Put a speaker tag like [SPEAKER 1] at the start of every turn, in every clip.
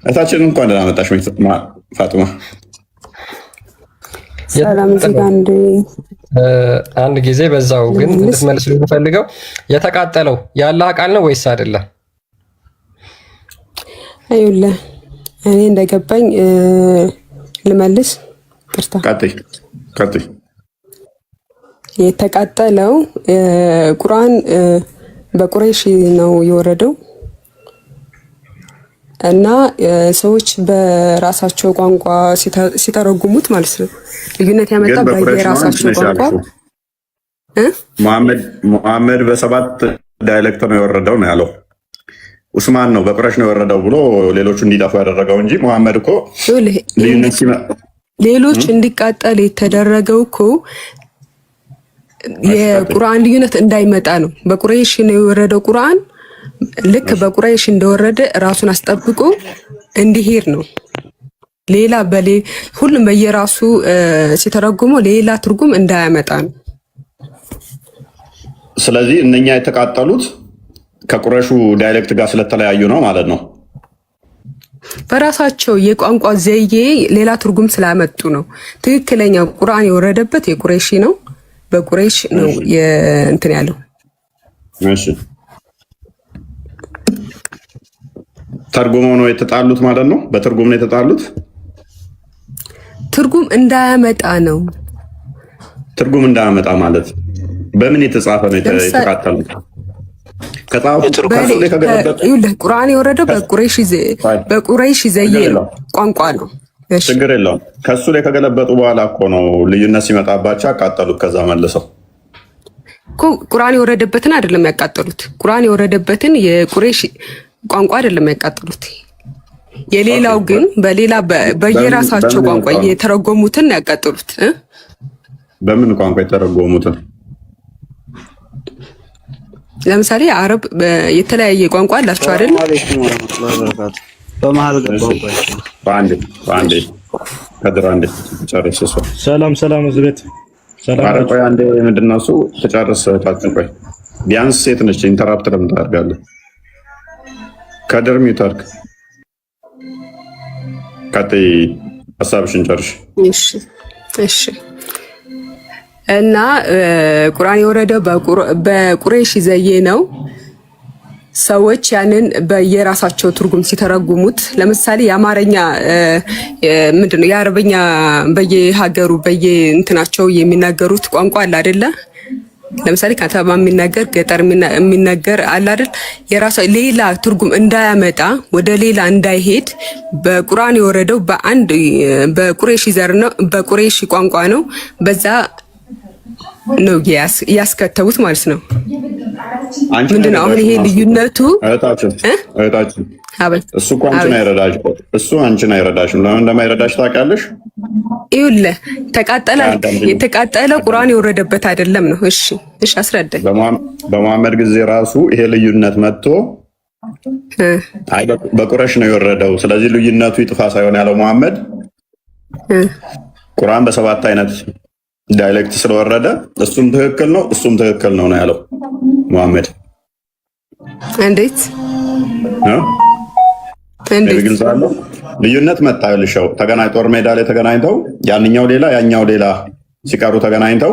[SPEAKER 1] እታችን እንኳን ደህና መጣሽ ፋጡማ።
[SPEAKER 2] ሰላም እዚህ
[SPEAKER 3] አንድ ጊዜ በዛው ግን እንድትመልስ የምፈልገው የተቃጠለው የአላህ ቃል ነው ወይስ አይደለም?
[SPEAKER 2] አይውልህ እኔ እንደገባኝ ልመልስ። ቅርታ
[SPEAKER 1] ቀጥይ።
[SPEAKER 2] የተቃጠለው ቁርአን በቁረይሽ ነው የወረደው እና ሰዎች በራሳቸው ቋንቋ ሲተረጉሙት ማለት ነው ልዩነት ያመጣ በየራሳቸው ቋንቋ
[SPEAKER 1] መሐመድ በሰባት ዳይሌክት ነው የወረደው ነው ያለው። ኡስማን ነው በቁረይሽ ነው የወረደው ብሎ ሌሎቹ እንዲጠፉ ያደረገው እንጂ መሐመድ እኮ
[SPEAKER 2] ሌሎች እንዲቃጠል የተደረገው እኮ የቁርአን ልዩነት እንዳይመጣ ነው። በቁረይሽ ነው የወረደው ቁርአን ልክ በቁረይሽ እንደወረደ ራሱን አስጠብቆ እንዲሄድ ነው። ሌላ ሁሉም በየራሱ ሲተረጉመው ሌላ ትርጉም እንዳያመጣ ነው።
[SPEAKER 1] ስለዚህ እነኛ የተቃጠሉት ከቁረይሹ ዳይሌክት ጋር ስለተለያዩ ነው ማለት ነው።
[SPEAKER 2] በራሳቸው የቋንቋ ዘዬ ሌላ ትርጉም ስላመጡ ነው። ትክክለኛ ቁርአን የወረደበት የቁረይሽ ነው። በቁረይሽ ነው እንትን ያለው።
[SPEAKER 1] እሺ ተርጉመው ነው የተጣሉት ማለት ነው። በትርጉም ነው የተጣሉት።
[SPEAKER 2] ትርጉም እንዳያመጣ ነው።
[SPEAKER 1] ትርጉም እንዳያመጣ ማለት በምን የተጻፈ ነው የተቃጠሉት?
[SPEAKER 2] ቁርአን የወረደው በቁረይሽ ዘዬ ቋንቋ ነው።
[SPEAKER 1] ችግር የለውም። ከሱ ላይ ከገለበጡ በኋላ እኮ ነው ልዩነት ሲመጣባቸው ያቃጠሉት። ከዛ መልሰው
[SPEAKER 2] ቁርአን የወረደበትን አይደለም ያቃጠሉት። ቁርአን የወረደበትን የቁረይሽ ቋንቋ አይደለም ያቃጠሉት። የሌላው ግን በየራሳቸው ቋንቋ የተረጎሙትን ያቃጠሉት።
[SPEAKER 1] በምን ቋንቋ የተረጎሙትን?
[SPEAKER 2] ለምሳሌ አረብ የተለያየ ቋንቋ አላቸው አይደል?
[SPEAKER 4] በመሃል ገባው።
[SPEAKER 1] በአንዴ ከድር አንዴ ተጨርስ።
[SPEAKER 4] ሰላም ዝቤት
[SPEAKER 1] ሰላም። ቆይ አንዴ ምንድነው እሱ ተጨርስ። ታችን ቆይ ቢያንስ ሴት ነች። ኢንተራፕት ለምን ታደርጋለህ? ከድር ሚውታርክ ቀጥይ፣ ሀሳብሽን ጨርሽ።
[SPEAKER 2] እሺ እና ቁርአን የወረደው በቁረይሽ ዘዬ ነው። ሰዎች ያንን በየራሳቸው ትርጉም ሲተረጉሙት፣ ለምሳሌ የአማርኛ ምንድነው የአረበኛ በየሀገሩ በየእንትናቸው የሚናገሩት ቋንቋ አለ አይደለ? ለምሳሌ ከተማ የሚናገር ገጠር የሚናገር አለ አይደል? የራሱ ሌላ ትርጉም እንዳያመጣ ወደ ሌላ እንዳይሄድ በቁርአን የወረደው በአንድ በቁረይሽ ዘር ነው፣ በቁረይሽ ቋንቋ ነው። በዛ ነው ያስከተቡት ማለት ነው። ምንድነው አሁን ይሄ ልዩነቱ?
[SPEAKER 1] እህታችን እሱ እኮ አንቺን አይረዳሽም። ለምን እንደማይረዳሽ ታውቂያለሽ?
[SPEAKER 2] ይኸውልህ የተቃጠለው ቁርአን የወረደበት አይደለም ነው። እሺ አስረዳኝ።
[SPEAKER 1] በመሐመድ ጊዜ ራሱ ይሄ ልዩነት መጥቶ በቁረይሽ ነው የወረደው፣ ስለዚህ ልዩነቱ ይጥፋ ሳይሆን ያለው መሐመድ ቁርአን በሰባት አይነት ዳይሌክት ስለወረደ እሱም ትክክል ነው ያለው መሐመድ።
[SPEAKER 2] እንዴት
[SPEAKER 1] ግልጽ አለው። ልዩነት መጣ። ልሻው ጦር ሜዳ ላይ ተገናኝተው ያንኛው ሌላ ያኛው ሌላ ሲቀሩ ተገናኝተው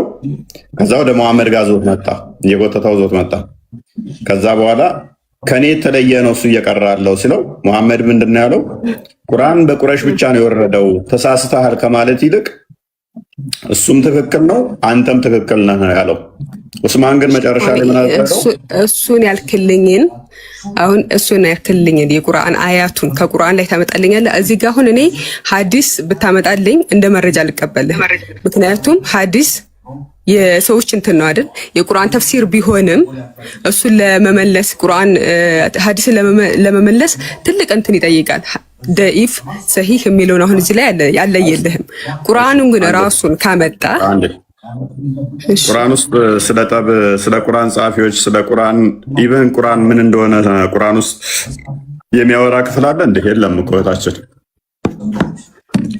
[SPEAKER 1] ከዛ ወደ መሐመድ ጋር ዞት መጣ፣ እየጎተተው ዞት መጣ። ከዛ በኋላ ከኔ የተለየ ነው እሱ እየቀራለው ሲለው መሐመድ ምንድነው ያለው? ቁርአን በቁረይሽ ብቻ ነው የወረደው፣ ተሳስተሃል ከማለት ይልቅ እሱም ትክክል ነው አንተም ትክክል ነህ ያለው። ኡስማን ግን መጨረሻ ላይ ምን አደረገው?
[SPEAKER 2] እሱን ያልክልኝን የቁርአን አያቱን ከቁርአን ላይ ታመጣልኛለህ። እዚህ ጋር አሁን እኔ ሐዲስ ብታመጣልኝ እንደ መረጃ ልቀበልህ። ምክንያቱም ሐዲስ የሰዎች እንትን ነው አይደል? የቁርአን ተፍሲር ቢሆንም እሱን ለመመለስ ሐዲስን ለመመለስ ትልቅ እንትን ይጠይቃል። ደኢፍ ሰሂህ የሚለውን አሁን እዚህ ላይ ያለየልህም። ቁርአኑን ግን ራሱን ካመጣ
[SPEAKER 1] ቁርአን ውስጥ ስለ ቁርአን ጸሐፊዎች ስለ ቁርአን ኢቨን ቁርአን ምን እንደሆነ ቁርአን ውስጥ የሚያወራ ክፍል አለ እንዴ? የለም እኮ እህታችን።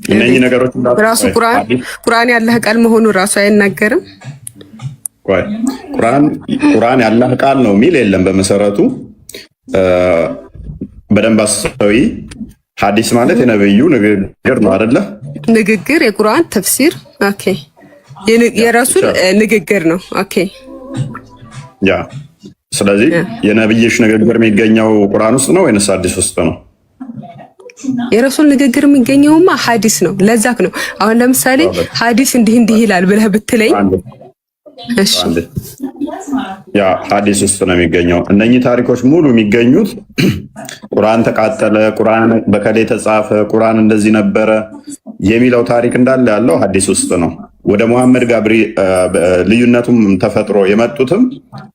[SPEAKER 1] እነኚህ ነገሮች
[SPEAKER 2] ራሱ ቁርአን ያለህ ቃል መሆኑ ራሱ አይናገርም።
[SPEAKER 1] ቁርአን ያለህ ቃል ነው የሚል የለም በመሰረቱ። በደንብ አስተውይ። ሐዲስ ማለት የነብዩ ንግግር ነው አይደለ?
[SPEAKER 2] ንግግር የቁርአን ተፍሲር ኦኬ፣ የረሱል ንግግር ነው ኦኬ።
[SPEAKER 1] ያ ስለዚህ የነብይሽ ንግግር የሚገኘው ቁርአን ውስጥ ነው ወይንስ ሐዲስ ውስጥ ነው?
[SPEAKER 2] የረሱል ንግግር የሚገኘውማ ሐዲስ ነው። ለዛክ ነው አሁን ለምሳሌ ሐዲስ እንዲህ ይላል ብለህ ብትለኝ እሺ
[SPEAKER 1] ያ ሐዲስ ውስጥ ነው የሚገኘው። እነኚህ ታሪኮች ሙሉ የሚገኙት ቁርአን ተቃጠለ፣ ቁርአን በከሌ ተጻፈ፣ ቁርአን እንደዚህ ነበረ የሚለው ታሪክ እንዳለ ያለው ሐዲስ ውስጥ ነው። ወደ መሐመድ ጋር ልዩነቱም ተፈጥሮ የመጡትም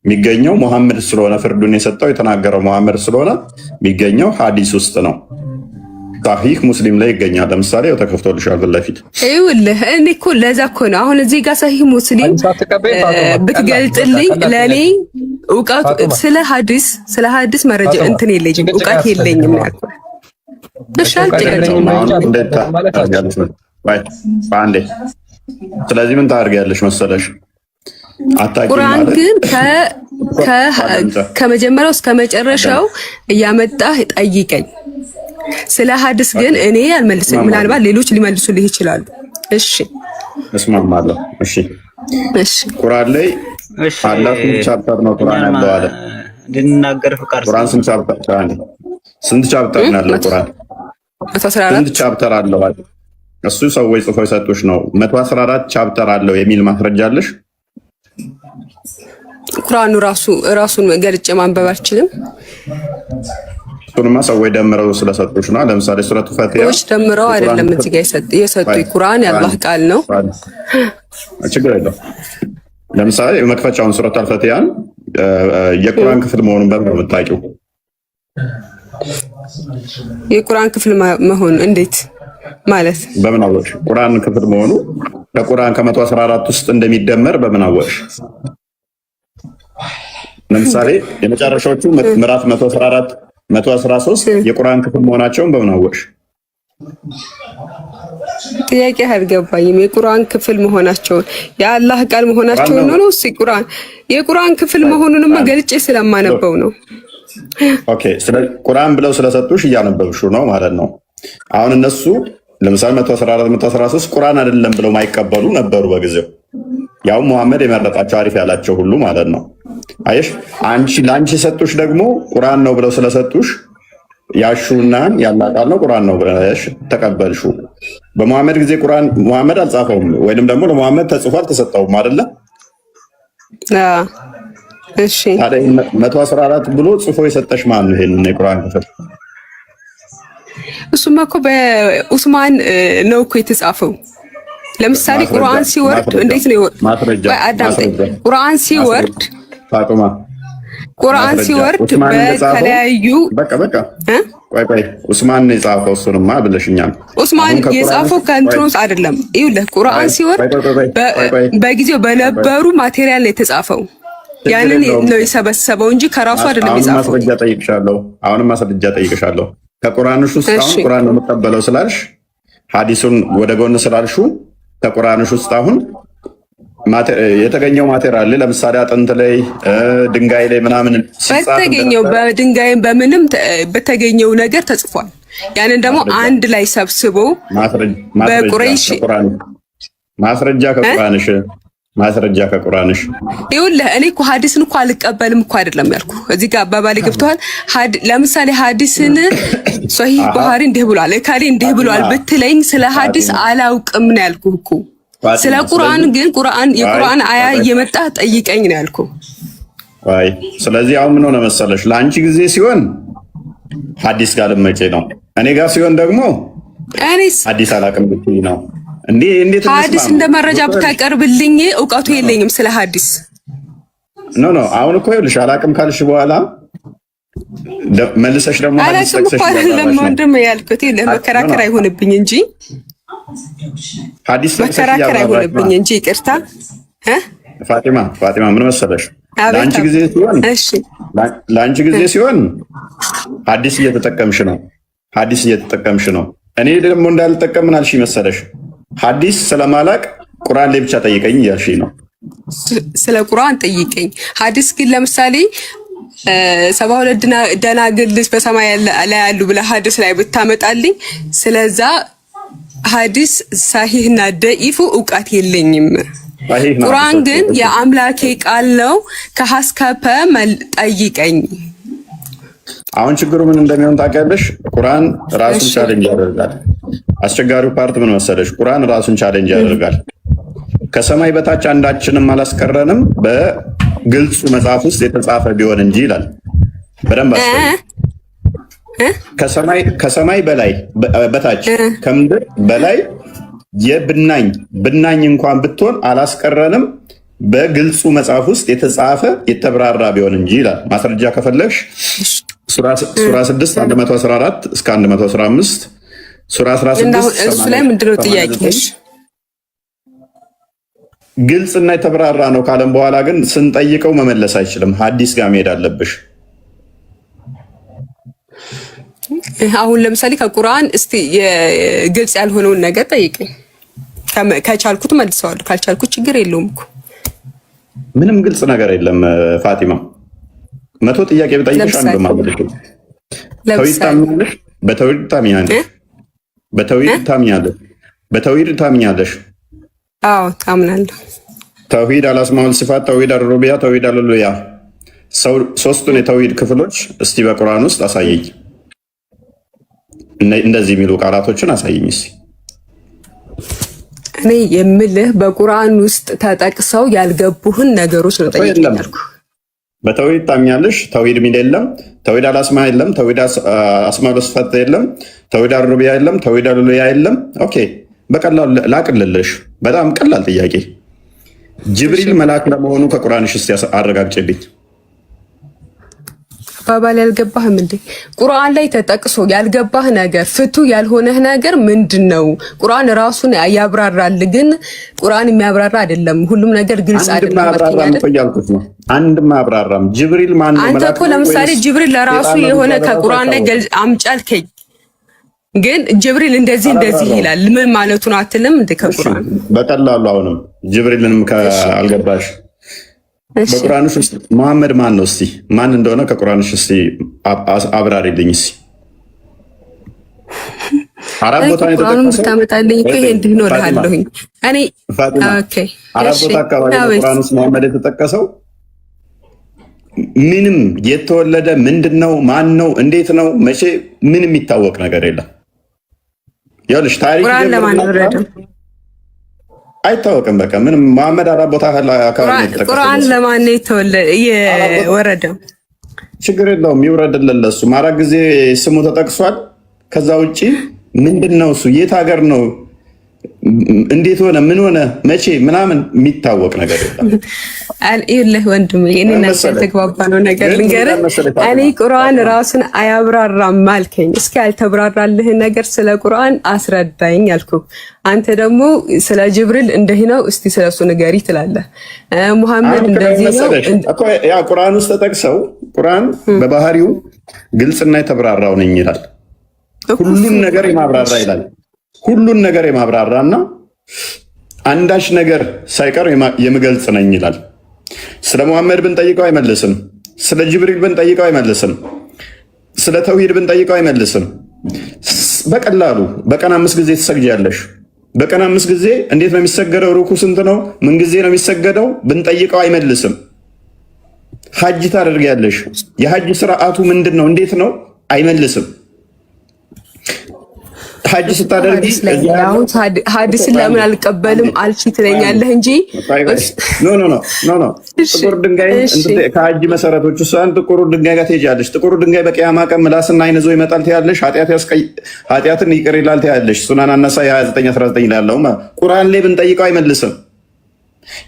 [SPEAKER 1] የሚገኘው መሐመድ ስለሆነ ፍርዱን የሰጠው የተናገረው መሐመድ ስለሆነ የሚገኘው ሐዲስ ውስጥ ነው። ሳሂህ ሙስሊም ላይ ይገኛል። ለምሳሌ ያው ተከፍቶልሻል ፊት ለፊት ይኸውልህ።
[SPEAKER 2] እኔ እኮ ለዛ እኮ ነው አሁን እዚህ ጋር ሳሂህ ሙስሊም ብትገልጥልኝ ለኔ እውቀቱ ስለ ሐዲስ መረጃ እንትን የለኝም፣ እውቀት የለኝም ያልኩ ተሻል
[SPEAKER 1] ባንዴ። ስለዚህ ምን ታደርጊያለሽ መሰለሽ?
[SPEAKER 2] ቁርአን ግን ከመጀመሪያው እስከ መጨረሻው እያመጣህ ጠይቀኝ። ስለ ሐዲስ ግን እኔ አልመልስም። ምናልባት ሌሎች ሊመልሱልህ ይችላሉ። እሺ
[SPEAKER 1] እስማማለሁ። እሺ ቁርአን ላይ አላህ ስንት ቻፕተር ነው ቁርአን ያለው አለ
[SPEAKER 4] እንድንናገር ፍቃድ
[SPEAKER 1] ቁርአን ስንት ቻፕተር አለ? ስንት ቻፕተር ነው ያለው ቁርአን? ስንት ቻፕተር አለው አለ? እሱ ሰዎች ጽፈው የሰጡሽ ነው። 114 ቻፕተር አለው የሚል ማስረጃ አለሽ?
[SPEAKER 2] ቁርአኑ ራሱን ገልጬ ማንበብ አልችልም።
[SPEAKER 1] እሱንማ ሰዎች ደምረው ስለሰጡሽ ነው። ለምሳሌ ሱረቱ ፈቲሃ
[SPEAKER 2] ሰዎች ደምረው አይደለም እዚህ ጋር የሰጡኝ ቁርአን የአላህ ቃል ነው።
[SPEAKER 1] ችግር የለውም። ለምሳሌ መክፈቻውን ሱረቱ አልፈቲሃን የቁርአን ክፍል መሆኑን በምን የምታውቂው?
[SPEAKER 2] የቁርአን ክፍል መሆኑ እንዴት ማለት
[SPEAKER 1] በምን አወቅሽ? ቁርአን ክፍል መሆኑ ከቁርአን ከ114 ውስጥ እንደሚደመር በምን አወቅሽ? ለምሳሌ የመጨረሻዎቹ ምዕራፍ 114 113 የቁርአን ክፍል መሆናቸውን በምን አወቅሽ?
[SPEAKER 2] ጥያቄ አልገባኝም። የቁርአን ክፍል መሆናቸውን የአላህ ቃል መሆናቸውን ነው እሱ የቁርአን ክፍል መሆኑንማ ገልጬ ስለማነበው ነው።
[SPEAKER 1] ኦኬ ስለ ቁርአን ብለው ስለሰጡሽ እያነበብሽው ነው ማለት ነው። አሁን እነሱ ለምሳሌ 114 113 ቁርአን አይደለም ብለው ማይቀበሉ ነበሩ በጊዜው። ያው መሐመድ የመረጣቸው አሪፍ ያላቸው ሁሉ ማለት ነው። አየሽ ለአንቺ የሰጡሽ ደግሞ ቁርአን ነው ብለው ስለሰጡሽ ያሹና ያላቃል ነው ቁርአን ነው ብለሽ ተቀበልሹ። በመሐመድ ጊዜ ቁርአን መሐመድ አልጻፈውም ወይንም ደግሞ ለመሐመድ ተጽፎ አልተሰጠውም አይደለ?
[SPEAKER 2] እሺ
[SPEAKER 1] ታዲያ 114 ብሎ ጽፎ የሰጠሽ ማን ነው ይሄንን የቁርአን ክፍል?
[SPEAKER 2] እሱማ እኮ በኡስማን ነው እኮ የተጻፈው። ለምሳሌ ቁርአን ሲወርድ እንዴት ነው አዳምጠኝ። ቁርአን ሲወርድ
[SPEAKER 1] ፋጡማ
[SPEAKER 2] በተለያዩ
[SPEAKER 1] በቃ ቆይ ኡስማን ነው የጻፈው። እሱንማ ብለሽኛል።
[SPEAKER 2] ኡስማን የጻፈው ከእንትኖስ አይደለም። ይኸውልህ ቁርአን ሲወርድ በጊዜው በነበሩ ማቴሪያል ነው የተጻፈው። ያንን ነው የሰበሰበው እንጂ ከራሱ አይደለም የጻፈው።
[SPEAKER 1] አሁንም ማስረጃ ጠይቅሻለሁ። ከቁርአንሽ ውስጥ አሁን ቁርአን ነው የምትቀበለው ስላልሽ ሐዲሱን ወደ ጎን ስላልሹ ከቁርአንሽ ውስጥ አሁን የተገኘው ማቴሪያል ለምሳሌ አጥንት ላይ ድንጋይ ላይ ምናምን
[SPEAKER 2] በተገኘው በድንጋይም በምንም በተገኘው ነገር ተጽፏል። ያንን ደግሞ አንድ ላይ ሰብስቦ በቁረይሽ
[SPEAKER 1] ማስረጃ ከቁርአንሽ
[SPEAKER 2] ይኸውልህ እኔ እኮ ሐዲስን እኮ አልቀበልም እኮ አይደለም ያልኩ። እዚህ ጋር አባባሌ ገብተዋል። ለምሳሌ ሐዲስን ሶሂህ ቡኻሪ እንዲህ ብሏል እካሌ እንዲህ ብሏል ብትለኝ ስለ ሐዲስ አላውቅም ነው ያልኩ እኮ። ስለ ቁርአን ግን የቁርአን አያ እየመጣ ጠይቀኝ ነው ያልኩ።
[SPEAKER 1] ስለዚህ አሁን ምን ሆነ መሰለሽ? ለአንቺ ጊዜ ሲሆን ሐዲስ ጋር ልመጪ ነው፣ እኔ ጋር ሲሆን ደግሞ ሐዲስ አላውቅም ብትይ ነው። እንዴት
[SPEAKER 2] ሐዲስ እንደ መረጃ ብታቀርብልኝ እውቀቱ የለኝም ስለ ሐዲስ።
[SPEAKER 1] ኖ አሁን እኮ ይኸውልሽ አላውቅም ካልሽ በኋላ መልሰሽ ደግሞ ሐዲስ ተክሰሽ
[SPEAKER 2] ለምን ያልኩት ለመከራከር አይሆንብኝ እንጂ
[SPEAKER 1] ሐዲስ
[SPEAKER 2] መከራከር አይሆንብኝ እንጂ ይቅርታ።
[SPEAKER 1] ፋጢማ ምን መሰለሽ? ለአንቺ ጊዜ ሲሆን ሐዲስ እየተጠቀምሽ ነው። እኔ ደግሞ እንዳልጠቀም ምን አልሽ መሰለሽ? ሐዲስ ስለማላቅ ቁርአን ላይ ብቻ ጠይቀኝ እያልሽ ነው።
[SPEAKER 2] ስለ ቁርአን ጠይቀኝ። ሐዲስ ግን ለምሳሌ 72 ደናግል በሰማይ ላይ ያሉ ብለህ ሐዲስ ላይ ብታመጣልኝ ስለዛ ሐዲስ ሳሂህና ደኢፉ ዕውቀት የለኝም። ቁርአን ግን የአምላኬ ቃል ነው ከሐስከፈ ጠይቀኝ።
[SPEAKER 1] አሁን ችግሩ ምን እንደሚሆን ታውቂያለሽ? ቁርአን ራሱን ቻሌንጅ ያደርጋል። አስቸጋሪው ፓርት ምን መሰለሽ? ቁርአን ራሱን ቻሌንጅ ያደርጋል። ከሰማይ በታች አንዳችንም አላስቀረንም በግልጹ መጽሐፍ ውስጥ የተጻፈ ቢሆን እንጂ ይላል። በደንብ ከሰማይ በላይ በታች ከምድር በላይ ብናኝ እንኳን ብትሆን አላስቀረንም በግልጹ መጽሐፍ ውስጥ የተጻፈ የተብራራ ቢሆን እንጂ ይላል። ማስረጃ ከፈለግሽ ሱራ 6 114 እስከ 115 ሱራ 16
[SPEAKER 2] እሱ ላይ ምንድነው ጥያቄሽ?
[SPEAKER 1] ግልጽና የተብራራ ነው ካለም በኋላ ግን ስንጠይቀው መመለስ አይችልም። ሐዲስ ጋር መሄድ አለብሽ።
[SPEAKER 2] አሁን ለምሳሌ ከቁርአን እስቲ የግልጽ ያልሆነውን ነገር ጠይቀኝ። ከቻልኩት መልሰዋለሁ፣ ካልቻልኩት ችግር የለውም እኮ።
[SPEAKER 1] ምንም ግልጽ ነገር የለም ፋቲማ። 100 ጥያቄ ብጠይቅሽ አንዱ ማለት ነው። በተውሂድ ታምኛለሽ? በተውሂድ ታምኛለሽ?
[SPEAKER 2] አዎ ታምናለሁ።
[SPEAKER 1] ተውሂድ አልአስማኡል ሲፋት፣ ተውሂድ አልሩቢያ፣ ተውሂድ አልኡሉሂያ፣ ሶስቱን የተውሂድ ክፍሎች እስቲ በቁርአን ውስጥ አሳየኝ። እንደዚህ የሚሉ ቃላቶችን አሳየኝ እስቲ።
[SPEAKER 2] እኔ የምልህ በቁርአን ውስጥ ተጠቅሰው ያልገቡህን ነገሮች ነው ጠይቀኛልኩ።
[SPEAKER 1] በተውሂድ ታምኛለሽ? ተውሂድ ሚል የለም፣ ተውሂድ አልአስማ የለም፣ ተውሂድ አስማኡል ሲፋት የለም፣ ተውሂድ አልሩቢያ የለም፣ ተውሂድ አልኡሉሂያ የለም። ኦኬ በቀላሉ ላቅልልሽ። በጣም ቀላል ጥያቄ። ጅብሪል መልአክ ለመሆኑ ከቁርአንሽ እስቲ አረጋግጭልኝ።
[SPEAKER 2] ባባል ያልገባህም እንዴ? ቁርአን ላይ ተጠቅሶ ያልገባህ ነገር ፍቱ ያልሆነህ ነገር ምንድነው? ቁርአን ራሱን ያብራራል፣ ግን ቁርአን የሚያብራራ አይደለም። ሁሉም ነገር ግልጽ አይደለም።
[SPEAKER 1] አንድም አብራራም። ጅብሪል ማን ነው?
[SPEAKER 2] አንተ እኮ ለምሳሌ ጅብሪል ለራሱ የሆነ ከቁርአን ላይ አምጫልከኝ፣ ግን ጅብሪል እንደዚህ ይላል ምን ማለቱ ነው አትልም እንዴ? ከቁርአን
[SPEAKER 1] በቀላሉ አሁንም ጅብሪልንም አልገባሽ። በቁርአንሽ ውስጥ መሐመድ ማን ነው? እስቲ ማን እንደሆነ ከቁርአንሽ እስቲ አብራሪልኝ። እስቲ አራት ቦታ ነው የተጠቀሰው።
[SPEAKER 2] ታመጣልኝ እኮ ይሄ እንዲህ ነው እልሃለሁኝ እኔ። ኦኬ
[SPEAKER 1] አራት ቦታ አካባቢ በቁርአን ውስጥ መሐመድ የተጠቀሰው ምንም የተወለደ ምንድነው ማን ነው እንዴት ነው መቼ ምንም የሚታወቅ ነገር የለም። ያለሽ ታሪክ አይታወቅም። በቃ ምንም መሐመድ አራት ቦታ አካባቢ የተጠቀሰው
[SPEAKER 2] ቁርአን ለማን ነው የወረደው?
[SPEAKER 1] ችግር የለውም ይውረድልን ለሱ። አራት ጊዜ ስሙ ተጠቅሷል። ከዛ ውጪ ምንድነው እሱ የት ሀገር ነው እንዴት ሆነ ምን ሆነ መቼ ምናምን የሚታወቅ ነገር የለም።
[SPEAKER 2] ይኸውልህ ወንድሜ እኔ እናንተ ተግባባነው ነገር ልንገርህ። እኔ ቁርአን ራሱን አያብራራም አልከኝ። እስኪ ያልተብራራልህን ነገር ስለ ቁርአን አስረዳኝ አልኩህ። አንተ ደግሞ ስለ ጅብሪል እንደዚህ ነው እስቲ ስለሱ ንገሪ ትላለህ። ሙሐመድ እንደዚህ ነው
[SPEAKER 1] እኮ ያ ቁርአን ውስጥ ተጠቅሰው ቁርአን በባህሪው ግልጽና የተብራራው ነኝ ይላል። ሁሉን ነገር የማብራራ ይላል። ሁሉን ነገር የማብራራና አንዳች ነገር ሳይቀር የምገልጽ ነኝ ይላል። ስለ ሙሐመድ ብንጠይቀው አይመልስም። ስለ ጅብሪል ብንጠይቀው አይመልስም። ስለ ተውሂድ ብንጠይቀው አይመልስም። በቀላሉ በቀን 5 ጊዜ ትሰግጃለሽ። በቀን 5 ጊዜ እንዴት ነው የሚሰገደው? ሩኩ ስንት ነው? ምን ጊዜ ነው የሚሰገደው? ብንጠይቀው አይመልስም። ሐጅ ታደርጊያለሽ። የሐጅ ስርዓቱ ምንድን ነው? እንዴት ነው? አይመልስም። ሐጅ ስታደርጊ
[SPEAKER 2] ሐዲስን ለምን አልቀበልም አልሽ ትለኛለህ እንጂ
[SPEAKER 1] ኖ ጥቁር ድንጋይ ከሐጅ መሰረቶች ውስጥ አንድ ጥቁር ድንጋይ ጋር ትሄጃለሽ። ጥቁር ድንጋይ በቂያማ ቀን ምላስና አይን ይዞ ይመጣል ትያለሽ። ኃጢአትን ይቅር ይላል ትያለሽ። ሱናን አነሳኢ 29:19 ላይ ያለው ቁርአን ላይ ብንጠይቀው አይመልስም።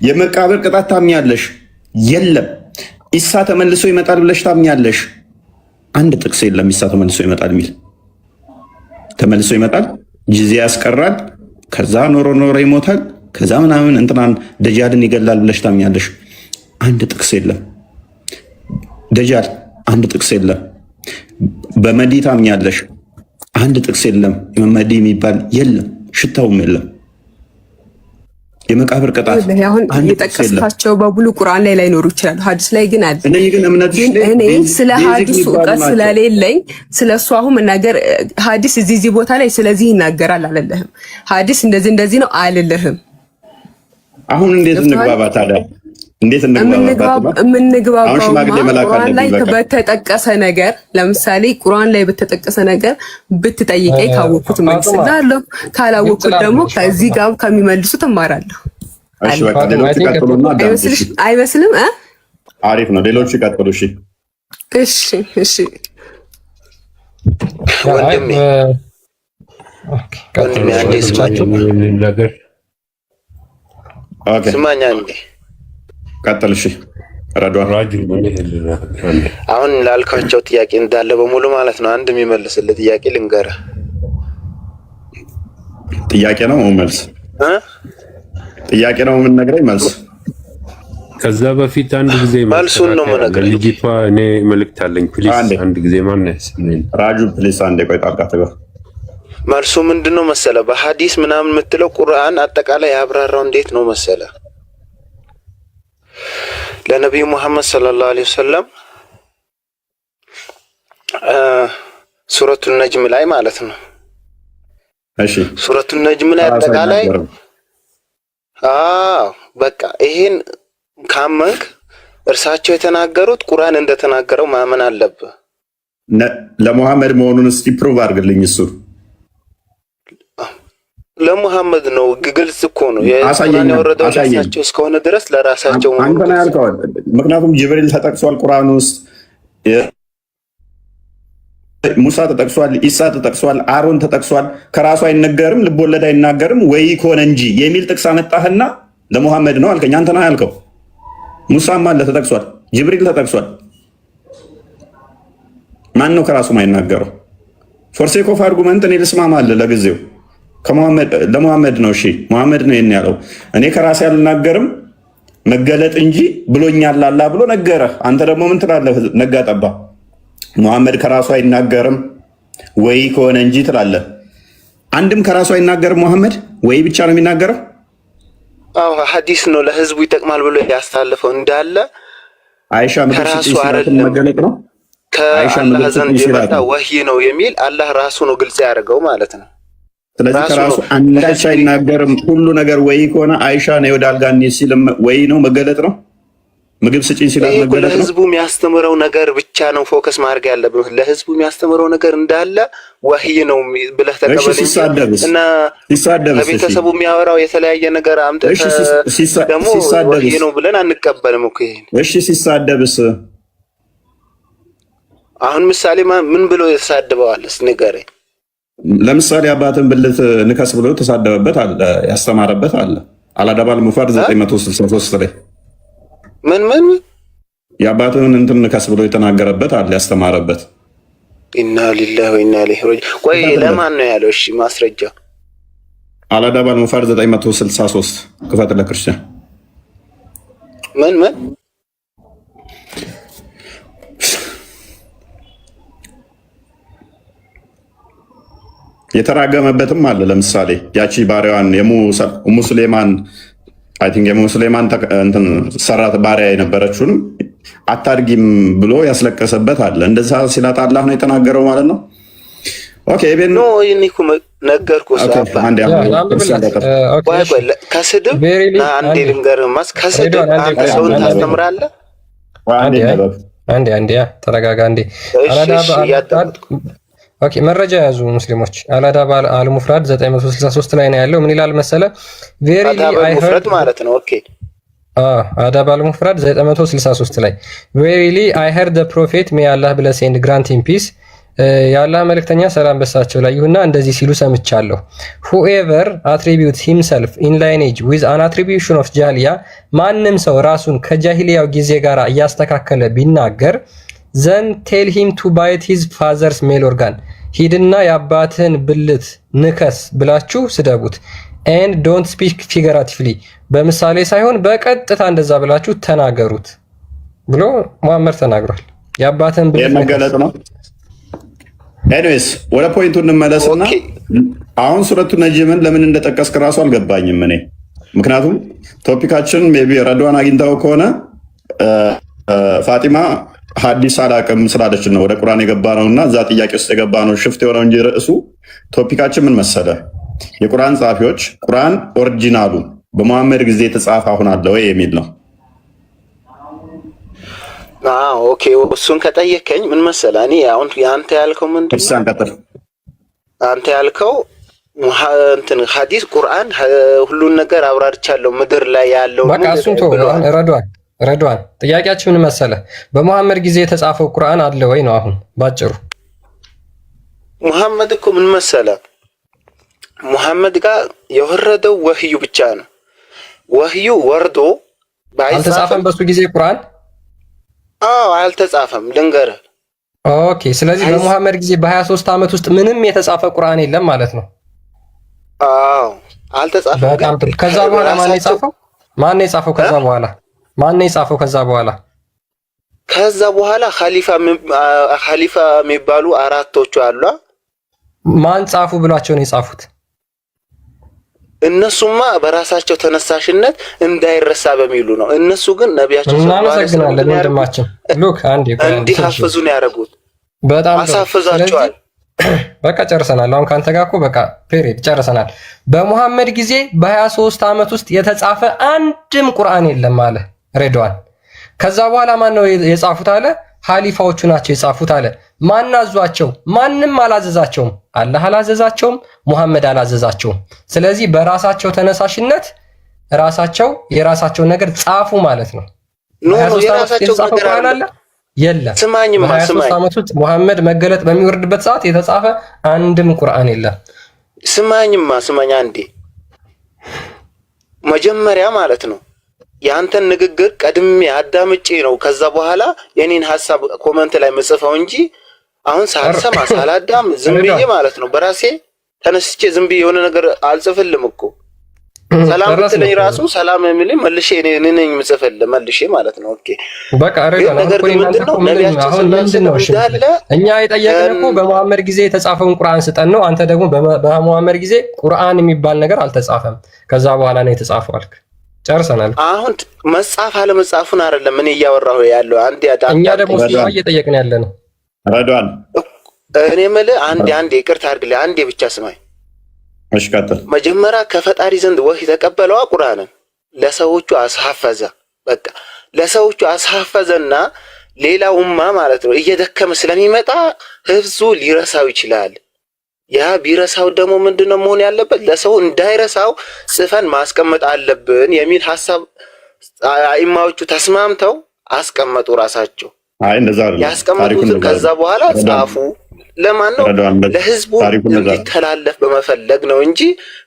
[SPEAKER 1] የመቃብር ቅጣት ታምኛለሽ? የለም። ኢሳ ተመልሶ ይመጣል ብለሽ ታምኛለሽ? አንድ ጥቅስ የለም ኢሳ ተመልሶ ይመጣል የሚል። ተመልሶ ይመጣል፣ ጂዚያ ያስቀራል፣ ከዛ ኖሮ ይሞታል፣ ከዛ ምናምን እንትናን ደጃልን ይገላል ብለሽ ታምኛለሽ? አንድ ጥቅስ የለም። ደጃል አንድ ጥቅስ የለም። በመዲ ታምኛለሽ? አንድ ጥቅስ የለም። መዲ የሚባል የለም፣ ሽታውም የለም። የመቃብር ቅጣት
[SPEAKER 2] አሁን የጠቀስካቸው በሙሉ ቁርአን ላይ ላይኖሩ ይችላሉ፣ ሐዲስ ላይ ግን አለ። እኔ ስለ ሐዲሱ እውቀት ስለሌለኝ ስለሱ አሁን መናገር ሐዲስ እዚህ ቦታ ላይ ስለዚህ ይናገራል አልልህም። ሐዲስ እንደዚህ ነው አልልህም።
[SPEAKER 1] አሁን እንዴት እንግባባ ታዲያ? እንዴት
[SPEAKER 2] የምንግባባው ቁርአን ላይ በተጠቀሰ ነገር፣ ለምሳሌ ቁርአን ላይ በተጠቀሰ ነገር ብትጠይቀኝ ካወቅኩት መልስልሃለሁ፣ ካላወቅኩት ደግሞ ከዚህ ጋር ከሚመልሱት እማራለሁ።
[SPEAKER 1] እሺ በቃ ሌሎች ይቀጥሉና
[SPEAKER 2] አይመስልም?
[SPEAKER 1] አሪፍ ነው። ሌሎች ይቀጥሉ።
[SPEAKER 2] እሺ
[SPEAKER 5] ወንድሜ አንዴ ስማኝ አንዴ
[SPEAKER 1] ቀጥል። እሺ
[SPEAKER 5] አሁን ላልካቸው ጥያቄ እንዳለ በሙሉ ማለት ነው። አንድ የሚመልስልህ ጥያቄ ልንገርህ።
[SPEAKER 1] ጥያቄ ነው መልስ? ጥያቄ ነው የምንነግረኝ መልስ?
[SPEAKER 6] ከዛ በፊት አንድ ጊዜ
[SPEAKER 5] መልሱን ነው የምነግርህ።
[SPEAKER 6] ልጅቷ እኔ መልእክት አለኝ ፕሊዝ። አንድ ጊዜ ማን ነው
[SPEAKER 1] ራጁ ፕሊዝ አንዴ ቆይ ጣልቃ ትገባ።
[SPEAKER 5] መልሱ ምንድነው መሰለ? በሐዲስ ምናምን የምትለው ቁርአን አጠቃላይ ያብራራው እንዴት ነው መሰለ? ለነብዩ መሐመድ ሰለላሁ ዐለይሂ ወሰለም ሱረቱን ነጅም ላይ ማለት ነው።
[SPEAKER 1] እሺ
[SPEAKER 5] ሱረቱን ነጅም ላይ አጠቃላይ በቃ ይሄን ካመንክ እርሳቸው የተናገሩት ቁርአን እንደተናገረው ማመን አለብህ።
[SPEAKER 1] ለሙሐመድ መሆኑን እስቲ ፕሩቭ አድርግልኝ። እሱ ለሙሐመድ ነው፣ ግልጽ እኮ ነው። የቁርአን የወረደው ለራሳቸው እስከሆነ ድረስ ለራሳቸው ነው። አንተ ነው ያልከው። ምክንያቱም ጅብሪል ተጠቅሷል ቁርአን ውስጥ፣ ሙሳ ተጠቅሷል፣ ኢሳ ተጠቅሷል፣ አሮን ተጠቅሷል። ከራሱ አይነገርም፣ ልቦለድ አይናገርም ወይ ከሆነ እንጂ የሚል ጥቅስ አመጣህና ለሙሐመድ ነው አልከኝ። አንተ ነው ያልከው። ሙሳም አለ ተጠቅሷል፣ ጅብሪል ተጠቅሷል። ማን ነው ከራሱ ማይናገረው? ፎርሴክ ኦፍ አርጉመንት እኔ ልስማማለህ ለጊዜው ለሙሐመድ ነው። እሺ ሙሐመድ ነው ያለው። እኔ ከራሴ አልናገርም መገለጥ እንጂ ብሎኛል አላህ ብሎ ነገረህ። አንተ ደግሞ ምን ትላለህ? ነጋ ጠባ ሙሐመድ ከራሱ አይናገርም ወይ ከሆነ እንጂ ትላለህ። አንድም ከራሱ አይናገርም ሙሐመድ፣ ወይ ብቻ ነው የሚናገረው።
[SPEAKER 5] ሐዲስ ነው ለህዝቡ ይጠቅማል ብሎ ያስተላልፈው እንዳለ
[SPEAKER 1] አይሻ
[SPEAKER 5] ከራሱ አይደለም
[SPEAKER 1] መገለጥ ነው።
[SPEAKER 5] ከአላህ ዘንድ የመጣ ወህይ ነው የሚል አላህ ራሱ ነው ግልጽ ያደርገው ማለት ነው።
[SPEAKER 1] ስለዚህ ከራሱ አንዳች አይናገርም። ሁሉ ነገር ወይ ከሆነ አይሻ ነው ወደ አልጋ እንሂድ ሲልም ወይ ነው መገለጥ ነው። ምግብ ስጪኝ ሲላት መገለጥ ነው።
[SPEAKER 5] ለህዝቡ የሚያስተምረው ነገር ብቻ ነው ፎከስ ማድረግ ያለብህ። ለህዝቡ የሚያስተምረው ነገር እንዳለ ወህይ ነው ብለህ ተቀበለኝ እና ለቤተሰቡ የሚያወራው የተለያየ ነገር አምጥተህ ደግሞ ወህይ ነው ብለን አንቀበልም እኮ ይሄን።
[SPEAKER 1] እሺ ሲሳደብስ?
[SPEAKER 5] አሁን ምሳሌ ምን ብሎ የተሳደበዋል? ንገረኝ።
[SPEAKER 1] ለምሳሌ አባትን ብልት ንከስ ብሎ ተሳደበበት አለ፣ ያስተማረበት አለ። አላዳባል ሙፋድ 963 ላይ
[SPEAKER 5] ምን
[SPEAKER 1] የአባትን እንትን ንከስ ብሎ የተናገረበት አለ፣ ያስተማረበት።
[SPEAKER 5] ኢና ሊላሂ ወኢና ኢለይሂ ራጂዑን። ቆይ ለማን ነው ያለው? እሺ ማስረጃ።
[SPEAKER 1] አላዳባል ሙፋድ 963 ክፈት ለክርስቲያን።
[SPEAKER 5] ምን
[SPEAKER 1] የተራገመበትም አለ። ለምሳሌ ያቺ ባሪያዋን ሙስሊማን አይ ቲንክ የሙስሊማን እንትን ሰራት ባሪያ የነበረችውን አታድጊም ብሎ ያስለቀሰበት አለ። እንደዛ ሲላት አላህ ነው የተናገረው ማለት ነው። ኦኬ ቤን
[SPEAKER 5] ነው ይኒኩ ነገርኩ። ከስድብ አንዴ ልንገርህ፣ ከስድብ አንተ ሰውን ታስተምራለህ።
[SPEAKER 3] አንዴ ተረጋጋ። ኦኬ መረጃ ያዙ ሙስሊሞች። አላዳብ አልሙፍራድ 963 ላይ ነው ያለው። ምን ይላል መሰለ? ቬሪሊ አይ ሄርድ ማለት ነው። ኦኬ አዳብ አልሙፍራድ 963 ላይ ቬሪሊ አይ ሄርድ ዘ ፕሮፌት ሜይ አላህ ብለስ ኤንድ ግራንት ሂም ፒስ፣ የአላህ መልእክተኛ ሰላም በሳቸው ላይ ይሁንና እንደዚህ ሲሉ ሰምቻለሁ። ሁኤቨር አትሪቢዩት ሂምሰልፍ ኢን ላይኔጅ ዊዝ አን አትሪቢዩሽን ኦፍ ጃህሊያ፣ ማንም ሰው ራሱን ከጃሂሊያው ጊዜ ጋር እያስተካከለ ቢናገር ዘን ቴል ሂም ቱ ባይት ሂዝ ፋዘርስ ሜል ኦርጋን፣ ሂድና የአባትህን ብልት ንከስ ብላችሁ ስደቡት። ኤንድ ዶንት ስፒክ ፊገራቲቭሊ፣ በምሳሌ ሳይሆን በቀጥታ እንደዛ ብላችሁ ተናገሩት ብሎ ሙሐመድ ተናግሯል። የአባትህን ብልት
[SPEAKER 1] መገለጥ ነው። ኤኒዌይስ ወደ ፖይንቱ እንመለስና አሁን ሱረቱ ነጅምን ለምን እንደጠቀስክ ራሱ አልገባኝም እኔ። ምክንያቱም ቶፒካችን ሜይ ቢ ረድዋን አግኝተው ከሆነ ፋጢማ ሐዲስ አላቅም ስላለች ነው ወደ ቁርአን የገባ ነው እና እዛ ጥያቄ ውስጥ የገባ ነው ሽፍት የሆነው እንጂ ርዕሱ ቶፒካችን ምን መሰለ? የቁርአን ጸሐፊዎች ቁርአን ኦሪጂናሉ በመሐመድ ጊዜ የተጻፈ አሁን አለ ወይ የሚል ነው።
[SPEAKER 5] ኦኬ እሱን ከጠየከኝ ምን መሰለ፣ እኔ አሁን አንተ ያልከው ምንድን ነው? አንተ ያልከው እንትን ሐዲስ ቁርአን ሁሉን ነገር አብራርቻለሁ ምድር ላይ ያለው
[SPEAKER 3] በቃ እሱን ተው። ረድዋን ጥያቄያችን ምን መሰለ? በመሐመድ ጊዜ የተጻፈው ቁርአን አለ ወይ ነው አሁን ባጭሩ።
[SPEAKER 5] መሐመድ እኮ ምን መሰለ፣ መሐመድ ጋር የወረደው ወህዩ ብቻ ነው። ወህዩ ወርዶ
[SPEAKER 3] አልተጻፈም በሱ ጊዜ ቁርአን።
[SPEAKER 5] አልተጻፈም ልንገርህ።
[SPEAKER 3] ኦኬ ስለዚህ በመሐመድ ጊዜ በ23 ዓመት ውስጥ ምንም የተጻፈ ቁርአን የለም ማለት ነው።
[SPEAKER 5] አልተጻፈም።
[SPEAKER 3] በጣም ጥሩ። ከዛ በኋላ ማን ነው የጻፈው? ከዛ በኋላ ኸሊፋ የሚባሉ አራቶቹ አሉ። ማን ጻፉ ብሏቸው ነው የጻፉት?
[SPEAKER 5] እነሱማ በራሳቸው ተነሳሽነት እንዳይረሳ በሚሉ ነው። እነሱ ግን ነቢያቸው
[SPEAKER 3] እናመሰግናለን ወንድማችን ሉክ አንዴ
[SPEAKER 5] እንዲሐፍዙ ነው ያደረጉት።
[SPEAKER 3] በጣም
[SPEAKER 5] አሳፍዛቸዋል።
[SPEAKER 3] በቃ ጨርሰናል። አሁን ካንተ ጋር እኮ በቃ ፔሬድ ጨርሰናል። በመሐመድ ጊዜ በ23 ዓመት ውስጥ የተጻፈ አንድም ቁርአን የለም አለ ሬድዋን። ከዛ በኋላ ማን ነው የጻፉት አለ? ሐሊፋዎቹ ናቸው የጻፉት አለ። ማን አዟቸው? ማንም አላዘዛቸውም። አላህ አላዘዛቸውም፣ ሙሐመድ አላዘዛቸውም። ስለዚህ በራሳቸው ተነሳሽነት ራሳቸው የራሳቸው ነገር ጻፉ ማለት ነው።
[SPEAKER 5] የራሳቸው ነገር
[SPEAKER 3] አለ የለም።
[SPEAKER 5] ስማኝማ
[SPEAKER 3] በ23 ዓመት ውስጥ ሙሐመድ መገለጥ በሚወርድበት ሰዓት የተጻፈ አንድም ቁርአን የለም።
[SPEAKER 5] ስማኝ አንዴ መጀመሪያ ማለት ነው የአንተን ንግግር ቀድሜ አዳምጬ ነው ከዛ በኋላ የኔን ሐሳብ ኮመንት ላይ መጽፈው እንጂ አሁን ሳልሰማ ሳላዳም ዝም ብዬ ማለት ነው በራሴ ተነስቼ ዝም ብዬ የሆነ ነገር አልጽፍልም እኮ። ሰላም ብትለኝ ራሱ ሰላም የሚልኝ መልሼ እኔ ነኝ የምጽፍልህ መልሼ ማለት ነው። ኦኬ
[SPEAKER 3] በቃ ነገር ግን ምንድነው እኛ የጠየቅን እኮ በመሐመድ ጊዜ የተጻፈውን ቁርአን ስጠን ነው። አንተ ደግሞ በመሐመድ ጊዜ ቁርአን የሚባል ነገር አልተጻፈም ከዛ በኋላ ነው የተጻፈው አልክ። ጨርሰናል።
[SPEAKER 5] አሁን መጻፍ አለመጻፉን አይደለም እኔ እያወራሁ ያለው አንዴ አዳም።
[SPEAKER 3] እኛ ደግሞ እየጠየቅን ያለ ነው
[SPEAKER 1] ረድዋን።
[SPEAKER 5] እኔ የምልህ አንዴ ይቅርታ አድርግልኝ፣ አንዴ ብቻ ስማኝ።
[SPEAKER 1] እሺ ቀጥል።
[SPEAKER 5] መጀመሪያ ከፈጣሪ ዘንድ ወህይ ተቀበለው ቁርአንን ለሰዎቹ አስሐፈዘ። በቃ ለሰዎቹ አስሐፈዘና ሌላውማ ማለት ነው እየደከመ ስለሚመጣ ህፍዙ ሊረሳው ይችላል። ያ ቢረሳው ደግሞ ምንድነው መሆን ያለበት? ለሰው እንዳይረሳው ጽፈን ማስቀመጥ አለብን የሚል ሐሳብ አኢማዎቹ ተስማምተው አስቀመጡ ራሳቸው።
[SPEAKER 1] እንደዛ አይደለም
[SPEAKER 5] ያስቀመጡትን ከዛ በኋላ ጻፉ። ለማን ነው? ለህዝቡ እንዲተላለፍ በመፈለግ ነው እንጂ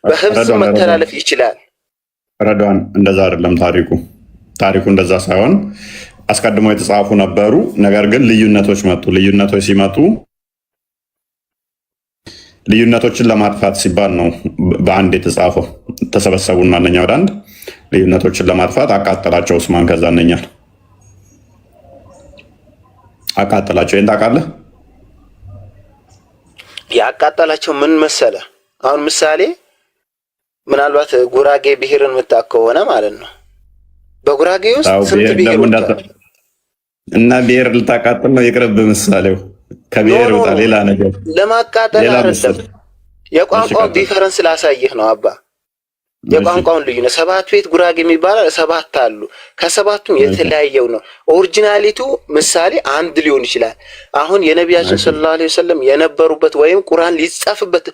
[SPEAKER 5] በህዝብ መተላለፍ ይችላል።
[SPEAKER 1] ረድዋን እንደዛ አይደለም ታሪኩ እንደዛ ሳይሆን አስቀድሞ የተጻፉ ነበሩ። ነገር ግን ልዩነቶች መጡ። ልዩነቶች ሲመጡ ልዩነቶችን ለማጥፋት ሲባል ነው በአንድ የተጻፈው። ተሰበሰቡና አንደኛ ወደ አንድ ልዩነቶችን ለማጥፋት አቃጠላቸው ዑስማን። ከዛ እነኛል አቃጠላቸው። ይሄን ታውቃለህ?
[SPEAKER 5] ያቃጠላቸው ምን መሰለ? አሁን ምሳሌ ምናልባት ጉራጌ ብሔርን የምታውቅ ከሆነ ማለት ነው በጉራጌ ውስጥ ስንት ብሔሮች አሉ?
[SPEAKER 1] እና ብሔር ልታቃጥል ነው? ይቅርብ ምሳሌው ከብሔር ይወጣ ሌላ ነገር
[SPEAKER 5] ለማቃጠል አይደለም። የቋንቋው ዲፈረንስ ላሳይህ ነው አባ። የቋንቋውን ልዩነት 7 ቤት ጉራጌ የሚባለው 7 አሉ። ከሰባቱም የተለያየው ነው። ኦሪጂናሊቱ ምሳሌ አንድ ሊሆን ይችላል። አሁን የነቢያችን ሰለላሁ ዐለይሂ ወሰለም የነበሩበት ወይም ቁርአን ሊጻፍበት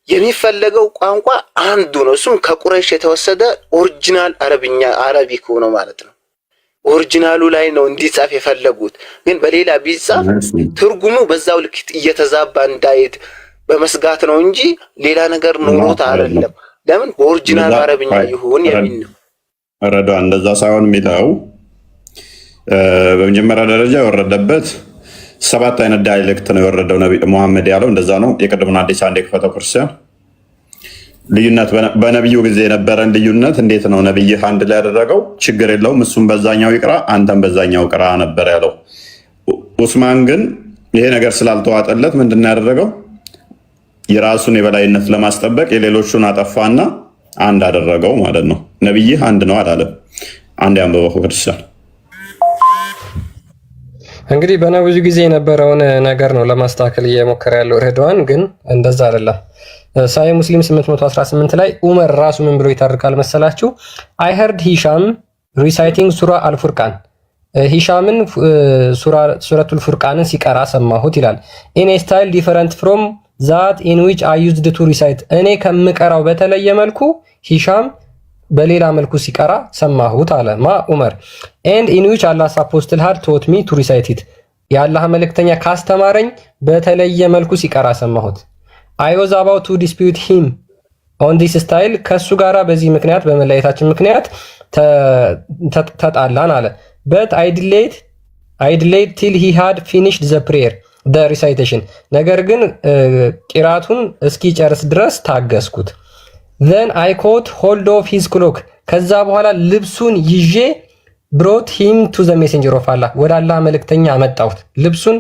[SPEAKER 5] የሚፈለገው ቋንቋ አንዱ ነው። እሱም ከቁረይሽ የተወሰደ ኦሪጂናል አረቢክ ነው ማለት ነው። ኦሪጂናሉ ላይ ነው እንዲጻፍ የፈለጉት። ግን በሌላ ቢጻፍ ትርጉሙ በዛው ልክ እየተዛባ እንዳይሄድ በመስጋት ነው እንጂ ሌላ ነገር ኖሮት አይደለም። ለምን በኦሪጂናል አረብኛ ይሁን የሚል ነው።
[SPEAKER 1] ረድዋን እንደዛ ሳይሆን የሚለው በመጀመሪያ ደረጃ የወረደበት 7 አይነት ዳይሌክት ነው የወረደው ነብይ መሐመድ ያለው እንደዛ ነው። የቅድሙን አዲስ አንድ የክፈተው ክርስቲያን ልዩነት በነብዩ ጊዜ የነበረን ልዩነት እንዴት ነው ነብይህ አንድ ላይ ያደረገው? ችግር የለውም እሱም በዛኛው ይቅራ አንተም በዛኛው ቅራ ነበር ያለው። ዑስማን ግን ይሄ ነገር ስላልተዋጠለት ምንድን ነው ያደረገው? የራሱን የበላይነት ለማስጠበቅ የሌሎቹን አጠፋና አንድ አደረገው ማለት ነው። ነብይህ አንድ ነው አላለም። አንድ ያንበበው ክርስቲያን
[SPEAKER 3] እንግዲህ በነብዩ ጊዜ የነበረውን ነገር ነው ለማስተካከል እየሞከረ ያለው ረድዋን፣ ግን እንደዛ አይደለም። ሳይ ሙስሊም 818 ላይ ዑመር ራሱ ምን ብሎ ይታርቃል መሰላችሁ? አይ ሄርድ ሂሻም ሪሳይቲንግ ሱራ አልፉርቃን፣ ሂሻምን ሱረቱል ፉርቃንን ሲቀራ ሰማሁት ይላል። ኢን ኤ ስታይል ዲፈረንት ፍሮም ዛት ኢን ዊች አይ ዩዝድ ቱ ሪሳይት፣ እኔ ከምቀራው በተለየ መልኩ ሂሻም በሌላ መልኩ ሲቀራ ሰማሁት አለ ማ ዑመር። ኤንድ ኢን ዊች አላህስ አፖስትል ሃድ ቶት ሚ ቱ ሪሳይት ኢት፣ የአላህ መልእክተኛ ካስተማረኝ በተለየ መልኩ ሲቀራ ሰማሁት። አይ ዋዝ አባውት ቱ ዲስፒዩት ሂም ኦን ዲስ ስታይል፣ ከሱ ጋራ በዚህ ምክንያት በመለየታችን ምክንያት ተጣላን አለ። በት አይ ዲሌይድ ቲል ሂ ሃድ ፊኒሽድ ዘ ፕሬየር ደ ሪሳይቴሽን፣ ነገር ግን ቂራቱን እስኪጨርስ ድረስ ታገስኩት። ዘን አይ ኮት ሆልድ ኦፍ ሂዝ ክሎክ፣ ከዛ በኋላ ልብሱን ይዤ ብሮት ሂም ቱ ዘ ሜሴንጀር ኦፍ አላህ፣ ወደ አላህ መልእክተኛ አመጣሁት። ልብሱን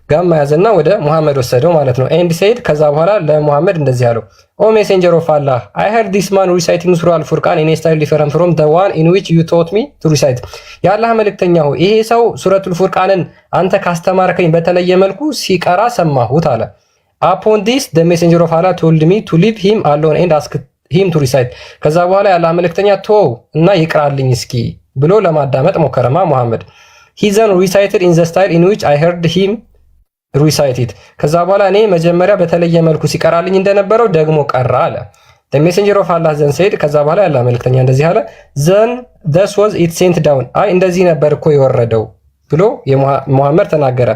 [SPEAKER 3] ጋማ ያዘና ወደ ሙሐመድ ወሰደው ማለት ነው። ኤንድ ሴድ፣ ከዛ በኋላ ለሙሐመድ እንደዚህ አለው፣ ኦ ሜሴንጀር ኦፍ አላህ አይ ሄርድ ዲስ ማን ሪሳይቲንግ ሱራ አልፉርቃን ኢን ስታይል ዲፈረንት ፍሮም ዘ ዋን ኢን ዊች ዩ ቶት ሚ ቱ ሪሳይት፣ የአላህ መልእክተኛ ሆይ ይሄ ሰው ሱረቱል ፉርቃንን አንተ ካስተማርከኝ በተለየ መልኩ ሲቀራ ሰማሁት አለ። አፖን ዲስ ዘ ሜሴንጀር ኦፍ አላህ ቶልድ ሚ ቱ ሊቭ ሂም አሎን ኤንድ አስክ ሂም ቱ ሪሳይት፣ ከዛ በኋላ የአላህ መልእክተኛ ቶው እና ይቅራልኝ እስኪ ብሎ ለማዳመጥ ሞከረማ ሙሐመድ። ሂ ዘን ሪሳይትድ ኢን ዘ ስታይል ኢን ዊች አይ ሄርድ ሂም ሪሳይትድ፣ ከዛ በኋላ እኔ መጀመሪያ በተለየ መልኩ ሲቀራልኝ እንደነበረው ደግሞ ቀራ አለ። ዘ ሜሴንጀር ኦፍ አላህ ዘን ሴድ፣ ከዛ በኋላ ያላህ መልእክተኛ እንደዚህ አለ፣ ዘን ዘስ ዋዝ ኢት ሴንት ዳውን፣ አይ እንደዚህ ነበር እኮ የወረደው ብሎ ሙሐመድ ተናገረ።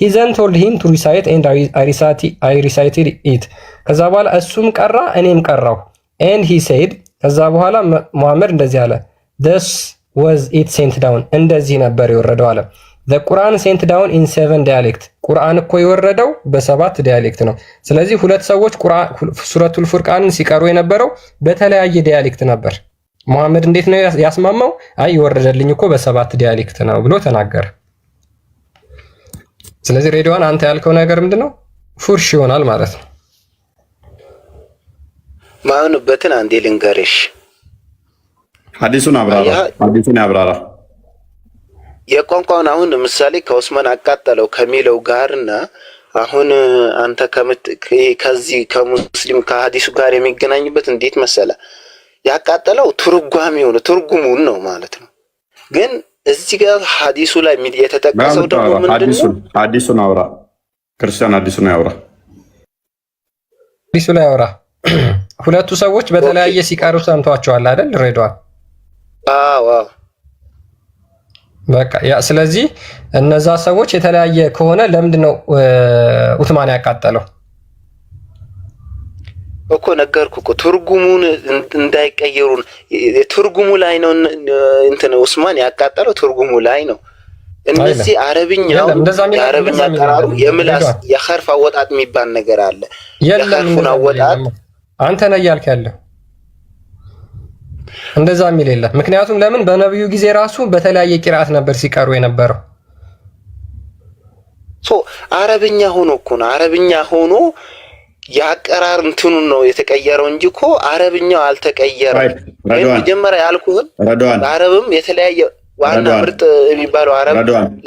[SPEAKER 3] ሂ ዘን ቶልድ ሂም ቱ ሪሳይት ኤንድ አይ ሪሳይትድ ኢት፣ ከዛ በኋላ እሱም ቀራ እኔም ቀራው። ኤንድ ሂ ሴድ፣ ከዛ በኋላ ሙሐመድ እንደዚህ አለ፣ ዘስ ዋዝ ኢት ሴንት ዳውን፣ እንደዚህ ነበር የወረደው አለ። ዘ ቁርአን ሴንት ዳውን ኢን 7 ዳያሌክት፣ ቁርአን እኮ የወረደው በ7 ዳያሌክት ነው። ስለዚህ ሁለት ሰዎች ሱረቱል ፉርቃንን ሲቀሩ የነበረው በተለያየ ዳያሌክት ነበር። ሙሐመድ እንዴት ነው ያስማማው? አይ የወረደልኝ እኮ በ7 ዳያሌክት ነው ብሎ ተናገረ። ስለዚህ ሬድዋን አንተ ያልከው ነገር ምንድነው? ፉርሽ ይሆናል ማለት ነው።
[SPEAKER 5] ማውንበትን አንዴ ልንገርሽ፣
[SPEAKER 1] ሐዲሱን ያብራራ።
[SPEAKER 5] የቋንቋውን አሁን ለምሳሌ ከኡስማን አቃጠለው ከሚለው ጋርና አሁን አንተ ከዚህ ከሙስሊም ከሐዲሱ ጋር የሚገናኝበት እንዴት መሰለ? ያቃጠለው ትርጉሙን ነው ማለት ነው። ግን እዚህ ጋር ሐዲሱ ላይ የተጠቀሰው ደግሞ ምንድነው?
[SPEAKER 1] ሐዲሱን አውራ ክርስቲያን፣ ሐዲሱን ያውራ፣
[SPEAKER 3] ሐዲሱ ላይ አውራ። ሁለቱ ሰዎች በተለያየ ሲቀሩ ሰምቷቸዋል አይደል ሬድዋን?
[SPEAKER 5] አዎ
[SPEAKER 3] በቃ ያ ስለዚህ እነዛ ሰዎች የተለያየ ከሆነ ለምንድን ነው ኡስማን ያቃጠለው
[SPEAKER 5] እኮ ነገርኩ እኮ ትርጉሙን እንዳይቀየሩን ትርጉሙ ላይ ነው እንትን ኡስማን ያቃጠለው ትርጉሙ ላይ ነው። እነዚህ አረብኛው የአረብኛ ቀራሩ የምላስ የሐርፍ አወጣጥ የሚባል ነገር አለ። የሐርፉን አወጣጥ
[SPEAKER 3] አንተ ነህ እያልክ ያለው እንደዛ የሚል የለም። ምክንያቱም ለምን በነብዩ ጊዜ ራሱ በተለያየ ቂራአት ነበር ሲቀሩ የነበረው።
[SPEAKER 5] አረብኛ ሆኖ እኮ ነው አረብኛ ሆኖ ያቀራር እንትኑ ነው የተቀየረው እንጂ እኮ አረብኛው አልተቀየረም። መጀመሪያ ያልኩህን አረብም የተለያየ ዋና ምርጥ የሚባለው አረብ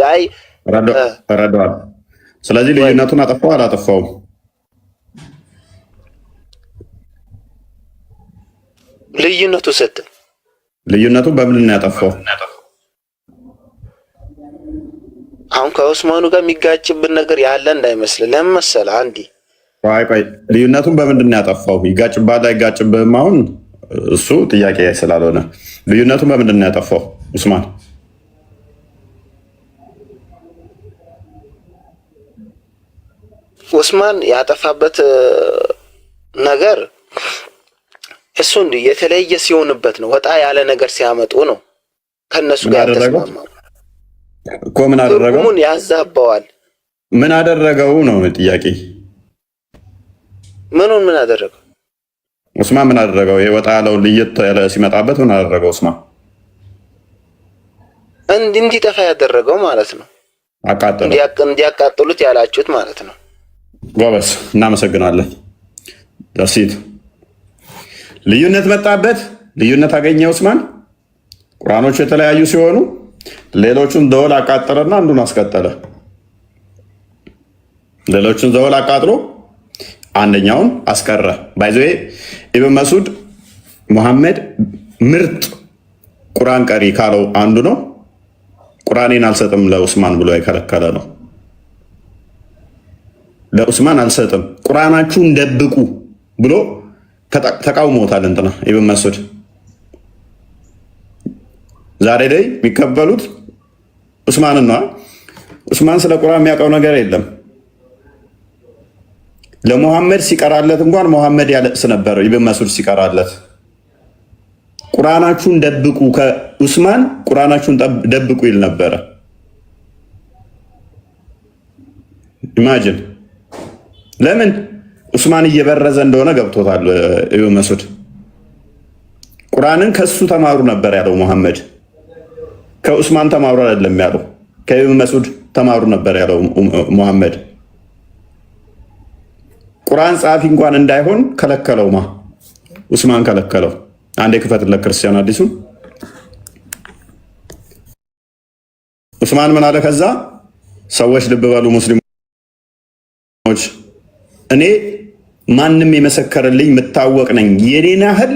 [SPEAKER 5] ላይ
[SPEAKER 1] ረዷን። ስለዚህ ልዩነቱን አጠፋው አላጠፋውም? ልዩነቱ በምን ነው ያጠፋው?
[SPEAKER 5] አሁን ከኡስማኑ ጋር የሚጋጭብን ነገር ያለ እንዳይመስል። ለምን መሰለህ? አንዲ
[SPEAKER 1] ቆይ ልዩነቱን በምንድን ነው ያጠፋው? ይጋጭባል አይጋጭብህም? አሁን እሱ ጥያቄ ስላልሆነ ልዩነቱን በምንድን ነው ያጠፋው ኡስማን?
[SPEAKER 5] ኡስማን ያጠፋበት ነገር እሱ እንዲህ የተለየ ሲሆንበት ነው። ወጣ ያለ ነገር ሲያመጡ ነው ከነሱ ጋር ተስማማው
[SPEAKER 1] እኮ። ምን አደረገው?
[SPEAKER 5] ምን ያዛባዋል?
[SPEAKER 1] ምን አደረገው ነው ጥያቄ። ምን አደረገው ኡስማን? ምን አደረገው? ይሄ ወጣ ያለው ልየት ያለ ሲመጣበት ምን አደረገው ኡስማን? እንዲጠፋ ያደረገው ማለት ነው። አቃጠለው፣ እንዲያቃጥሉት ያላችሁት ማለት ነው። ጎበስ፣ እናመሰግናለን። ደርሲት ልዩነት መጣበት። ልዩነት አገኘ ዑስማን። ቁርአኖቹ የተለያዩ ሲሆኑ ሌሎቹን ደወል አቃጠለና አንዱን አስቀጠለ። ሌሎቹን ደወል አቃጥሎ አንደኛውን አስቀረ። ባይዘ ኢብን መስዑድ ሙሐመድ ምርጥ ቁርአን ቀሪ ካለው አንዱ ነው። ቁርአኔን አልሰጥም ለዑስማን ብሎ የከለከለ ነው። ለዑስማን አልሰጥም ቁርአናችሁን ደብቁ ብሎ ተቃውሞታል። እንትና ኢብን መስዑድ ዛሬ ላይ የሚቀበሉት ዑስማንና ዑስማን ስለ ቁርአን የሚያውቀው ነገር የለም። ለሙሐመድ ሲቀራለት እንኳን ሙሐመድ ያለቅስ ነበር። ኢብን መስዑድ ሲቀራለት ቁርአናችሁን ደብቁ ከዑስማን ቁርአናችሁን ደብቁ ይል ነበረ። ኢማጂን ለምን ዑስማን እየበረዘ እንደሆነ ገብቶታል። ኢብን መስዑድ ቁርአንን ከሱ ተማሩ ነበር ያለው ሙሐመድ። ከዑስማን ተማሩ አይደለም ያለው፣ ከኢብን መስዑድ ተማሩ ነበር ያለው ሙሐመድ። ቁርአን ጸሐፊ እንኳን እንዳይሆን ከለከለው። ዑስማን ከለከለው። አንዴ ክፈትለት ክርስቲያን አዲሱን። ዑስማን ምን አለ? ከዛ ሰዎች ልብ በሉ ሙስሊሞች፣ እኔ ማንም የመሰከረልኝ የምታወቅ ነኝ። የኔን ያህል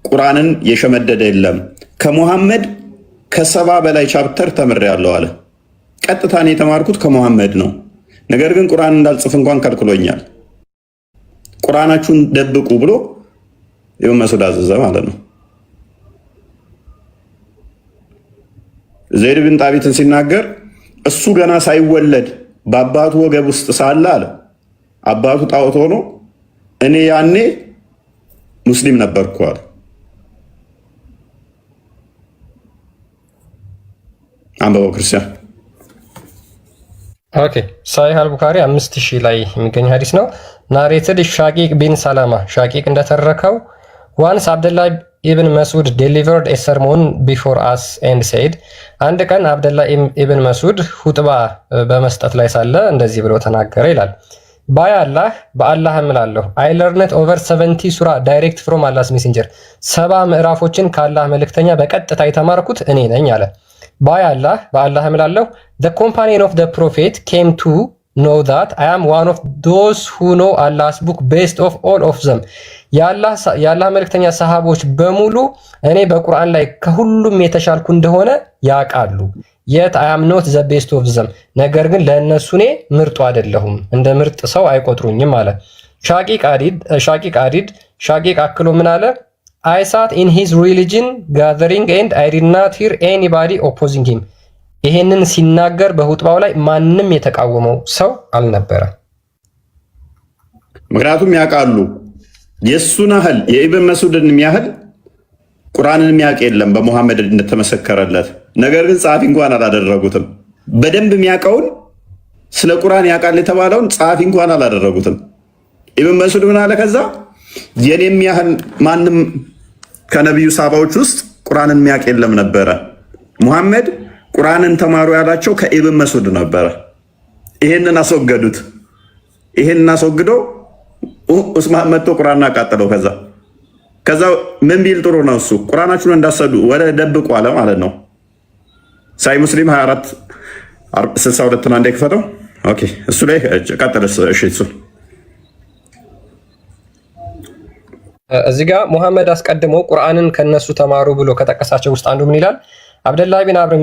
[SPEAKER 1] ቁርአንን የሸመደደ የለም። ከሙሐመድ ከ70 በላይ ቻፕተር ተምሬያለሁ አለ። ቀጥታ እኔ የተማርኩት ከሙሐመድ ነው። ነገር ግን ቁርአን እንዳልጽፍ እንኳን ከልክሎኛል። ቁርአናችሁን ደብቁ ብሎ ኢብን መስዑድ አዘዘ ማለት ነው። ዘይድ ብን ጣቢትን ሲናገር እሱ ገና ሳይወለድ በአባቱ ወገብ ውስጥ ሳለ አለ አባቱ ጣዖት ሆኖ እኔ ያኔ ሙስሊም ነበርኩ አለ። አንበበው ክርስቲያን።
[SPEAKER 3] ኦኬ ሳሂህ አልቡኻሪ 5000 ላይ የሚገኝ ሐዲስ ነው። ናሬትድ ሻቂቅ ቢን ሰላማ ሻቂቅ እንደተረከው ዋንስ አብደላህ ኢብን መስዑድ ዴሊቨርድ ኤ ሰርሞን ቢፎር አስ ኤንድ ሴድ፣ አንድ ቀን አብደላህ ኢብን መስዑድ ሁጥባ በመስጠት ላይ ሳለ እንደዚህ ብሎ ተናገረ ይላል። ባይ አላህ በአላህ እምላለሁ አይ ለርነት ኦቨር 70 ሱራ ዳይሬክት ፍሮም አላህስ ሜሴንጀር፣ 70 ምዕራፎችን ከአላህ መልእክተኛ በቀጥታ የተማርኩት እኔ ነኝ አለ። ባይ አላህ በአላህ እምላለሁ the companion of the prophet came to know that I am one of those who know Allah's book best of all of them. የአላህ መልእክተኛ ሰሃቦች በሙሉ እኔ በቁርአን ላይ ከሁሉም የተሻልኩ እንደሆነ ያውቃሉ። yet I am not the best of them, ነገር ግን ለእነሱ እኔ ምርጡ አይደለሁም፣ እንደ ምርጥ ሰው አይቆጥሩኝም አለ። ሻቂቅ አክሎ ምን አለ? I sat in his religion gathering and I did not hear anybody opposing him. ይሄንን ሲናገር በሁጥባው ላይ ማንም የተቃወመው ሰው አልነበረ።
[SPEAKER 1] ምክንያቱም ያውቃሉ የሱን ያህል የኢብን መስዑድን ያህል ቁርአንን የሚያውቅ የለም በሙሐመድ እንደተመሰከረለት። ነገር ግን ጸሐፊ እንኳን አላደረጉትም። በደንብ የሚያውቀውን ስለ ቁርአን ያውቃል የተባለውን ጸሐፊ እንኳን አላደረጉትም። ኢብን መስዑድ ምን አለ? ከዛ የኔም ያህል ማንም ከነቢዩ ሳባዎች ውስጥ ቁርአንን የሚያውቅ የለም ነበረ። ሙሐመድ ቁርአንን ተማሩ ያላቸው ከኢብን መስዑድ ነበረ። ይሄንን አስወገዱት። ይሄንን አስወግደው ዑስማን መጥቶ ቁርአንን አቃጠለው። ከዛ ምን ቢል ጥሩ ነው? እሱ ቁርአናችሁን እንዳሰዱ ወደ ደብቁ አለ ማለት ነው። ሳይ ሙስሊም 2462 ነው። አንዴ ክፈተው። ኦኬ እሱ ላይ ቀጥለስ። እሺ እሱ
[SPEAKER 3] እዚህ ጋር ሙሐመድ አስቀድሞ ቁርአንን ከነሱ ተማሩ ብሎ ከጠቀሳቸው ውስጥ አንዱ ምን ይላል? አብደላህ ኢብን አምር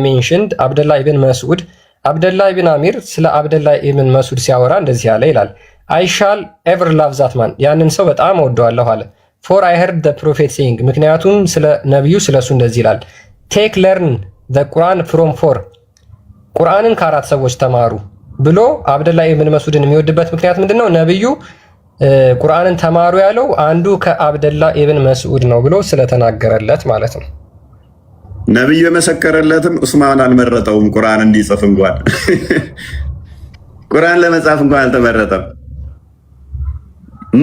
[SPEAKER 3] ሜንሽንድ አብደላህ ኢብን መስዑድ። አብደላህ ኢብን አሚር ስለ አብደላህ ኢብን መስዑድ ሲያወራ እንደዚህ ያለ ይላል። አይ ሻል ኤቨር ላቭ ዛት ማን፣ ያንን ሰው በጣም እወደዋለሁ አለ። ፎር አይ ሄርድ ዘ ፕሮፌት ሴይንግ፣ ምክንያቱም ስለ ነቢዩ ስለሱ እንደዚህ ይላል። ቴክ ለርን ዘ ቁርአን ፍሮም ፎር፣ ቁርአንን ከአራት ሰዎች ተማሩ ብሎ አብደላህ ኢብን መስዑድን የሚወድበት ምክንያት ምንድነው? ነቢዩ ቁርአንን ተማሩ ያለው አንዱ ከአብደላህ ኢብን መስዑድ ነው ብሎ ስለተናገረለት ማለት ነው።
[SPEAKER 1] ነቢዩ የመሰከረለትም ዑስማን አልመረጠውም። ቁርአን እንዲጽፍ እንኳን ቁርአን ለመጻፍ እንኳን አልተመረጠም።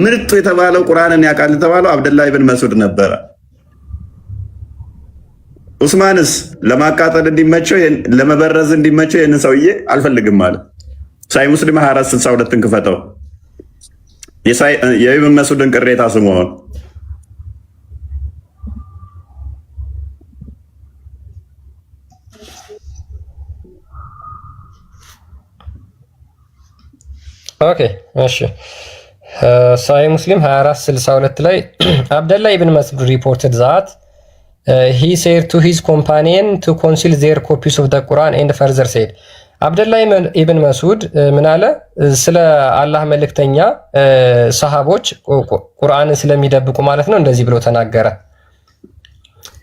[SPEAKER 1] ምርጡ የተባለው ቁርአንን ያውቃል የተባለው አብደላህ ኢብን መስዑድ ነበረ። ዑስማንስ ለማቃጠል እንዲመቸው ለመበረዝ እንዲመቸው ይህንን ሰውዬ አልፈልግም አለ። ሳይ ሙስሊም 2462ን ክፈተው። የኢብን መስዑድን ቅሬታ ስምዖን
[SPEAKER 3] ኦኬ እሺ ሳይ ሙስሊም 2462 ላይ አብደላ ኢብን መስዑድ ሪፖርትድ ዛት he said to his companion to conceal their copies of the Quran and further said አብደላ ኢብን መስዑድ ምን አለ ስለ አላህ መልእክተኛ ሰሃቦች ቁርአንን ስለሚደብቁ ማለት ነው እንደዚህ ብሎ ተናገረ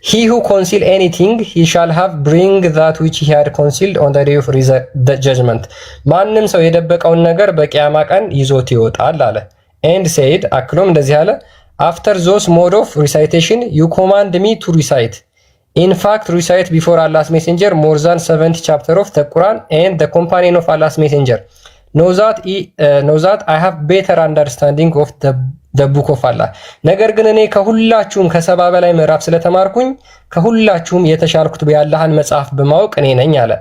[SPEAKER 3] he who conceal anything he shall have bring that which he had concealed on the day of the judgment ማንም ሰው የደበቀውን ነገር በቂያማ ቀን ይዞት ይወጣል አለ and said አክሎም እንደዚህ አለ after those mode of recitation you command me to recite in fact recite before Allah's messenger more than 70 chapter of the Quran and the companion of Allah's messenger know that I have better understanding of the book of Allah ነገር ግን እኔ ከሁላችሁም ከሰባ በላይ ምዕራፍ ስለተማርኩኝ ከሁላችሁም የተሻልኩት በአላህን መጽሐፍ በማወቅ እኔ ነኝ አለ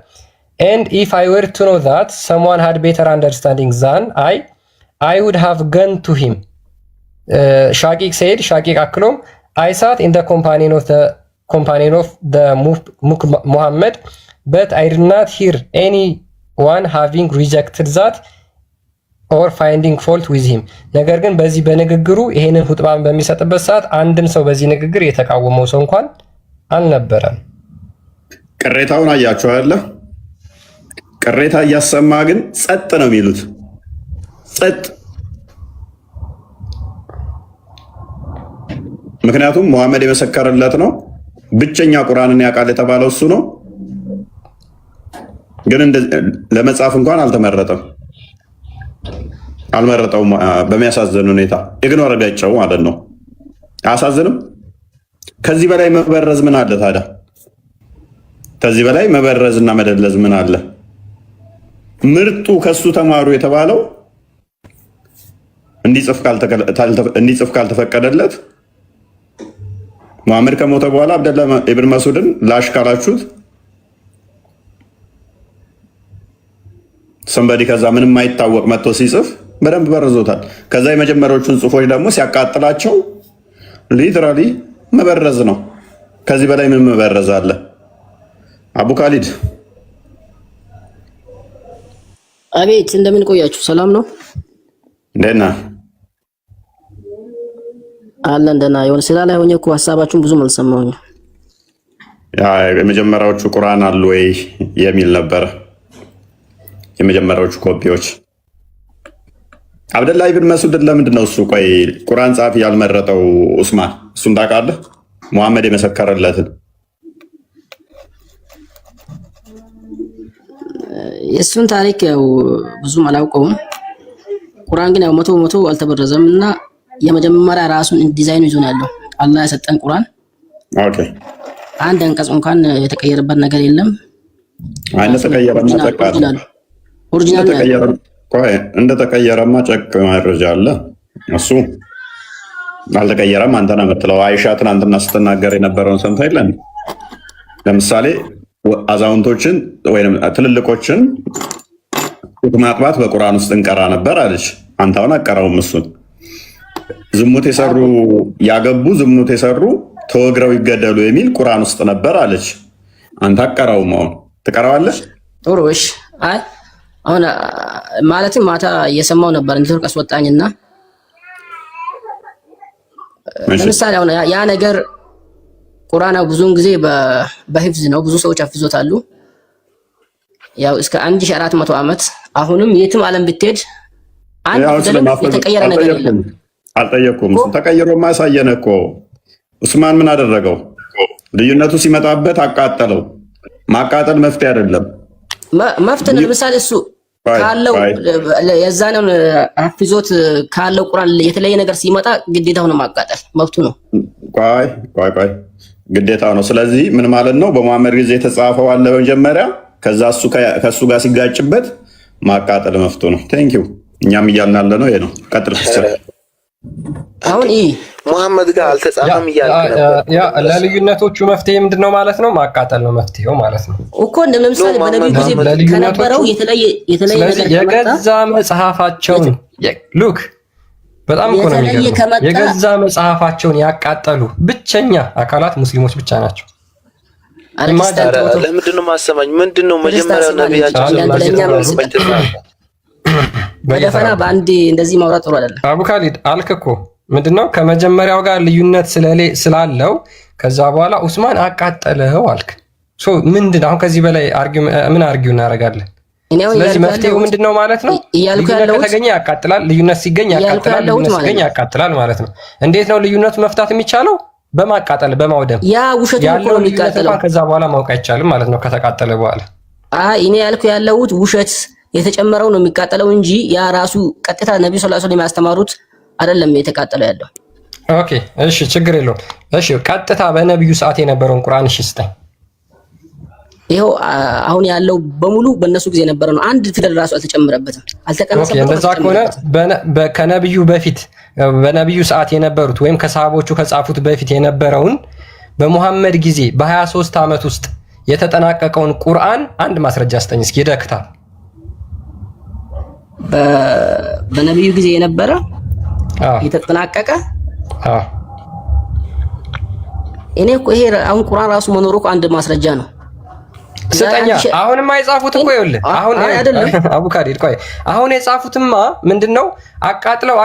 [SPEAKER 3] and if I were to know that someone had better understanding than I would have gone to him Shaqiq said Shaqiq aklom I sat in the companion of the Muhammad but I did not hear anyone having rejected that or finding fault with him ነገር ግን በዚህ በንግግሩ ይሄንን ሁጥባን በሚሰጥበት ሰዓት አንድም ሰው በዚህ ንግግር የተቃወመው ሰው እንኳን አልነበረም
[SPEAKER 1] ቅሬታውን አያችሁ አይደል ቅሬታ እያሰማ ግን ጸጥ ነው የሚሉት ጸጥ ምክንያቱም መሐመድ የመሰከረለት ነው ብቸኛ ቁርአንን ያውቃል የተባለው እሱ ነው ግን ለመጻፍ እንኳን አልመረጠውም በሚያሳዝን ሁኔታ ኢግኖር አደረጋቸው ማለት ነው አሳዝንም ከዚህ በላይ መበረዝ ምን አለ ታዲያ ከዚህ በላይ መበረዝና መደለዝ ምን አለ ምርጡ ከሱ ተማሩ የተባለው እንዲጽፍ ካልተፈቀደለት መሐመድ ከሞተ በኋላ አብደላ ኢብን መስዑድን ላሽ ካላችሁት ሰንበዲ ከዛ ምንም ማይታወቅ መጥቶ ሲጽፍ በደንብ በረዞታል ከዛ የመጀመሪያዎቹን ጽፎች ደግሞ ሲያቃጥላቸው ሊትራሊ መበረዝ ነው ከዚህ በላይ ምን መበረዝ አለ አቡ ካሊድ
[SPEAKER 7] አቤት እንደምን ቆያችሁ ሰላም ነው
[SPEAKER 1] እንደና
[SPEAKER 7] አለን ደና የሆነ ስራ ላይ ሆኜ እኮ ሐሳባችሁን ብዙ አልሰማሁኝ
[SPEAKER 1] ያ የመጀመሪያዎቹ ቁርአን አሉ ወይ የሚል ነበር የመጀመሪያዎቹ ኮፒዎች አብደላ ኢብን መስዑድ ለምንድን ነው እሱ ቆይ ቁርአን ጻፊ ያልመረጠው ዑስማን እሱን ታውቃለህ መሐመድ የመሰከረለትን
[SPEAKER 7] የሱን ታሪክ ያው ብዙም አላውቀውም ቁርአን ግን ያው መቶ አልተበረዘም እና የመጀመሪያ ራሱን ዲዛይኑ ይዞ ነው ያለው አላህ የሰጠን ቁርአን
[SPEAKER 1] ኦኬ
[SPEAKER 7] አንድ አንቀጽ እንኳን የተቀየረበት ነገር የለም
[SPEAKER 1] አይነ ተቀየረማ ተቃለ
[SPEAKER 7] ኦሪጂናል
[SPEAKER 1] ተቀየረ ቆይ እንደተቀየረማ ጨቅ መረጃ አለ እሱ አልተቀየረም አንተና መጥለው አይሻ ትናንትና ስትናገር የነበረውን ሰምተህ የለን ለምሳሌ አዛውንቶችን ወይንም ትልልቆችን ማጥባት በቁርአን ውስጥ እንቀራ ነበር አለች አንተውን አቀራውም እሱን ዝሙት የሰሩ ያገቡ ዝሙት የሰሩ ተወግረው ይገደሉ የሚል ቁርአን ውስጥ ነበር አለች አንተ አቀራውም አሁን ትቀራዋለህ
[SPEAKER 7] ጥሩ እሺ አይ አሁን ማለትም ማታ እየሰማው ነበር ኔትወርክ አስወጣኝና ለምሳሌ አሁን ያ ነገር ቁርአን ብዙውን ጊዜ በሂፍዝ ነው ብዙ ሰዎች አፍዞታሉ ያው እስከ 1400 ዓመት አሁንም የትም ዓለም ብትሄድ አንድ የተቀየረ ነገር የለም
[SPEAKER 1] አልጠየቁም ተቀይሮማ ያሳየነ እኮ ዑስማን ምን አደረገው ልዩነቱ ሲመጣበት አቃጠለው ማቃጠል መፍትሄ አይደለም
[SPEAKER 7] መፍትሄ ለምሳሌ እሱ ካለው የዛነን አፍዞት ካለው ቁርአን የተለየ ነገር ሲመጣ ግዴታው ነው ማቃጠል መብቱ ነው
[SPEAKER 1] ቆይ ግዴታው ነው ስለዚህ ምን ማለት ነው በመሐመድ ጊዜ የተጻፈው አለ በመጀመሪያ ከዛ ከሱ ጋር ሲጋጭበት ማቃጠል መፍቱ ነው ቴንክ ዩ እኛም እያልን ነው ይሄ ነው ቀጥል
[SPEAKER 7] አሁን
[SPEAKER 5] መሐመድ ጋር አልተጻፈም እያልኩ ነበር
[SPEAKER 3] ያ ለልዩነቶቹ መፍትሄ ምንድነው ማለት ነው ማቃጠል ነው መፍትሄው ማለት ነው
[SPEAKER 7] እኮ እንደምሳሌ በነብዩ ጊዜ ከነበረው የተለየ ነገር
[SPEAKER 3] የገዛ መጽሐፋቸውን ሉክ በጣም እኮ ነው የሚገርመው የገዛ መጽሐፋቸውን ያቃጠሉ ብቸኛ አካላት ሙስሊሞች ብቻ ናቸው
[SPEAKER 5] ለምንድን ነው ማሰማኝ ምንድነው መጀመሪያ ነብያችን
[SPEAKER 7] በደፈና በአንድ እንደዚህ ማውራት ጥሩ አይደለም።
[SPEAKER 3] አቡ ካሊድ አልክ እኮ ምንድነው ከመጀመሪያው ጋር ልዩነት ስላለው ከዛ በኋላ ኡስማን አቃጠለው አልክ። ምንድን አሁን ከዚህ በላይ ምን አርጊው እናደርጋለን? ስለዚህ መፍትሄው ምንድነው ማለት ነው? ልዩነት ከተገኘ ያቃጥላል፣ ልዩነት ሲገኝ ያቃጥላል፣ ልዩነት ሲገኝ ያቃጥላል ማለት ነው። እንዴት ነው ልዩነቱ መፍታት የሚቻለው? በማቃጠል በማውደም።
[SPEAKER 7] ያ ውሸት ነው የሚቃጠለው።
[SPEAKER 3] ከዛ በኋላ ማውቅ አይቻልም ማለት ነው ከተቃጠለ በኋላ።
[SPEAKER 7] እኔ ያልኩ ያለሁት ውሸት የተጨመረው ነው የሚቃጠለው እንጂ ያ ራሱ ቀጥታ ነብዩ ሰለላሁ ዐለይሂ ወሰለም ያስተማሩት አይደለም የተቃጠለው ያለው።
[SPEAKER 3] ኦኬ እሺ፣ ችግር የለውም። እሺ ቀጥታ በነብዩ ሰዓት የነበረውን ቁርአን እሺ ስጠኝ።
[SPEAKER 7] ይሄው አሁን ያለው በሙሉ በእነሱ ጊዜ የነበረ ነው። አንድ ፊደል ራሱ አልተጨመረበትም፣ አልተቀነሰም።
[SPEAKER 3] እንደዛ ከሆነ ከነብዩ በፊት በነብዩ ሰዓት የነበሩት ወይም ከሰሃቦቹ ከጻፉት በፊት የነበረውን በሙሐመድ ጊዜ በ23 ዓመት ውስጥ የተጠናቀቀውን ቁርአን አንድ ማስረጃ ስጠኝ እስኪ ደክታ።
[SPEAKER 7] በነብዩ ጊዜ የነበረ የተጠናቀቀ እኔ እኮ ይሄ አሁን ቁርአን ራሱ መኖሩ እኮ አንድ ማስረጃ ነው።
[SPEAKER 3] ስጠኛ። አሁንም አይጻፉት እኮ ይኸውልህ፣ አሁን አይደለም አቡ ካሊድ ቆይ፣ አሁን የጻፉትማ ምንድነው አቃጥለው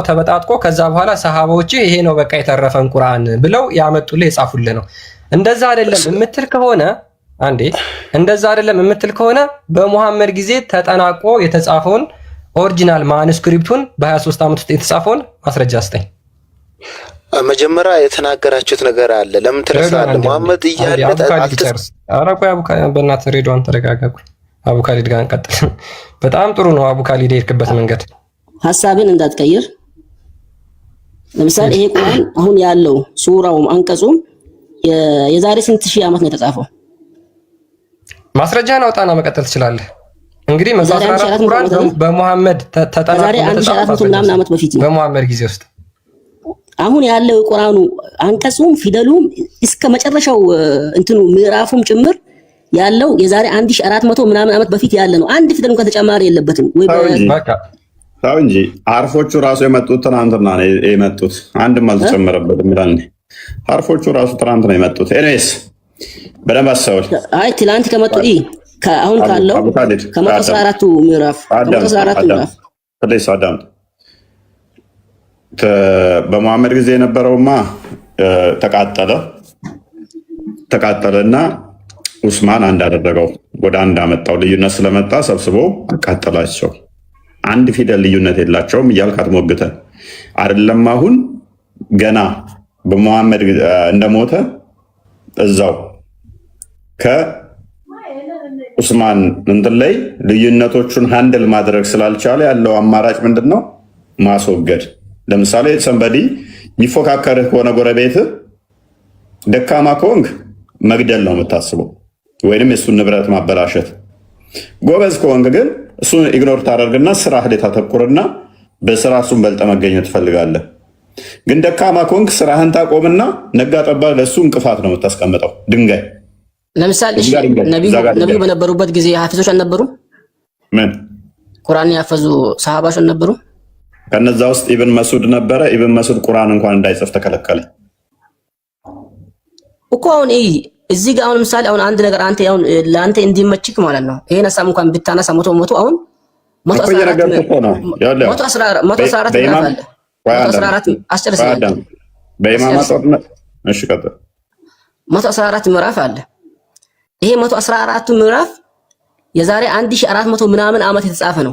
[SPEAKER 3] ተበጣጥቆ ከዛ በኋላ ሰሃባዎች ይሄ ነው በቃ የተረፈን ቁርአን ብለው ያመጡልህ የጻፉልህ ነው። እንደዛ አይደለም የምትል ከሆነ እንደዛ አይደለም የምትል ከሆነ በሙሐመድ ጊዜ ተጠናቆ የተጻፈውን ኦሪጂናል ማኑስክሪፕቱን በ23 ዓመት ውስጥ የተጻፈውን ማስረጃ ስጠኝ።
[SPEAKER 5] መጀመሪያ የተናገራችሁት ነገር አለ። ለምን ትረሳለህ? ሙሐመድ እያለ
[SPEAKER 3] በእናትህ ሬድዋን ተረጋጋ። አቡ ካሊድ ጋር እንቀጥል። በጣም ጥሩ ነው አቡ ካሊድ የሄድክበት መንገድ።
[SPEAKER 7] ሐሳብን እንዳትቀይር። ለምሳሌ ይሄ ቁርአን አሁን ያለው ሱራውም አንቀጹም የዛሬ ስንት ሺህ ዓመት ነው የተጻፈው?
[SPEAKER 3] ማስረጃን አውጣና መቀጠል ትችላለህ። እንግዲህ 14 ቁርአን በሙሐመድ ተጠናቀቀ
[SPEAKER 7] ዓመት በፊት ነው
[SPEAKER 3] በሙሐመድ ጊዜ ውስጥ።
[SPEAKER 7] አሁን ያለው የቁርአኑ አንቀጹም ፊደሉም እስከ መጨረሻው እንትኑ ምዕራፉም ጭምር ያለው የዛሬ 1400 ምናምን ዓመት በፊት ያለ ነው። አንድ ፊደል እንኳን ተጨማሪ የለበትም ወይ
[SPEAKER 1] ታው እንጂ አርፎቹ ራሱ የመጡት ትናንትና ነው የመጡት። አንድም አልተጨመረበትም ይላል። አርፎቹ ራሱ ትናንት ነው የመጡት። ኤኒዌይስ በደንብ አስተውል።
[SPEAKER 7] ትናንት ከመጡ አሁን ካለው ከ114ቱ ምዕራፍ
[SPEAKER 1] በሙሐመድ ጊዜ የነበረውማ ተቃጠለና ኡስማን አንድ አደረገው፣ ወደ አንድ አመጣው። ልዩነት ስለመጣ ሰብስቦ አቃጠላቸው። አንድ ፊደል ልዩነት የላቸውም እያልክ አትሞግተን አይደለም። አሁን ገና በሙሐመድ እንደሞተ እዛው ከኡስማን እንትን ላይ ልዩነቶቹን ሃንድል ማድረግ ስላልቻለ ያለው አማራጭ ምንድን ነው? ማስወገድ። ለምሳሌ ሰንበዲ የሚፎካከርህ ከሆነ ጎረቤትህ ደካማ ከሆንክ መግደል ነው የምታስበው፣ ወይንም የእሱን ንብረት ማበላሸት። ጎበዝ ከሆንክ ግን እሱን ኢግኖር ታደርግና ስራህ ላይ ታተኩርና በስራ እሱን በልጠ መገኘት ትፈልጋለህ። ግን ደካማ ከሆንክ ስራህን ታቆምና ነጋ ጠባ ለእሱ እንቅፋት ነው የምታስቀምጠው፣ ድንጋይ።
[SPEAKER 7] ለምሳሌ ነቢዩ በነበሩበት ጊዜ ሐፊዞች አልነበሩም?
[SPEAKER 1] ምን
[SPEAKER 7] ቁርአን ያፈዙ ሰሃባዎች አልነበሩም?
[SPEAKER 1] ከነዛ ውስጥ ኢብን መስዑድ ነበረ። ኢብን መስዑድ ቁርአን እንኳን እንዳይጽፍ ተከለከለ
[SPEAKER 7] እኮ። አሁን እዚህ ጋር አሁን ምሳሌ አሁን አንድ ነገር አንተ አሁን ለአንተ እንዲመችክ ማለት ነው ይሄን ሀሳብ እንኳን ብታነሳ ሞቶ አሁን 114 ምዕራፍ አለ። ይሄ 114ቱ ምዕራፍ የዛሬ 1400 ምናምን ዓመት የተጻፈ ነው።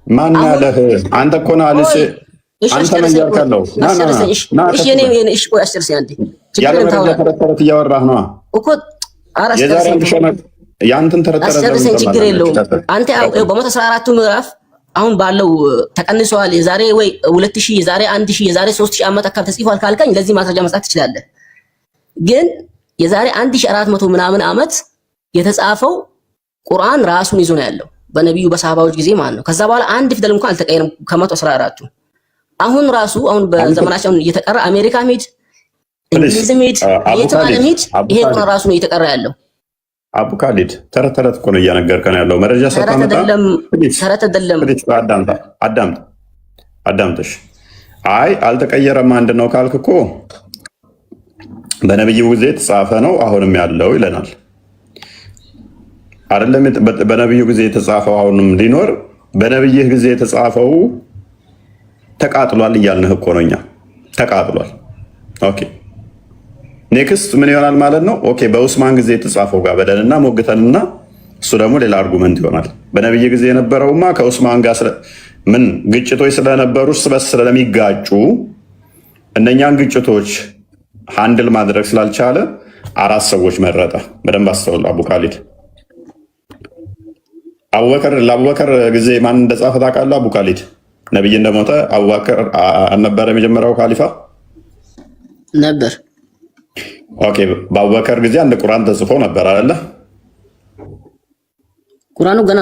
[SPEAKER 1] ማን ያለህ አንተ እኮ ነው አለሽ። አንተ ምን ያልከለው?
[SPEAKER 7] እሺ ቆይ አስጨርሰኝ አንዴ።
[SPEAKER 1] ተረት እያወራህ ነው እኮ ያንተን ተረት
[SPEAKER 7] አስጨርሰኝ። ችግር የለውም። አንተ በ114ቱ ምዕራፍ አሁን ባለው ተቀንሷል። የዛሬ ወይ 2000 የዛሬ 1000 የዛሬ 3000 ዓመት አካባቢ ተጽፏል ካልከኝ ለዚህ ማስረጃ መስጠት ትችላለህ። ግን የዛሬ 1400 ምናምን ዓመት የተጻፈው ቁርአን ራሱን ይዞ ነው ያለው በነቢዩ በሰሃባዎች ጊዜ ማለት ነው። ከዛ በኋላ አንድ ፊደል እንኳን አልተቀየረም ከ114ቱ። አሁን ራሱ አሁን በዘመናችን እየተቀራ አሜሪካ ሄድ እንግሊዝም ሄድ የትም ዓለም ሄድ ይሄ ቁርአን ራሱ ነው እየተቀራ ያለው።
[SPEAKER 1] አቡ ካሊድ ተረት እኮ ነው እየነገርከን ያለው። መረጃ ሰጣመጣ
[SPEAKER 7] ተረት አይደለም።
[SPEAKER 1] አዳምጥሽ። አይ አልተቀየረም አንድ ነው ካልክ እኮ በነብዩ ጊዜ የተጻፈ ነው አሁንም ያለው ይለናል። አይደለም በነብዩ ጊዜ የተጻፈው አሁንም ሊኖር በነብይህ ጊዜ የተጻፈው ተቃጥሏል እያልንህ እኮ ነው እኛ ተቃጥሏል። ኦኬ ኔክስት ምን ይሆናል ማለት ነው? ኦኬ በኡስማን ጊዜ የተጻፈው ጋር በደንና ሞግተንና እሱ ደግሞ ሌላ አርጉመንት ይሆናል። በነብይ ጊዜ የነበረውማ ከኡስማን ጋር ምን ግጭቶች ስለነበሩ ስበስ ስለሚጋጩ እነኛን ግጭቶች ሃንድል ማድረግ ስላልቻለ 4 ሰዎች መረጠ። በደንብ አስተውል። አቡ ካሊድ ለአቡበከር ጊዜ ማን እንደጻፈ ታውቃለህ? አቡ ካሊድ ነብይ እንደሞተ አቡበከር አልነበረ የመጀመሪያው ካሊፋ
[SPEAKER 7] ነበር።
[SPEAKER 1] ኦኬ በአቡበከር ጊዜ አንድ ቁርአን ተጽፎ ነበር አይደለ?
[SPEAKER 7] ቁርአኑ ገና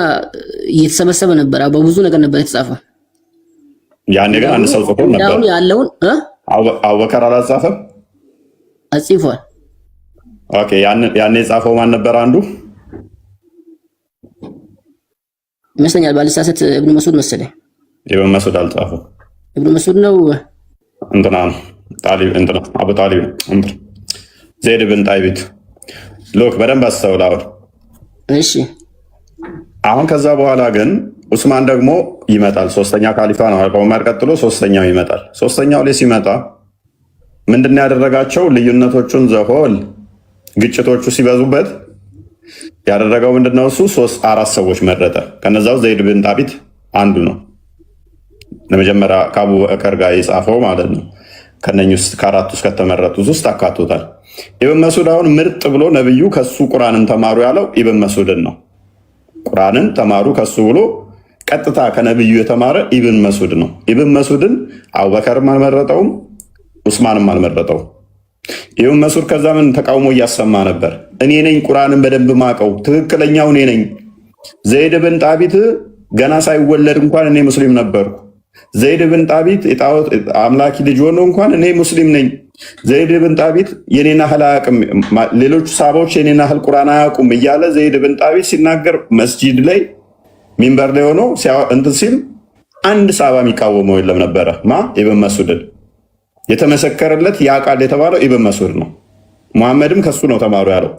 [SPEAKER 7] እየተሰበሰበ ነበር። በብዙ ነገር ነበር የተጻፈው።
[SPEAKER 1] ያኔ ግን አንድ ሰው ጽፎ ነበር።
[SPEAKER 7] አሁን ያለውን
[SPEAKER 1] አቡበከር አላጻፈም?
[SPEAKER 7] አጽፏል።
[SPEAKER 1] ኦኬ ያኔ የጻፈው ማን ነበር? አንዱ
[SPEAKER 7] ይመስለኛል ባልሳሳት ኢብኑ መስዑድ መሰለኝ።
[SPEAKER 1] ኢብኑ መስዑድ አልጻፈም።
[SPEAKER 7] ኢብኑ መስዑድ ነው
[SPEAKER 1] እንትና ጣሊብ እንትና አቡ ጣሊብ እንትና ዘይድ ብን ጣይቢት ሎክ በደንብ አስተውላው።
[SPEAKER 7] እሺ
[SPEAKER 1] አሁን ከዛ በኋላ ግን ኡስማን ደግሞ ይመጣል። 3ኛ ካሊፋ ነው። ከዑመር ቀጥሎ 3ኛው ይመጣል። 3ኛው ላይ ሲመጣ ምንድነው ያደረጋቸው? ልዩነቶቹን ዘሆል ግጭቶቹ ሲበዙበት ያደረገው ምንድነው? እሱ 4 ሰዎች መረጠ። ከነዛው ዘይድ ብን ጣቢት አንዱ ነው። ለመጀመሪያ ከአቡበከር ጋር የጻፈው ማለት ነው። ከነኝ ውስጥ ከ4 ውስጥ ከተመረጡት ውስጥ አካቶታል። ኢብን መስዑድ አሁን ምርጥ ብሎ ነብዩ ከሱ ቁርአንን ተማሩ ያለው ኢብን መስዑድን ነው። ቁርአንን ተማሩ ከሱ ብሎ ቀጥታ ከነብዩ የተማረ ኢብን መስዑድ ነው። ኢብን መስዑድን አቡበከርም አልመረጠውም፣ ኡስማንም አልመረጠውም። ኢብን መስዑድ ከዛ ምን ተቃውሞ እያሰማ ነበር? እኔ ነኝ ቁርአንን በደንብ ማቀው፣ ትክክለኛው እኔ ነኝ። ዘይድ ብን ጣቢት ገና ሳይወለድ እንኳን እኔ ሙስሊም ነበርኩ። ዘይድ ብን ጣቢት የጣዖት አምላኪ ልጅ ሆኖ እንኳን እኔ ሙስሊም ነኝ። ዘይድ ብን ጣቢት የኔን ያህል አያውቅም፣ ሌሎቹ ሳባዎች የኔን ያህል ቁርአን አያውቁም እያለ ዘይድ ብን ጣቢት ሲናገር መስጂድ ላይ ሚንበር ላይ ሆኖ እንትን ሲል አንድ ሳባ የሚቃወመው የለም ነበረ። ኢብን መስዑድን የተመሰከረለት ያውቃል የተባለው ኢብን መስዑድ ነው። ሙሐመድም ከሱ ነው ተማሩ ያለው።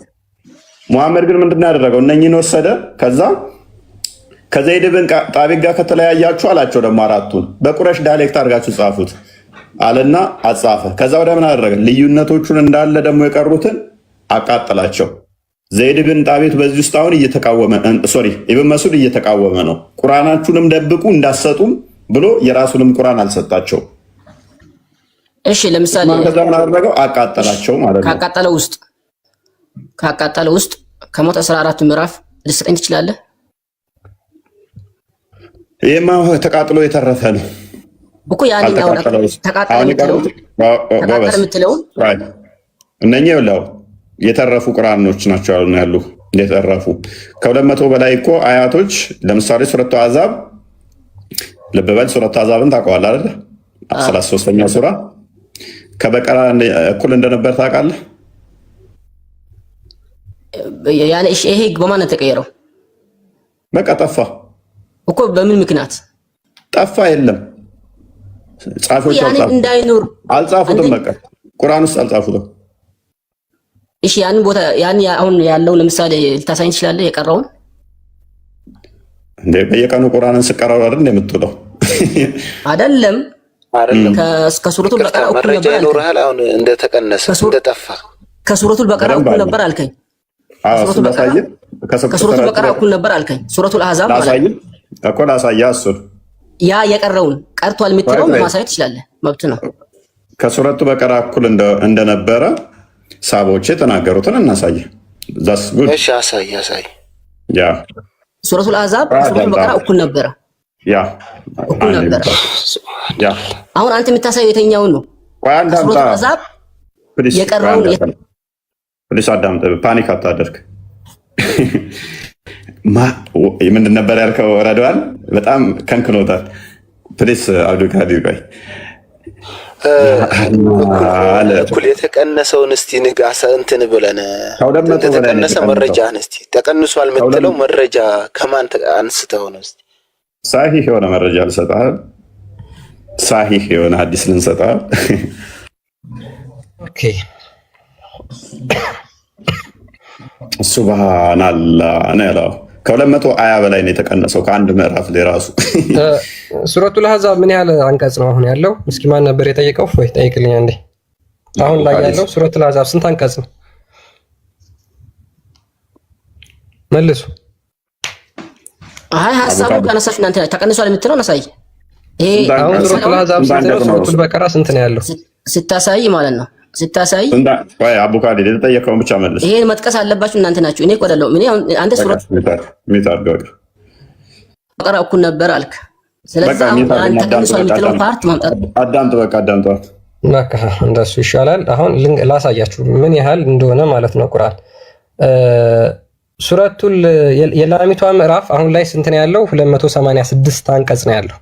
[SPEAKER 1] ሙሐመድ ግን ምንድን ያደረገው? እነኝን ወሰደ። ከዛ ከዘይድ ብን ጣቢት ጋር ከተለያያችሁ አላቸው ደግሞ 4ቱን በቁረሽ ዳይሌክት አድርጋችሁ ጻፉት አለና አጻፈ። ከዛ ወደ ምን አደረገ? ልዩነቶቹን እንዳለ ደግሞ የቀሩትን አቃጠላቸው። ዘይድ ብን ጣቢት በዚህ ውስጥ አሁን እየተቃወመ ኢብን መስዑድ እየተቃወመ ነው። ቁርአናችሁንም ደብቁ እንዳሰጡም ብሎ የራሱንም ቁርአን አልሰጣቸው።
[SPEAKER 7] እሺ ለምሳሌ
[SPEAKER 1] ከዛ ምን አደረገው? አቃጠላቸው ማለት ነው።
[SPEAKER 7] ካቃጠለው ውስጥ ከሞት 14 ምዕራፍ ልትሰጠኝ ትችላለህ?
[SPEAKER 1] ይሄማ ተቃጥሎ የተረፈ ነው
[SPEAKER 7] እኮ ያንኛው ተቃጠለ የምትለው
[SPEAKER 1] እነኚህ ይኸውልህ የተረፉ ቁርአኖች ናቸው ያሉ የተረፉ ከ200 በላይ እኮ አያቶች። ለምሳሌ ሱረቱ አሕዛብ ልብ በል። ሱረቱ አሕዛብን ታውቀዋለህ አይደል? 33ኛው ሱራ ከበቀራ እኩል እንደነበር ታውቃለህ?
[SPEAKER 7] ያኔ ይሄ በማን ተቀየረው?
[SPEAKER 1] በቃ ጠፋ
[SPEAKER 7] እኮ። በምን ምክንያት ጠፋ?
[SPEAKER 1] የለም ጻፎች
[SPEAKER 7] እንዳይኖር
[SPEAKER 1] አልጻፉትም። በቃ ቁርአን ውስጥ አልጻፉትም።
[SPEAKER 7] እሺ ያንን ቦታ አሁን ያለው ለምሳሌ ልታሳይኝ ትችላለህ? የቀረውን
[SPEAKER 1] እንደ በየቀኑ ቁርአንን ስቀራው አይደል እንደምትውለው
[SPEAKER 5] አይደለም።
[SPEAKER 7] ከሱረቱል በቀራ እኩል ነበር
[SPEAKER 5] ይኖርሃል። አሁን እንደተቀነሰ እንደጠፋ
[SPEAKER 7] ከሱረቱል በቀራ እኩል ነበር አልከኝ። ከሱረቱል በቀራ እኩል ነበር አልከኝ። ሱረቱል አሕዛብ ማለት
[SPEAKER 1] እኮ ላሳያ እሱ
[SPEAKER 7] ያ የቀረውን ቀርቷል የምትለው ማሳየት ትችላለህ፣ መብት ነው።
[SPEAKER 1] ከሱረቱ በቀራ እኩል እንደነበረ ሳቦች የተናገሩትን እናሳየ። ዛስ ጉድ።
[SPEAKER 5] እሺ አሳይ።
[SPEAKER 1] ያ
[SPEAKER 7] ሱረቱል አሕዛብ ሱረቱል በቀራ እኩል ነበረ።
[SPEAKER 1] ያ
[SPEAKER 7] እኩል ነበረ።
[SPEAKER 1] ያ
[SPEAKER 7] አሁን አንተ የምታሳየው የትኛውን ነው? ሱረቱል አሕዛብ የቀረውን
[SPEAKER 1] ፕሊስ አዳምጥ። ፓኒክ አታደርግ። ምንድን ነበር ያልከው? ረድዋን በጣም ከንክኖታል። ፕሊስ አብዱልካዲር ቆይ
[SPEAKER 5] እኩል የተቀነሰውን እስቲ ንጋሳ እንትን ብለን የተቀነሰ መረጃን እስቲ ተቀንሷል የምትለው መረጃ ከማን አንስተው ነው? እስቲ
[SPEAKER 1] ሳሂህ የሆነ መረጃ ልሰጥህ፣ ሳሂህ የሆነ ሐዲስ ልንሰጥህ።
[SPEAKER 3] ኦኬ
[SPEAKER 1] ሱብሃንአላህ ነው ያለው። ከ200 በላይ ነው የተቀነሰው ከአንድ ምዕራፍ ላይ ራሱ።
[SPEAKER 3] ሱረቱል አሕዛብ ምን ያህል አንቀጽ ነው አሁን ያለው? እስኪ ማን ነበር የጠየቀው? ወይ ጠይቅልኝ አንዴ። አሁን ላይ ያለው ሱረቱል አሕዛብ ስንት አንቀጽ ነው? መልሱ።
[SPEAKER 7] አይ ሐሳቡ ካነሳሽ እናንተ ተቀንሷል የምትለው አሳይ። ይሄ
[SPEAKER 3] አሁን ሱረቱል አሕዛብ ስንት ነው? ሱረቱል በቀራ ስንት ነው ያለው?
[SPEAKER 7] ስታሳይ ማለት ነው። ስታሳይ
[SPEAKER 1] ወይ አቡ ካሊድ የተጠየቀውን ብቻ መልስ።
[SPEAKER 7] ይሄን መጥቀስ አለባችሁ እናንተ ናችሁ። እኔ ቆደለው ምን አንተ ሱረት በቀራ እኩል ነበር አልክ። ስለዚህ አሁን ተቀንሷል የምትለው ፓርት ማምጣት
[SPEAKER 1] አዳምጥ። በቃ አዳምጧት።
[SPEAKER 3] በቃ እንደሱ ይሻላል። አሁን ላሳያችሁ ምን ያህል እንደሆነ ማለት ነው ቁርአን ሱረቱል የላሚቷ ምዕራፍ አሁን ላይ ስንት ነው ያለው? 286 አንቀጽ ነው ያለው።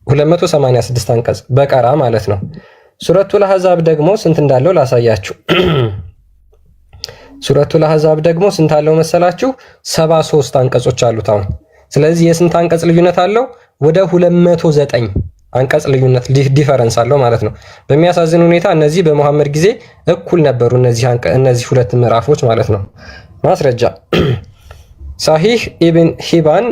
[SPEAKER 3] 286 አንቀጽ በቀራ ማለት ነው። ሱረቱል አሕዛብ ደግሞ ስንት እንዳለው ላሳያችሁ። ሱረቱል አሕዛብ ደግሞ ስንት አለው መሰላችሁ? 73 አንቀጾች አሉት አሁን። ስለዚህ የስንት አንቀጽ ልዩነት አለው? ወደ 209 አንቀጽ ልዩነት ዲፈረንስ አለው ማለት ነው። በሚያሳዝን ሁኔታ እነዚህ በመሐመድ ጊዜ እኩል ነበሩ እነዚህ ሁለት ምዕራፎች ማለት ነው። ማስረጃ ሳሂህ ኢብን ሂባን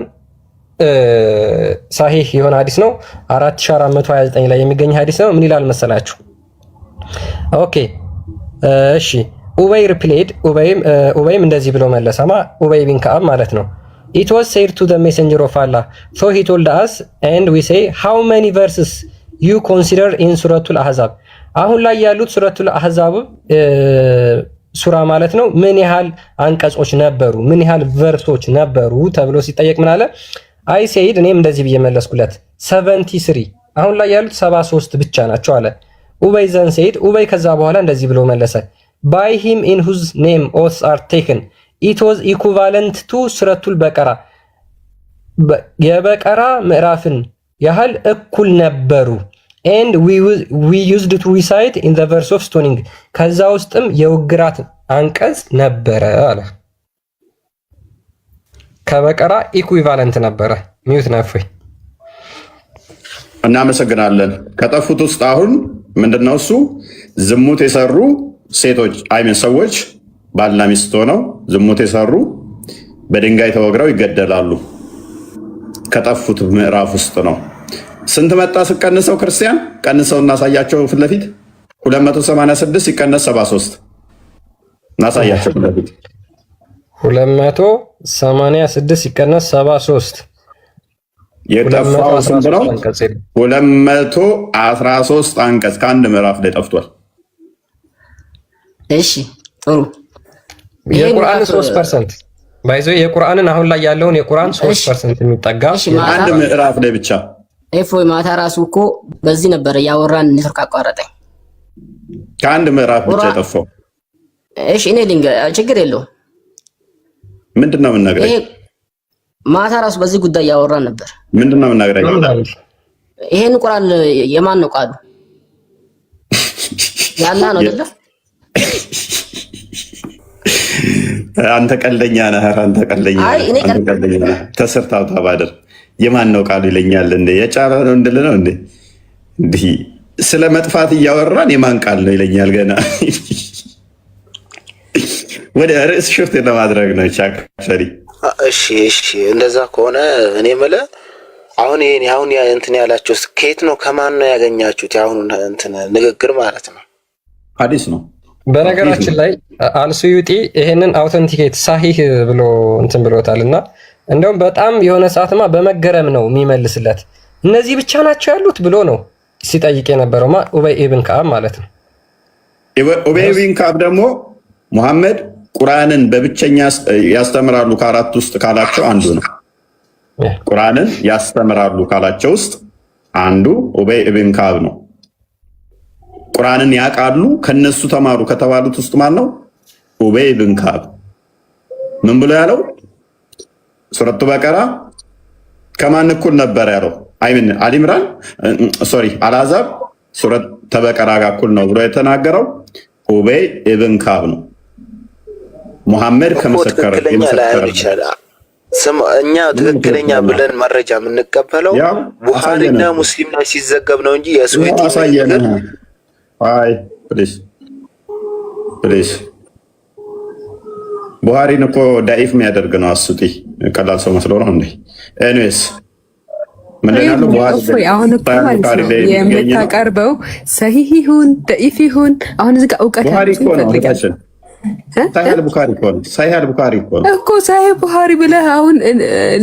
[SPEAKER 3] ሳሂህ የሆነ ሐዲስ ነው 4429 ላይ የሚገኝ ሐዲስ ነው። ምን ይላል መሰላችሁ? ኦኬ እሺ ኡበይ ሪፕሌድ ኡበይም እንደዚህ ብሎ መለሰማ ኡበይ ቢን ከዓብ ማለት ነው It was said to the messenger of Allah so he told us and we say how many verses you consider in suratul ahzab አሁን ላይ ያሉት ሱረቱል አሕዛብ ሱራ ማለት ነው ምን ያህል አንቀጾች ነበሩ ምን ያህል ቨርሶች ነበሩ ተብሎ ሲጠየቅ ምን አለ አይ ሴድ እኔም እንደዚህ ብዬ መለስኩለት 73 አሁን ላይ ያሉት 73 ብቻ ናቸው አለ ኡበይ ዘን ሴድ ኡበይ ከዛ በኋላ እንደዚህ ብሎ መለሰ by him in whose name oaths are taken it was equivalent to ሱረቱል በቀራ የበቀራ ምዕራፍን ያህል እኩል ነበሩ and we used to recite in the verse of stoning ከዛ ውስጥም የውግራት አንቀጽ ነበረ አለ ከበቀራ ኢኩቫለንት ነበረ ሚዩት ናፈይ
[SPEAKER 1] እናመሰግናለን ከጠፉት ውስጥ አሁን ምንድነው እሱ ዝሙት የሰሩ ሴቶች አይመን ሰዎች ባልና ሚስት ሆነው ዝሙት የሰሩ በድንጋይ ተወግረው ይገደላሉ ከጠፉት ምዕራፍ ውስጥ ነው ስንት መጣ ስቀንሰው ክርስቲያን ቀንሰው እናሳያቸው ፊት ለፊት 286 ሲቀነስ 73 እናሳያቸው ፊት ለፊት
[SPEAKER 3] 286 ሲቀነስ 73
[SPEAKER 1] የጠፋው ስንት ነው 213 አንቀጽ ከአንድ ምዕራፍ ላይ ጠፍቷል
[SPEAKER 7] እሺ ጥሩ
[SPEAKER 3] የቁርአን 3% ባይዞ የቁርአንን አሁን ላይ ያለውን የቁርአን 3% የሚጠጋ
[SPEAKER 1] አንድ ምዕራፍ ላይ ብቻ
[SPEAKER 7] ኤፎይ ማታ ራሱ እኮ በዚህ ነበር ያወራን ኔትወርክ አቋረጠኝ
[SPEAKER 1] ከአንድ ምዕራፍ ብቻ የጠፋው
[SPEAKER 7] እሺ እኔ ሊንገ ችግር የለውም
[SPEAKER 1] ምንድነው የምንነግረኝ
[SPEAKER 7] ማታ ራሱ በዚህ ጉዳይ ያወራን ነበር
[SPEAKER 1] ምንድነው የምንነግረኝ
[SPEAKER 7] ይሄን ቁርአን የማን ነው ቃሉ ያላ ነው አይደል
[SPEAKER 1] አንተ ቀልደኛ ነህ አንተ ቀልደኛ ነህ ተሰርታው ታባደር የማን ነው ቃሉ ይለኛል እንዴ የጫራ ነው እንደለ ነው እንዴ እንዲህ ስለ መጥፋት እያወራን የማን ቃል ነው ይለኛል ገና ወደ ርዕስ ሽፍት ለማድረግ ነው ቻክሰሪ
[SPEAKER 5] እሺ እንደዛ ከሆነ እኔ መለ አሁን ይሄን እንትን ያላችሁ ከየት ነው ከማን ነው ያገኛችሁት አሁን እንትን ንግግር ማለት ነው
[SPEAKER 1] ሐዲስ ነው
[SPEAKER 3] በነገራችን ላይ አልሱዩጢ ይሄንን አውተንቲኬት ሳሂህ ብሎ እንትን ብሎታልና እንደውም በጣም የሆነ ሰዓትማ በመገረም ነው የሚመልስለት እነዚህ ብቻ ናቸው ያሉት ብሎ ነው ሲጠይቅ የነበረውማ ኡበይ ኢብን ከዓብ ማለት ነው
[SPEAKER 1] ኡበይ ኢብን ከዓብ ደግሞ መሐመድ ቁርአንን በብቸኛ ያስተምራሉ ከአራት ውስጥ ካላቸው አንዱ ነው ቁርአንን ያስተምራሉ ካላቸው ውስጥ አንዱ ኡበይ ኢብን ከዓብ ነው ቁርአንን ያቃሉ ከነሱ ተማሩ ከተባሉት ውስጥ ማን ነው ኡበይ ኢብን ከዓብ ምን ብሎ ያለው ሱረቱ በቀራ ከማን እኩል ነበር ያለው አይምን አሊምራን ሶሪ አልአሕዛብ ሱረት ተበቀራ ጋር እኩል ነው ብሎ የተናገረው ኡበይ ኢብን ከዓብ ነው መሐመድ ከመሰከረ
[SPEAKER 5] እኛ ትክክለኛ ብለን መረጃ የምንቀበለው ቡኻሪና ሙስሊም ላይ ሲዘገብ ነው እንጂ የሱዊቲ
[SPEAKER 1] አይ ፕሊዝ ቡሃሪን እኮ ዳኢፍ የሚያደርግ ነው። አሱጢ ቀላል ሰው መስሎ ነው እንዴ? ኤኒዌይስ ምንድን ያለው ቡሃሪ
[SPEAKER 2] አሁን እኮ ማለት ነው የምታቀርበው ሰሂህ ይሁን ደኢፍ ይሁን አሁን እዚህ ጋር እውቀት ይፈልጋል። ሳሂህ ቡኻሪ እኮ ሳሂህ ቡኻሪ ብለህ አሁን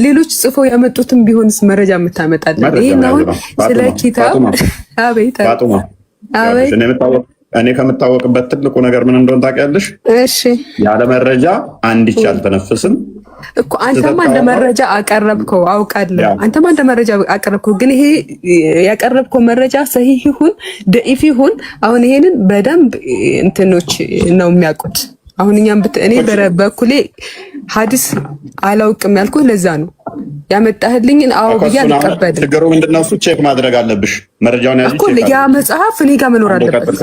[SPEAKER 2] ሌሎች ጽፈው ያመጡትን ቢሆንስ መረጃ የምታመጣለን? ይሄን አሁን ስለ ኪታብ አቤት
[SPEAKER 1] እኔ ከምታወቅበት ትልቁ ነገር ምን እንደሆነ ታውቂያለሽ?
[SPEAKER 2] እሺ
[SPEAKER 1] ያለ መረጃ አንዲች አልተነፍስም
[SPEAKER 2] እኮ አንተማ እንደ መረጃ አቀረብከው አውቃለሁ። አንተማ እንደ መረጃ አቀረብከው፣ ግን ይሄ ያቀረብከው መረጃ ሰሂህ ይሁን ደኢፍ ይሁን አሁን ይሄንን በደንብ እንትኖች ነው የሚያውቁት። አሁን እኛም እኔ በኩሌ ሐዲስ አላውቅም ያልኩህ ለዛ ነው። ያመጣህልኝን አዎ ብዬ አልቀበልም።
[SPEAKER 1] ችግሩ ምንድነው? እሱ ቼክ ማድረግ አለብሽ። መረጃውን ያዝ
[SPEAKER 2] እኮ ያ መጽሐፍ እኔ ጋር መኖር አለበት።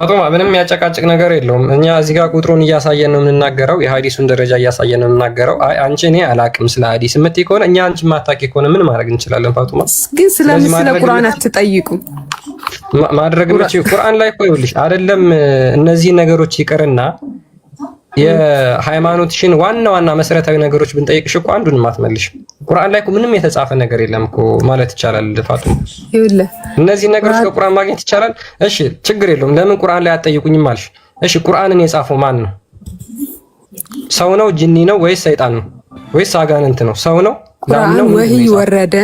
[SPEAKER 3] አቶማ ምንም የሚያጨቃጭቅ ነገር የለውም። እኛ እዚህ ጋር ቁጥሩን እያሳየን ነው የምንናገረው፣ የሐዲሱን ደረጃ እያሳየን ነው የምንናገረው። አይ አንቺ እኔ አላቅም ስለ ሐዲስ የምትይ ከሆነ እኛ አንቺ ማታቂ ከሆነ ምን ማድረግ እንችላለን? ፋጡማ
[SPEAKER 2] ግን ስለ ቁርአን አትጠይቁም
[SPEAKER 3] ማድረግ ምንጭ ቁርአን ላይ እኮ ይኸውልሽ አይደለም እነዚህ ነገሮች ይቅርና የሃይማኖትሽን ዋና ዋና መሰረታዊ ነገሮች ብንጠይቅሽ እኮ አንዱንም አትመልሽ። ቁርአን ላይ እኮ ምንም የተጻፈ ነገር የለም እኮ ማለት ይቻላል። ፋጡማ
[SPEAKER 2] ይኸውልህ
[SPEAKER 3] እነዚህ ነገሮች ከቁርአን ማግኘት ይቻላል። እሺ ችግር የለውም። ለምን ቁርአን ላይ አትጠይቁኝም አልሽ? እሺ ቁርአንን የጻፈው ማን ነው? ሰው ነው? ጂኒ ነው? ወይስ ሰይጣን ነው? ወይስ አጋንንት ነው? ሰው ነው?
[SPEAKER 2] ቁርአን ወህይ ወረደ።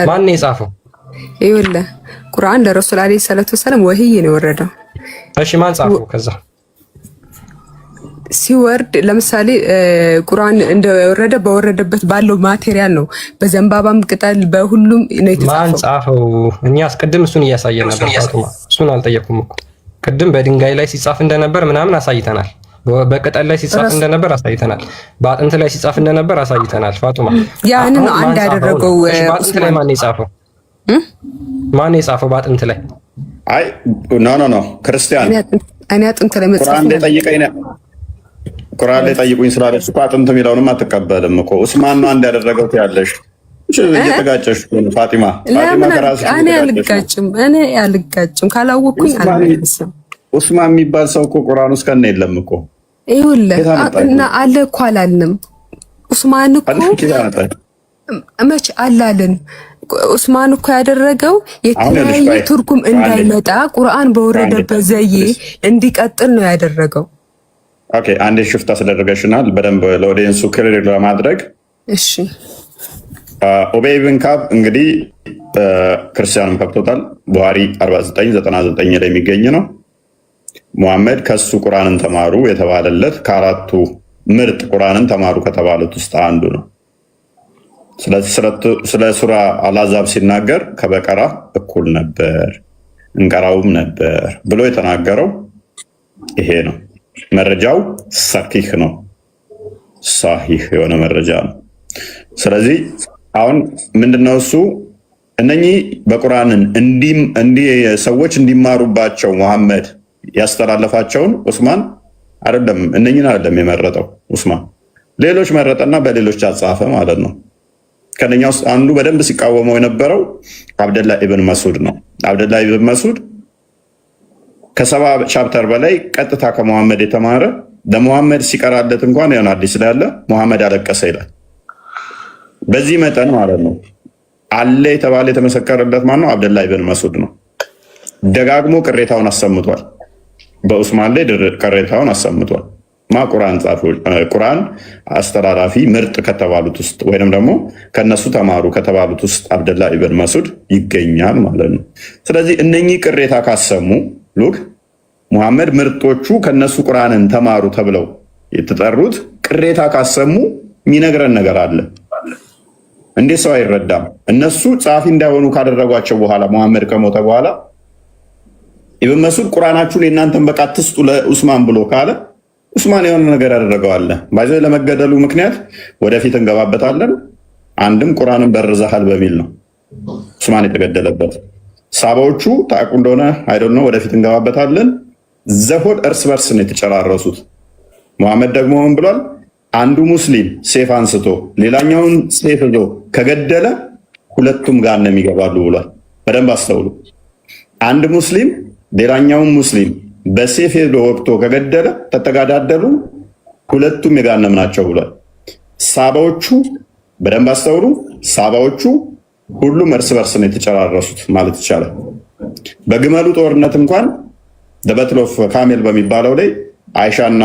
[SPEAKER 3] ማን ነው የጻፈው?
[SPEAKER 2] ይኸውልህ ቁርአን ለረሱል አለይሂ ሰላቱ ወሰለም ወህይ ነው የወረደው።
[SPEAKER 3] እሺ ማን ጻፈው? ከዛ
[SPEAKER 2] ሲወርድ ለምሳሌ ቁርአን እንደወረደ በወረደበት ባለው ማቴሪያል ነው። በዘንባባም ቅጠል በሁሉም ነው የተጻፈው።
[SPEAKER 3] ማን ጻፈው? እኛ አስቀድም እሱን እያሳየን ነበር። ፋጡማ እሱን አልጠየቁም እኮ ቅድም በድንጋይ ላይ ሲጻፍ እንደነበር ምናምን አሳይተናል። በቅጠል ላይ ሲጻፍ እንደነበር አሳይተናል። በአጥንት ላይ ሲጻፍ እንደነበር አሳይተናል። ፋጡማ
[SPEAKER 2] ያን ነው አንድ ያደረገው።
[SPEAKER 3] በአጥንት ላይ ማን የጻፈው? ማን የጻፈው በአጥንት ላይ?
[SPEAKER 1] አይ ኖ ክርስቲያን
[SPEAKER 2] እኔ አጥንት ላይ መጻፍ
[SPEAKER 1] ቁርአን ላይ ጠይቀኝ ነው ቁርአን ላይ ጠይቁኝ ስላለች እኮ አጥንት የሚለውንም አትቀበልም እኮ። ኡስማን ነው አንድ ያደረገው ትያለሽ። እየተጋጨሽ ፋጢማ ከራስሽ
[SPEAKER 2] እኔ አልጋጭም ካላወቅኩኝ አልመልስም።
[SPEAKER 1] ኡስማን የሚባል ሰው እኮ ቁርአን ውስጥ ከነ የለም እኮ።
[SPEAKER 2] ይኸውልህ እና አለ እኮ አላልንም። ኡስማን እኮ መች አላልን። ኡስማን እኮ ያደረገው የተለያየ ትርጉም እንዳይመጣ ቁርአን በወረደበት ዘዬ እንዲቀጥል ነው ያደረገው።
[SPEAKER 1] ኦኬ አንዴ ሽፍት አስደረገሽናል በደንብ ለኦዲየንሱ ክሊር ለማድረግ።
[SPEAKER 2] እሺ
[SPEAKER 1] ኡበይ ብን ካብ እንግዲህ ክርስቲያንም ከብቶታል። ቡሃሪ 4999 ላይ የሚገኝ ነው። ሙሐመድ ከሱ ቁርአንን ተማሩ የተባለለት ከአራቱ ምርጥ ቁርአንን ተማሩ ከተባሉት ውስጥ አንዱ ነው። ስለ ሱራ አልአሕዛብ ሲናገር ከበቀራ እኩል ነበር እንቀራውም ነበር ብሎ የተናገረው ይሄ ነው። መረጃው ሰሒህ ነው፣ ሳሂህ የሆነ መረጃ ነው። ስለዚህ አሁን ምንድነው እሱ እነኚህ በቁርአንን ሰዎች እንዲማሩባቸው ሙሐመድ ያስተላለፋቸውን ኡስማን አይደለም እነኚህን አይደለም የመረጠው ኡስማን፣ ሌሎች መረጠና በሌሎች አጻፈ ማለት ነው። ከነኛ ውስጥ አንዱ በደንብ ሲቃወመው የነበረው አብደላህ ኢብን መስዑድ ነው። አብደላህ ኢብን መስዑድ ከሰባ ቻፕተር በላይ ቀጥታ ከሙሐመድ የተማረ ለሙሐመድ ሲቀራለት እንኳን ያን አዲስ ላይ ያለ ሙሐመድ አለቀሰ ይላል። በዚህ መጠን ማለት ነው አለ የተባለ የተመሰከረለት ማን ነው? አብደላህ ኢብን መስዑድ ነው። ደጋግሞ ቅሬታውን አሰምቷል። በኡስማን ላይ ቅሬታውን አሰምቷል። ቁርአን አስተላላፊ ምርጥ ከተባሉት ውስጥ ወይንም ደግሞ ከነሱ ተማሩ ከተባሉት ውስጥ አብደላህ ኢብን መስዑድ ይገኛል ማለት ነው። ስለዚህ እነኚህ ቅሬታ ካሰሙ ሉክ ሙሐመድ ምርጦቹ ከነሱ ቁርአንን ተማሩ ተብለው የተጠሩት ቅሬታ ካሰሙ የሚነግረን ነገር አለ። እንዴት ሰው አይረዳም? እነሱ ጸሐፊ እንዳይሆኑ ካደረጓቸው በኋላ ሙሐመድ ከሞተ በኋላ ኢብን መስዑድ ቁርአናችሁን የእናንተን በቃ አትስጡ ለኡስማን ብሎ ካለ ኡስማን የሆነ ነገር ያደረገዋል። ባይዘ ለመገደሉ ምክንያት ወደፊት እንገባበታለን። አንድም ቁርአንን በርዘሃል በሚል ነው ኡስማን የተገደለበት። ሳባዎቹ ታቁ እንደሆነ አይደል ነው፣ ወደፊት እንገባበታለን። ዘሆድ እርስ በርስ ነው የተጨራረሱት። ሙሐመድ ደግሞ ምን ብሏል? አንዱ ሙስሊም ሴፍ አንስቶ ሌላኛውን ሴፍ ይዞ ከገደለ ሁለቱም ጋር ነው የሚገባሉ ብሏል። በደንብ አስተውሉ። አንድ ሙስሊም ሌላኛውን ሙስሊም በሴፍ ሄዶ ወቅቶ ከገደለ ተተጋዳደሉ ሁለቱም የጋነም ናቸው ብሏል። ሳባዎቹ በደንብ አስተውሉ። ሳባዎቹ ሁሉም እርስ በርስ ነው የተጨራረሱት ማለት ይቻላል። በግመሉ ጦርነት እንኳን በበትል ኦፍ ካሜል በሚባለው ላይ አይሻና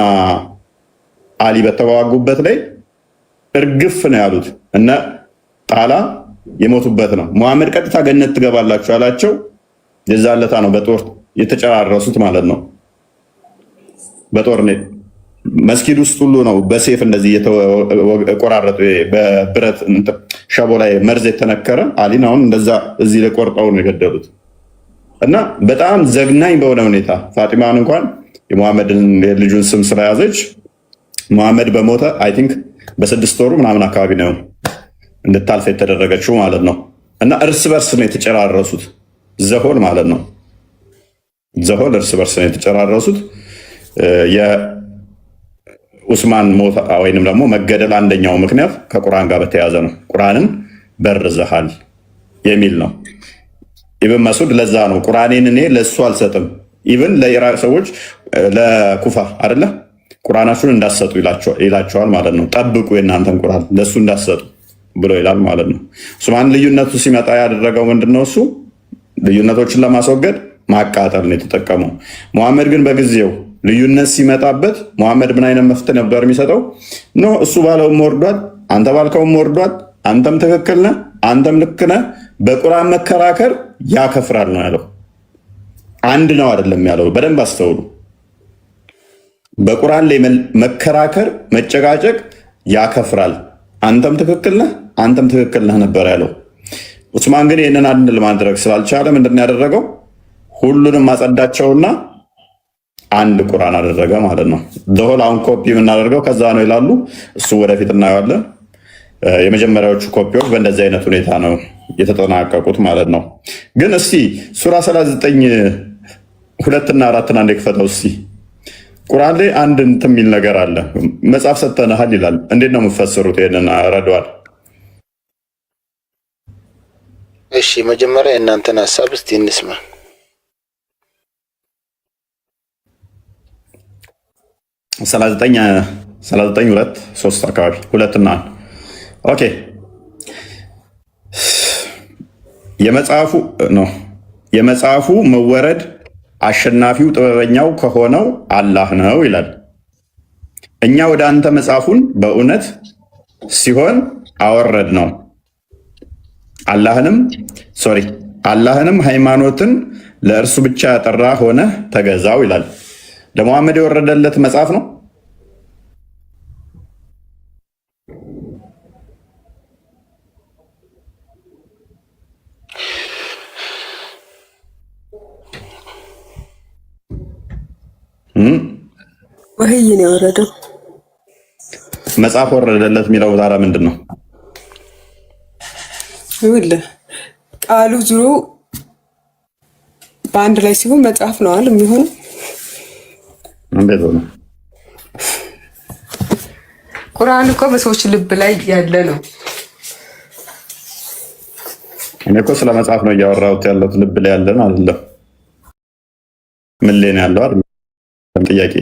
[SPEAKER 1] አሊ በተዋጉበት ላይ እርግፍ ነው ያሉት እነ ጣላ የሞቱበት ነው። መሐመድ ቀጥታ ገነት ትገባላችሁ ያላቸው የዛለታ ነው። በጦር የተጨራረሱት ማለት ነው። በጦር መስጊድ ውስጥ ሁሉ ነው በሴፍ እንደዚህ የተቆራረጡ በብረት ሸቦ ላይ መርዝ የተነከረ አሊን አሁን እንደዛ እዚህ ላይ ቆርጠው ነው የገደሉት። እና በጣም ዘግናኝ በሆነ ሁኔታ ፋጢማን እንኳን የሙሐመድን የልጁን ስም ስለያዘች ሙሐመድ በሞተ አይ ቲንክ በ6 ወሩ ምናምን አካባቢ ነው እንድታልፍ የተደረገችው ማለት ነው። እና እርስ በርስ ነው የተጨራረሱት ዘሆል ማለት ነው። ዘሆል እርስ በርስ ነው የተጨራረሱት። የኡስማን ሞት ወይንም ደግሞ መገደል አንደኛው ምክንያት ከቁርአን ጋር በተያያዘ ነው። ቁርአንን በርዘሃል የሚል ነው። ኢብን መስዑድ ለዛ ነው ቁርአኔን እኔ ለሱ አልሰጥም። ኢብን ለኢራቅ ሰዎች ለኩፋ አይደለ ቁርአናችሁን እንዳሰጡ ይላቸዋል ማለት ነው። ጠብቁ የእናንተን ቁርአን ለሱ እንዳሰጡ ብሎ ይላል ማለት ነው። ኡስማን ልዩነቱ ሲመጣ ያደረገው ምንድነው? እሱ ልዩነቶችን ለማስወገድ ማቃጠል ነው የተጠቀመው። ሙሐመድ ግን በጊዜው ልዩነት ሲመጣበት ሙሐመድ ምን አይነት መፍትሄ ነበር የሚሰጠው? ኖ እሱ ባለውም ወርዷል፣ አንተ ባልከውም ወርዷል፣ አንተም ትክክል ነህ፣ አንተም ልክ ነህ፣ በቁርአን መከራከር ያከፍራል ነው ያለው። አንድ ነው አይደለም ያለው። በደንብ አስተውሉ። በቁርአን ላይ መከራከር መጨቃጨቅ ያከፍራል፣ አንተም ትክክል ነህ፣ አንተም ትክክል ነህ ነበር ያለው። ኡስማን ግን ይህንን አንድ ለማድረግ ስላልቻለ ምንድን ያደረገው? ሁሉንም ማጸዳቸውና አንድ ቁርአን አደረገ ማለት ነው። ደሆል አሁን ኮፒ የምናደርገው ከዛ ነው ይላሉ። እሱ ወደፊት እናየዋለን። የመጀመሪያዎቹ ኮፒዎች በእንደዚህ አይነት ሁኔታ ነው የተጠናቀቁት ማለት ነው። ግን እስቲ ሱራ 39 2 እና 4 አንዴ ክፈተው እስቲ። ቁርአን ላይ አንድ እንትን የሚል ነገር አለ። መጽሐፍ ሰጥተንሃል ይላል። እንዴት ነው የምትፈስሩት? ይሄንን ረድዋል።
[SPEAKER 5] እሺ መጀመሪያ የእናንተን ሀሳብ እስቲ እንስማ።
[SPEAKER 1] 39 2 3 አካባቢ 2 እና 1 ኦኬ። የመጽሐፉ መወረድ አሸናፊው ጥበበኛው ከሆነው አላህ ነው ይላል። እኛ ወደ አንተ መጽሐፉን በእውነት ሲሆን አወረድ ነው። አላህንም ሃይማኖትን ለእርሱ ብቻ ያጠራ ሆነ ተገዛው ይላል። ለሙሐመድ የወረደለት መጽሐፍ ነው።
[SPEAKER 2] ወህይ ነው የወረደው።
[SPEAKER 1] መጽሐፍ ወረደለት የሚለው ታዲያ ምንድን ነው?
[SPEAKER 2] ይኸውልህ ቃሉ ዙሮ በአንድ ላይ ሲሆን መጽሐፍ ነው አይደል የሚሆነው?
[SPEAKER 1] እንዴት ነው?
[SPEAKER 2] ቁርአን እኮ በሰዎች ልብ ላይ ያለ ነው።
[SPEAKER 1] እኔ እኮ ስለ መጽሐፍ ነው እያወራሁት ያለሁት። ልብ ላይ ያለ ነው አይደለም። ምን ላይ ነው ያለው አይደል? ጥያቄ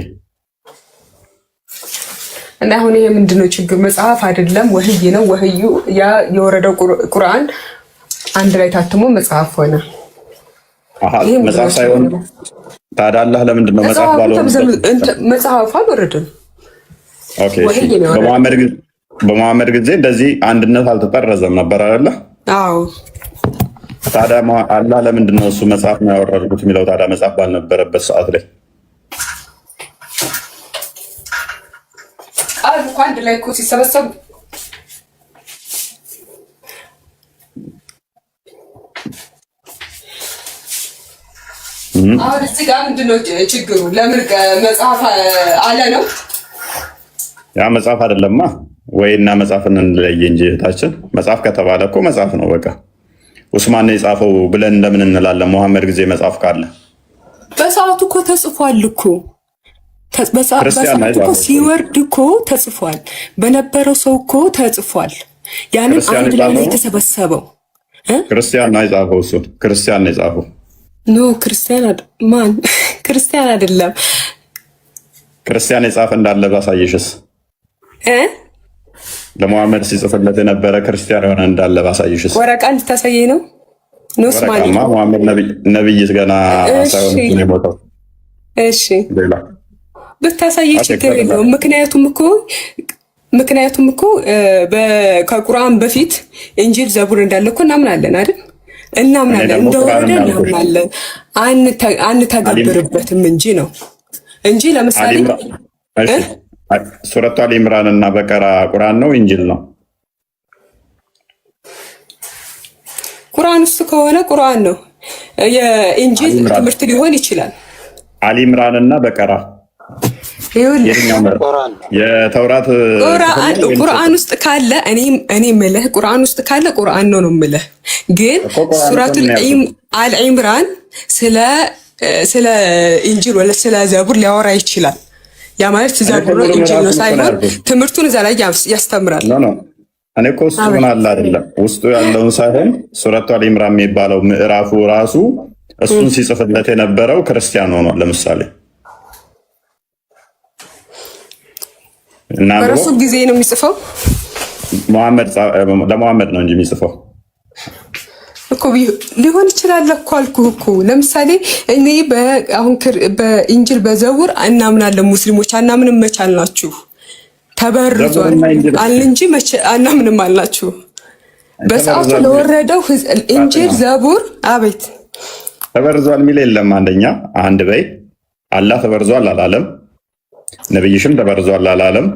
[SPEAKER 2] እና አሁን ይሄ ምንድነው ችግር? መጽሐፍ አይደለም ወህይ ነው። ወህዩ ያ የወረደው ቁርአን አንድ ላይ ታትሞ መጽሐፍ ሆነ።
[SPEAKER 1] መጽሐፍ ሳይሆን ታዲያ አላህ ለምንድን ነው መጽሐፍ ባለው?
[SPEAKER 2] መጽሐፍ አልወረደም።
[SPEAKER 1] ኦኬ እሺ። በመሐመድ ጊዜ እንደዚህ አንድነት አልተጠረዘም ነበር አይደለ?
[SPEAKER 2] አዎ።
[SPEAKER 1] ታዲያ አላህ ለምንድን ነው እሱ መጽሐፍ ነው ያወረድኩት የሚለው? ታዲያ መጽሐፍ ባልነበረበት ሰዓት ላይ
[SPEAKER 2] ቃል እኮ አንድ ላይ እኮ ሲሰበሰቡ አሁን እዚህ ጋር ምንድን ነው ችግሩ? ለምን መጽሐፍ አለ ነው?
[SPEAKER 1] ያ መጽሐፍ አይደለማ ወይ? እና መጽሐፍን እንለየ እንጂ እህታችን፣ መጽሐፍ ከተባለ እኮ መጽሐፍ ነው በቃ። ኡስማን ነው የጻፈው ብለን እንደምን እንላለን? መሐመድ ጊዜ መጽሐፍ ካለ
[SPEAKER 2] በሰዓቱ እኮ ተጽፏል እኮ በሰዓቱ እኮ ሲወርድ እኮ ተጽፏል። በነበረው ሰው እኮ ተጽፏል። ያንን አንድ ላይ ነው የተሰበሰበው።
[SPEAKER 1] ክርስቲያን ነው የጻፈው። እሱ ክርስቲያን ነው የጻፈው።
[SPEAKER 2] ኖ ክርስቲያን ማን ክርስቲያን አይደለም።
[SPEAKER 1] ክርስቲያን የጻፈ እንዳለ ባሳየሽስ? ለሙሐመድ ሲጽፍለት የነበረ ክርስቲያን የሆነ እንዳለ ባሳየሽስ?
[SPEAKER 2] ወረቃ እንድታሳየኝ ነው? ኖስ ማለት
[SPEAKER 1] ነው። ሙሐመድ ነብይ ገና ሳይሆን የሞተው።
[SPEAKER 2] እሺ ብታሳየኝ ችግር የለውም። ምክንያቱም እኮ ከቁርአን በፊት እንጂል ዘቡር እንዳለ እኮ እናምናለን አይደል? እናምናለን፣ እንደወረደ እናምናለን። አንተገብርበትም እንጂ ለምሳሌ
[SPEAKER 1] ሱረቱ አሊ ኢምራን እና በቀራ ቁርአን ነው እንጂል ነው?
[SPEAKER 2] ቁርአን ውስጥ ከሆነ ቁርአን ነው። የኢንጂል ትምህርት ሊሆን ይችላል።
[SPEAKER 1] አሊ ኢምራን እና በቀራ የተውራት
[SPEAKER 2] ቁርአን ውስጥ ካለ እኔ የምልህ ቁርአን ውስጥ ካለ ቁርአን ነው የምልህ። ግን ሱረቱል አል ኢምራን ስለ ኢንጂል ወለ ስለ ዘቡር ሊያወራ ይችላል። ያ ማለት ዘቡር ነው ኢንጂል ነው ሳይሆን ትምህርቱን እዛ ላይ ያስተምራል።
[SPEAKER 1] እኔ እኮ ውስጡ ምን አለ አይደለም፣ ውስጡ ያለውን ሳይሆን ሱረቱ አል ኢምራን የሚባለው ምዕራፉ ራሱ እሱን ሲጽፍለት የነበረው ክርስቲያን ሆኗል። ለምሳሌ እና
[SPEAKER 2] በራሱ ጊዜ ነው የሚጽፈው።
[SPEAKER 1] ለሙሐመድ ነው እንጂ የሚጽፈው
[SPEAKER 2] እኮ ሊሆን ይችላል እኮ አልኩህ እኮ። ለምሳሌ እኔ አሁን በኢንጂል በዘቡር እናምናለን ሙስሊሞች፣ አናምንም መቻል ናችሁ ተበርዟል አልን እንጂ አናምንም አልናችሁ። በሰዓቱ ለወረደው ኢንጂል ዘቡር አቤት
[SPEAKER 1] ተበርዟል የሚል የለም። አንድ በይ አላህ ተበርዟል አላለም፣ ነብይሽም ተበርዟል አላለም።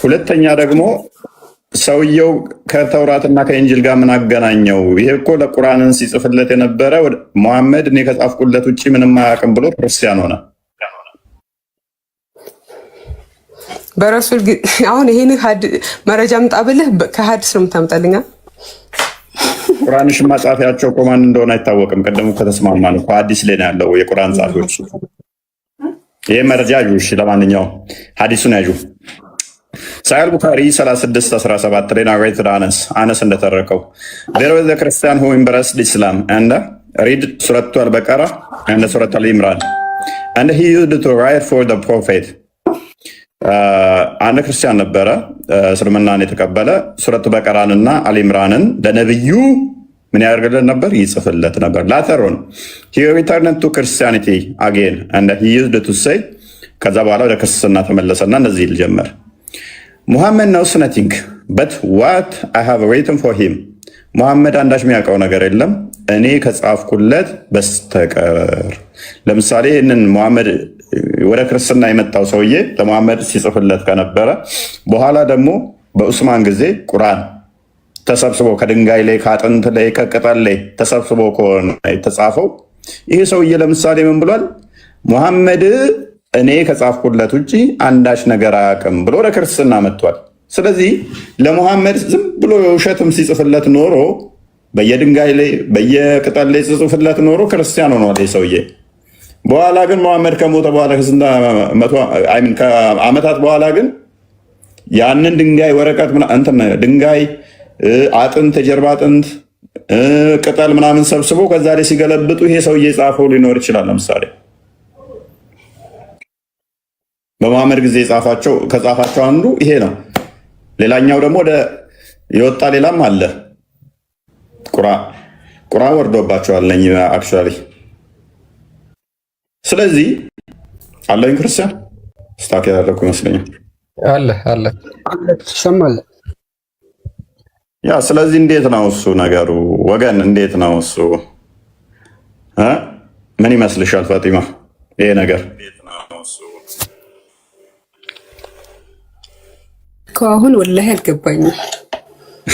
[SPEAKER 1] ሁለተኛ ደግሞ ሰውየው ከተውራትና ከኢንጂል ጋር ምን አገናኘው? ይሄ እኮ ለቁርአንን ሲጽፍለት የነበረ ሙሐመድ እኔ ከጻፍኩለት ውጭ ምንም አያውቅም ብሎ ክርስቲያን ሆነ።
[SPEAKER 2] በረሱል አሁን ይሄን መረጃ ምጣ ብልህ ከሐዲስ ነው የምታመጣልኛ።
[SPEAKER 1] ቁርአንሽ ማጻፊያቸው እኮ ማን እንደሆነ አይታወቅም። ቀደሙ ከተስማማን እኮ ሐዲስ ላይ ነው ያለው የቁርአን ጻፊዎች። ይሄ መረጃ ያዡ። እሺ ለማንኛውም ሐዲሱን ያዡ። ሳሂህ ቡኻሪ 36:17 ላይ ናሬትድ አነስ እንደተረከው there was a Christian who embraced Islam and read Surah Al-Baqarah and Surah Al-Imran and he used to write for the prophet. አንድ ክርስቲያን ነበረ እስልምናን የተቀበለ ሱረቱ በቀራን እና አልኢምራንን ለነብዩ ምን ያደርግለት ነበር? ይጽፍለት ነበር። ላተሮን he returned to Christianity again and he used to say ከዛ በኋላ ወደ ክርስትና ተመለሰና እንደዚህ ይል ጀመር ሙሐመድ knows nothing but what I have written for him. ሙሐመድ አንዳች የሚያውቀው ነገር የለም እኔ ከጻፍኩለት በስተቀር። ለምሳሌ እነን ሙሐመድ ወደ ክርስትና የመጣው ሰውዬ ለሙሐመድ ሲጽፍለት ከነበረ በኋላ ደግሞ በኡስማን ጊዜ ቁርአን ተሰብስቦ ከድንጋይ ላይ ከአጥንት ላይ ከቅጠል ላይ ተሰብስቦ ከሆነ የተጻፈው ይሄ ሰውዬ ለምሳሌ ምን ብሏል? ሙሐመድ እኔ ከጻፍኩለት ውጪ አንዳች ነገር አያውቅም ብሎ ወደ ክርስትና መጥቷል። ስለዚህ ለሙሐመድ ዝም ብሎ የውሸትም ሲጽፍለት ኖሮ በየድንጋይ ላይ በየቅጠል ላይ ሲጽፍለት ኖሮ ክርስቲያን ሆኗል ይሄ ሰውዬ። በኋላ ግን ሙሐመድ ከሞተ በኋላ ከዓመታት በኋላ ግን ያንን ድንጋይ ወረቀት ድንጋይ አጥንት የጀርባ አጥንት ቅጠል ምናምን ሰብስቦ ከዛ ላይ ሲገለብጡ ይሄ ሰውዬ ጻፈው ሊኖር ይችላል። ለምሳሌ በሙሐመድ ጊዜ ከጻፋቸው አንዱ ይሄ ነው። ሌላኛው ደግሞ ወደ የወጣ ሌላም አለ። ቁርአን ወርዶባቸዋል ነኝ አክቹዋሊ። ስለዚህ አለኝ ክርስቲያን ስታክ ያደረኩ ይመስለኛል።
[SPEAKER 3] አለ
[SPEAKER 8] ይሰማል።
[SPEAKER 1] ያ ስለዚህ እንዴት ነው እሱ ነገሩ ወገን? እንዴት ነው እሱ? ምን ይመስልሻል ፋጢማ ይሄ ነገር?
[SPEAKER 2] አሁን ወላሂ አልገባኝም።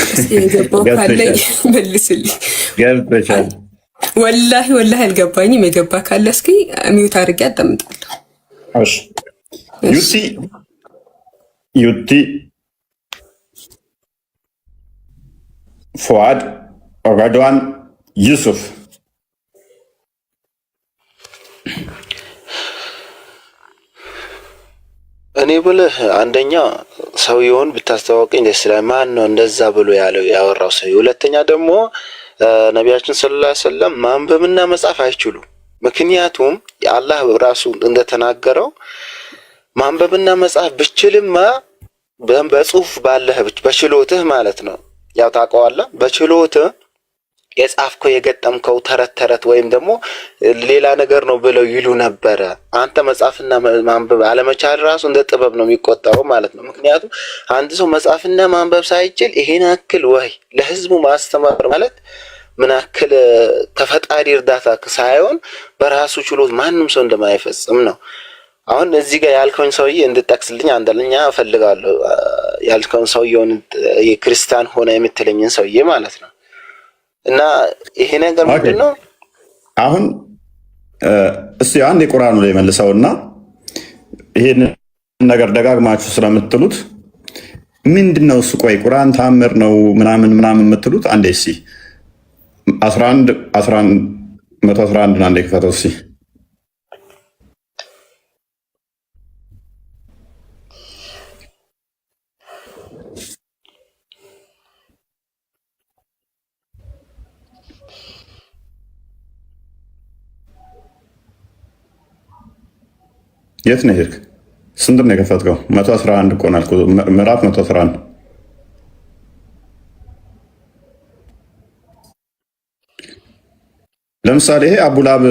[SPEAKER 2] እስኪ የገባው ካለኝ መልስልኝ።
[SPEAKER 1] ገብተሻል?
[SPEAKER 2] ወላሂ አልገባኝም። የገባ ካለ እስኪ ሚውት አድርጌ አዳምጣለሁ።
[SPEAKER 1] እሺ ዩቲ ፉአድ ረድዋን ዩሱፍ
[SPEAKER 5] እኔ ብልህ አንደኛ ሰውየውን ብታስተዋወቀኝ ደስ ይላል። ማን ነው እንደዛ ብሎ ያወራው ሰው? ሁለተኛ ደግሞ ነቢያችን ሰለላሁ ዐለይሂ ወሰለም ማንበብና መጻፍ አይችሉም። ምክንያቱም የአላህ ራሱ እንደተናገረው ማንበብና መጻፍ ብችልማ በጽሁፍ ባለህ በችሎትህ ማለት ነው። ያው ታውቀዋለህ፣ በችሎትህ የጻፍከው የገጠምከው ተረት ወይም ደግሞ ሌላ ነገር ነው ብለው ይሉ ነበረ። አንተ መጻፍና ማንበብ አለመቻል ራሱ እንደ ጥበብ ነው የሚቆጠረው ማለት ነው። ምክንያቱም አንድ ሰው መጻፍና ማንበብ ሳይችል ይሄን አክል ወይ ለህዝቡ ማስተማር ማለት ምን አክል ከፈጣሪ እርዳታ ሳይሆን በራሱ ችሎት ማንም ሰው እንደማይፈጽም ነው። አሁን እዚህ ጋር ያልከውን ሰውዬ እንድጠቅስልኝ አንደኛ እፈልጋለሁ። ያልከውን ሰውዬውን የክርስቲያን ሆነ የምትለኝን ሰውዬ ማለት ነው። እና ይሄ ነገር ምንድን ነው?
[SPEAKER 1] አሁን እስቲ አንድ የቁርአኑ ላይ መልሰውና ይሄን ነገር ደጋግማችሁ ስለምትሉት ምንድነው እሱ? ቆይ ቁርአን ታምር ነው ምናምን የምትሉት አንዴ እስቲ 111 አንዴ ክፈተው እስቲ። የት ነው ሄድክ? ስንት ነው የከፈትከው? 111 እኮ ነው ያልኩህ። ምዕራፍ 111 ለምሳሌ ይሄ አቡላብ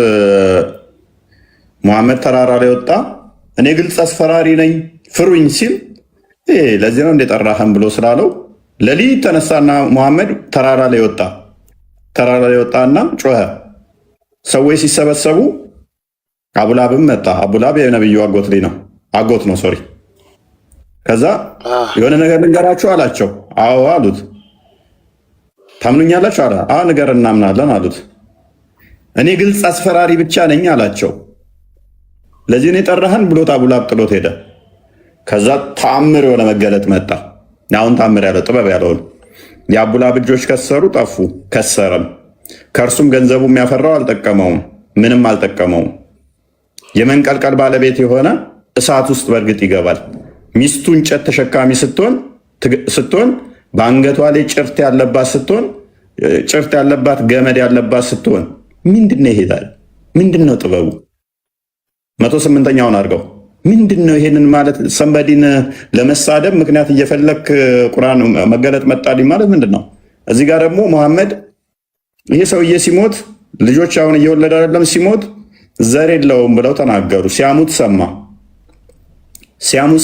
[SPEAKER 1] ሙሐመድ ተራራ ላይ ወጣ፣ እኔ ግልጽ አስፈራሪ ነኝ ፍሩኝ ሲል ለዚህ ነው እንደጠራህም ብሎ ስላለው ሌሊት ተነሳና ሙሐመድ ተራራ ላይ ወጣና ጮኸ። ሰዎች ሲሰበሰቡ አቡላብም መጣ። አቡላብ የነብዩ አጎት ነው ሶሪ። ከዛ የሆነ ነገር ልንገራችሁ አላቸው። አዎ አሉት። ታምኑኛላችሁ አለ። አዎ ነገር እናምናለን አሉት። እኔ ግልጽ አስፈራሪ ብቻ ነኝ አላቸው። ለዚህ ነው የጠራህን ብሎት አቡላብ ጥሎት ሄደ። ከዛ ተአምር የሆነ መገለጥ መጣ። አሁን ተአምር ያለው ጥበብ ያለውን የአቡላብ እጆች ከሰሩ ጠፉ፣ ከሰረም። ከእርሱም ገንዘቡ የሚያፈራው አልጠቀመውም፣ ምንም አልጠቀመውም። የመንቀልቀል ባለቤት የሆነ እሳት ውስጥ በእርግጥ ይገባል። ሚስቱ እንጨት ተሸካሚ ስትሆን በአንገቷ ላይ ጭርት ያለባት ገመድ ያለባት ስትሆን ምንድነው ይሄዳል? ምንድነው ጥበቡ? 108ኛውን አድርገው። ምንድነው ይሄንን ማለት? ሰንበዲን ለመሳደብ ምክንያት እየፈለክ ቁርአን መገለጥ መጣልኝ ማለት ምንድነው? እዚህ ጋር ደግሞ መሐመድ ይሄ ሰውዬ ሲሞት ልጆች አሁን እየወለደ አይደለም፣ ሲሞት ዘር የለውም ብለው ተናገሩ። ሲያሙት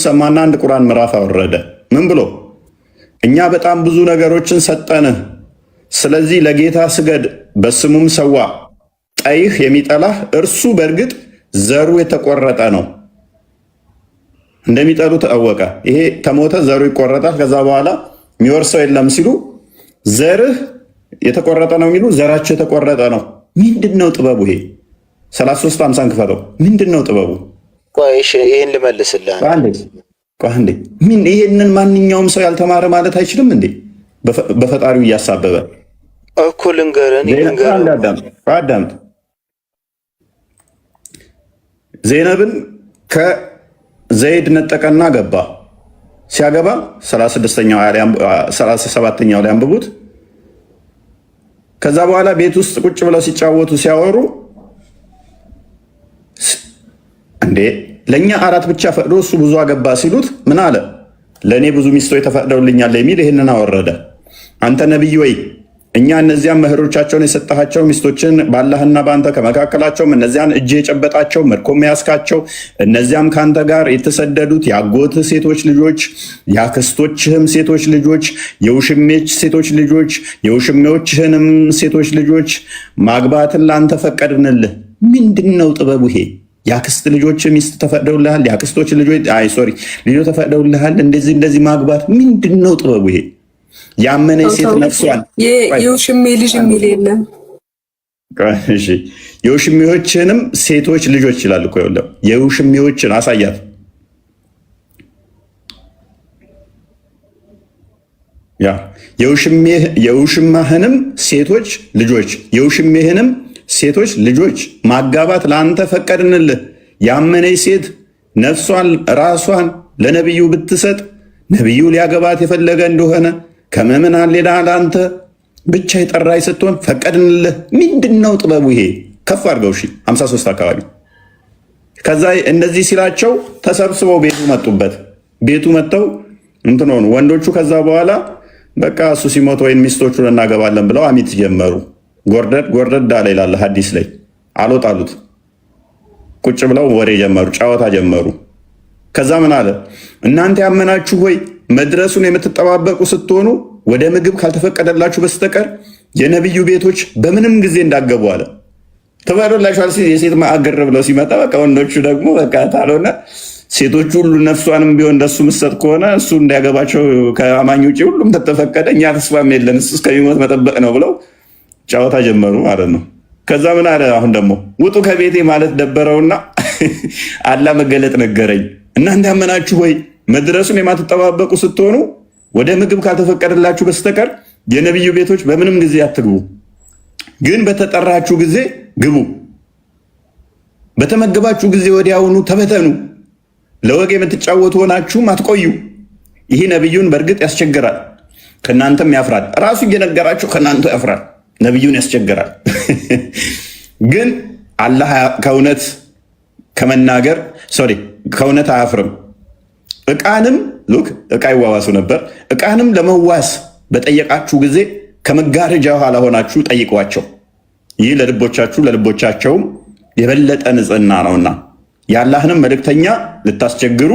[SPEAKER 1] ሰማና አንድ ቁርአን ምዕራፍ አወረደ። ምን ብሎ? እኛ በጣም ብዙ ነገሮችን ሰጠንህ፣ ስለዚህ ለጌታ ስገድ፣ በስሙም ሰዋ። ጠይህ የሚጠላህ እርሱ በእርግጥ ዘሩ የተቆረጠ ነው። እንደሚጠሉ ታወቀ። ይሄ ተሞተ ዘሩ ይቆረጣል፣ ከዛ በኋላ የሚወርሰው የለም ሲሉ ዘርህ የተቆረጠ ነው የሚሉ ዘራቸው የተቆረጠ ነው። ምንድን ነው ጥበቡ? ይሄ 33:50 ክፈተው። ምንድን ነው ጥበቡ?
[SPEAKER 5] ይህን ልመልስልህ።
[SPEAKER 1] ይህንን ማንኛውም ሰው ያልተማረ ማለት አይችልም እንዴ? በፈጣሪው እያሳበበ
[SPEAKER 5] እኮ ልንገርህ።
[SPEAKER 1] አዳምጥ። ዜነብን ከዘይድ ነጠቀና ገባ። ሲያገባ 37ኛው ላይ አንብቡት። ከዛ በኋላ ቤት ውስጥ ቁጭ ብለው ሲጫወቱ ሲያወሩ እንዴ ለእኛ 4 ብቻ ፈቅዶ እሱ ብዙ አገባ ሲሉት ምን አለ? ለእኔ ብዙ ሚስቶች ተፈቅደውልኛል የሚል ይህንን አወረደ። አንተ ነቢይ ወይ እኛ እነዚያን መህሮቻቸውን የሰጠሃቸው ሚስቶችን ባላህና በአንተ ከመካከላቸውም እነዚያን እጅ የጨበጣቸው መድኮም ያስካቸው እነዚያም ከአንተ ጋር የተሰደዱት የአጎትህ ሴቶች ልጆች፣ የአክስቶችህም ሴቶች ልጆች፣ የውሽሜች ሴቶች ልጆች፣ የውሽሜዎችህንም ሴቶች ልጆች ማግባትን ለአንተ ፈቀድንልህ። ምንድን ነው ጥበቡ ይሄ? የአክስት ልጆች ሚስት ተፈቅደውልሃል፣ የአክስቶች ልጆች ልጆች ተፈቅደውልሃል። እንደዚህ ማግባት ምንድን ነው ጥበቡ ይሄ? ያመነ ሴት ነፍሷን
[SPEAKER 2] የውሽሜ ልጅ የሚል የለም።
[SPEAKER 1] የውሽሜዎችንም ሴቶች ልጆች ይላል እኮ ይኸውልህ፣ የውሽሜዎችን አሳያት። የውሽማህንም ሴቶች ልጆች የውሽሜህንም ሴቶች ልጆች ማጋባት ለአንተ ፈቀድንልህ። ያመነች ሴት ነፍሷን ራሷን ለነቢዩ ብትሰጥ ነቢዩ ሊያገባት የፈለገ እንደሆነ ከምዕመናን ሌላ ለአንተ ብቻ የጠራች ስትሆን ፈቀድንልህ። ምንድን ነው ጥበቡ ይሄ? ከፍ አድርገው 53 አካባቢ። ከዛ እንደዚህ ሲላቸው ተሰብስበው ቤቱ መጡበት። ቤቱ መጥተው እንትን ሆኑ ወንዶቹ። ከዛ በኋላ በቃ እሱ ሲሞት ወይም ሚስቶቹን እናገባለን ብለው አሚት ጀመሩ። ጎርደድ አለ ይላል ሐዲስ ላይ። አልወጣሉት ቁጭ ብለው ወሬ ጀመሩ፣ ጨዋታ ጀመሩ። ከዛ ምን አለ? እናንተ ያመናችሁ ሆይ መድረሱን የምትጠባበቁ ስትሆኑ ወደ ምግብ ካልተፈቀደላችሁ በስተቀር የነቢዩ ቤቶች በምንም ጊዜ እንዳገቡ አለ። ተፈቅዶላችኋል ሲል የሴት ማዕገር ብለው ሲመጣ በቃ ወንዶቹ ደግሞ በቃ ታልሆነ ሴቶቹ ሁሉ ነፍሷንም ቢሆን እንደሱ ምሰጥ ከሆነ እሱ እንዲያገባቸው ከአማኝ ውጭ ሁሉም ተተፈቀደ፣ እኛ ተስፋም የለን እሱ እስከሚሞት መጠበቅ ነው ብለው ጨዋታ ጀመሩ ማለት ነው። ከዛ ምን አለ? አሁን ደግሞ ውጡ ከቤቴ ማለት ደበረውና አላህ መገለጥ ነገረኝ። እናንተ ያመናችሁ ሆይ መድረሱን የማትጠባበቁ ስትሆኑ ወደ ምግብ ካልተፈቀደላችሁ በስተቀር የነቢዩ ቤቶች በምንም ጊዜ አትግቡ፣ ግን በተጠራችሁ ጊዜ ግቡ። በተመገባችሁ ጊዜ ወዲያውኑ ተበተኑ። ለወግ የምትጫወቱ ሆናችሁም አትቆዩ። ይህ ነቢዩን በእርግጥ ያስቸግራል፣ ከእናንተም ያፍራል። ራሱ እየነገራችሁ ከእናንተ ያፍራል፣ ነቢዩን ያስቸግራል። ግን አላህ ከእውነት ከመናገር ከእውነት አያፍርም። ዕቃንም ዕቃ ይዋዋሱ ነበር። ዕቃንም ለመዋስ በጠየቃችሁ ጊዜ ከመጋረጃ ኋላ ሆናችሁ ጠይቋቸው። ይህ ለልቦቻቸውም የበለጠ ንጽሕና ነውና የአላህንም መልእክተኛ ልታስቸግሩ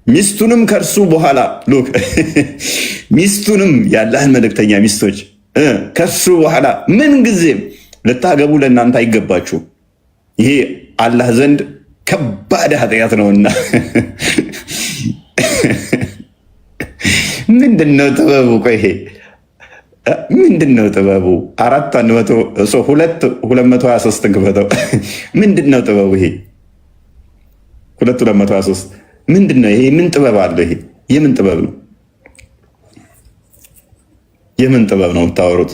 [SPEAKER 1] ሚስቱንም ከእርሱ በኋላ ሚስቱንም የአላህን መልእክተኛ ሚስቶች ከእርሱ በኋላ ምን ጊዜም ልታገቡ ለእናንተ አይገባችሁ። ይሄ አላህ ዘንድ ከባድ ኃጢአት ነውና ምንድነው ጥበቡ? ቆይ ይሄ ምንድነው ጥበቡ? 223 ክፈተው። ምንድነው ጥበቡ? ይሄ 223 ምንድነው? ይሄ ምን ጥበብ አለው? ይሄ የምን ጥበብ ነው? የምን ጥበብ ነው የምታወሩት?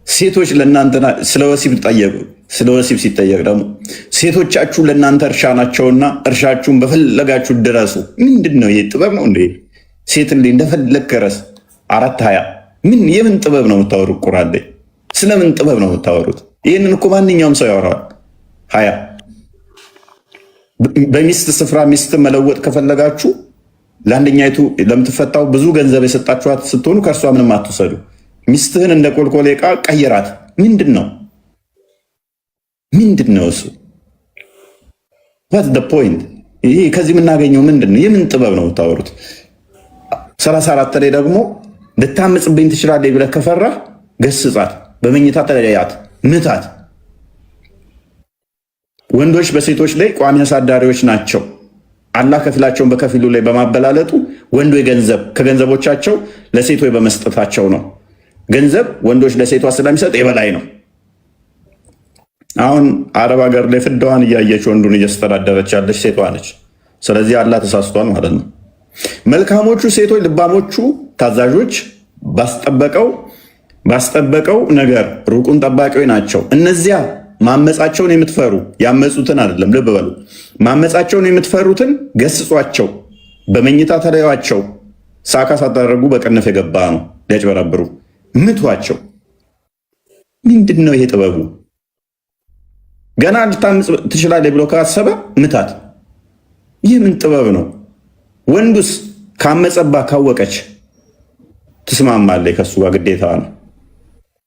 [SPEAKER 1] ሴቶች ለእናንተ ስለ ወሲብ ጠየቁ። ስለ ወሲብ ሲጠየቅ ደግሞ ሴቶቻችሁ ለእናንተ እርሻ ናቸውና እርሻችሁን በፈለጋችሁ ድረሱ። ምንድን ነው ይሄ? ጥበብ ነው እንዴ? ሴት እንዴ እንደፈለግ ከረስ 420 የምን ጥበብ ነው የምታወሩት? ቁራን ላይ ስለምን ጥበብ ነው የምታወሩት? ይህንን እኮ ማንኛውም ሰው ያወራዋል። 20 በሚስት ስፍራ ሚስት መለወጥ ከፈለጋችሁ ለአንደኛይቱ ለምትፈታው ብዙ ገንዘብ የሰጣችኋት ስትሆኑ ከእርሷ ምንም አትውሰዱ። ሚስትህን እንደ ቆልቆሌ ዕቃ ቀይራት። ምንድን ነው እሱ? ዋትስ ዘ ፖይንት? ይሄ ከዚህ የምናገኘው ምንድን ነው? የምን ጥበብ ነው የምታወሩት? 34 ላይ ደግሞ ልታምፅብኝ ትችላለህ ብለህ ከፈራህ ገስጻት፣ በመኝታ ተለያያት፣ ምታት። ወንዶች በሴቶች ላይ ቋሚ አሳዳሪዎች ናቸው። አላህ ከፊላቸውን በከፊሉ ላይ በማበላለጡ ወንዶች ከገንዘቦቻቸው ለሴቶች በመስጠታቸው ነው። ገንዘብ ወንዶች ለሴቷ ስለሚሰጥ የበላይ ነው። አሁን አረብ ሀገር ላይ ፍዳዋን እያየች ወንዱን እያስተዳደረች ያለች ሴቷ ነች። ስለዚህ አላህ ተሳስቷል ማለት ነው። መልካሞቹ ሴቶች ልባሞቹ ታዛዦች ባስጠበቀው ነገር ሩቁን ጠባቂዎች ናቸው። እነዚያ ማመፃቸውን የምትፈሩ ያመፁትን አይደለም፣ ልብ በሉ። ማመፃቸውን የምትፈሩትን ገስጿቸው፣ በመኝታ ተለያቸው። ሳካ ሳታደርጉ በቅንፍ የገባ ነው ሊያጭበረብሩ ምቷቸው። ምንድን ነው ይሄ ጥበቡ? ገና ልታምፅ ትችላለህ ብሎ ካሰበ ምታት። ይህ ምን ጥበብ ነው? ወንዱስ ካመፀባ ካወቀች ትስማማለች ከሱ ጋር፣ ግዴታ ነው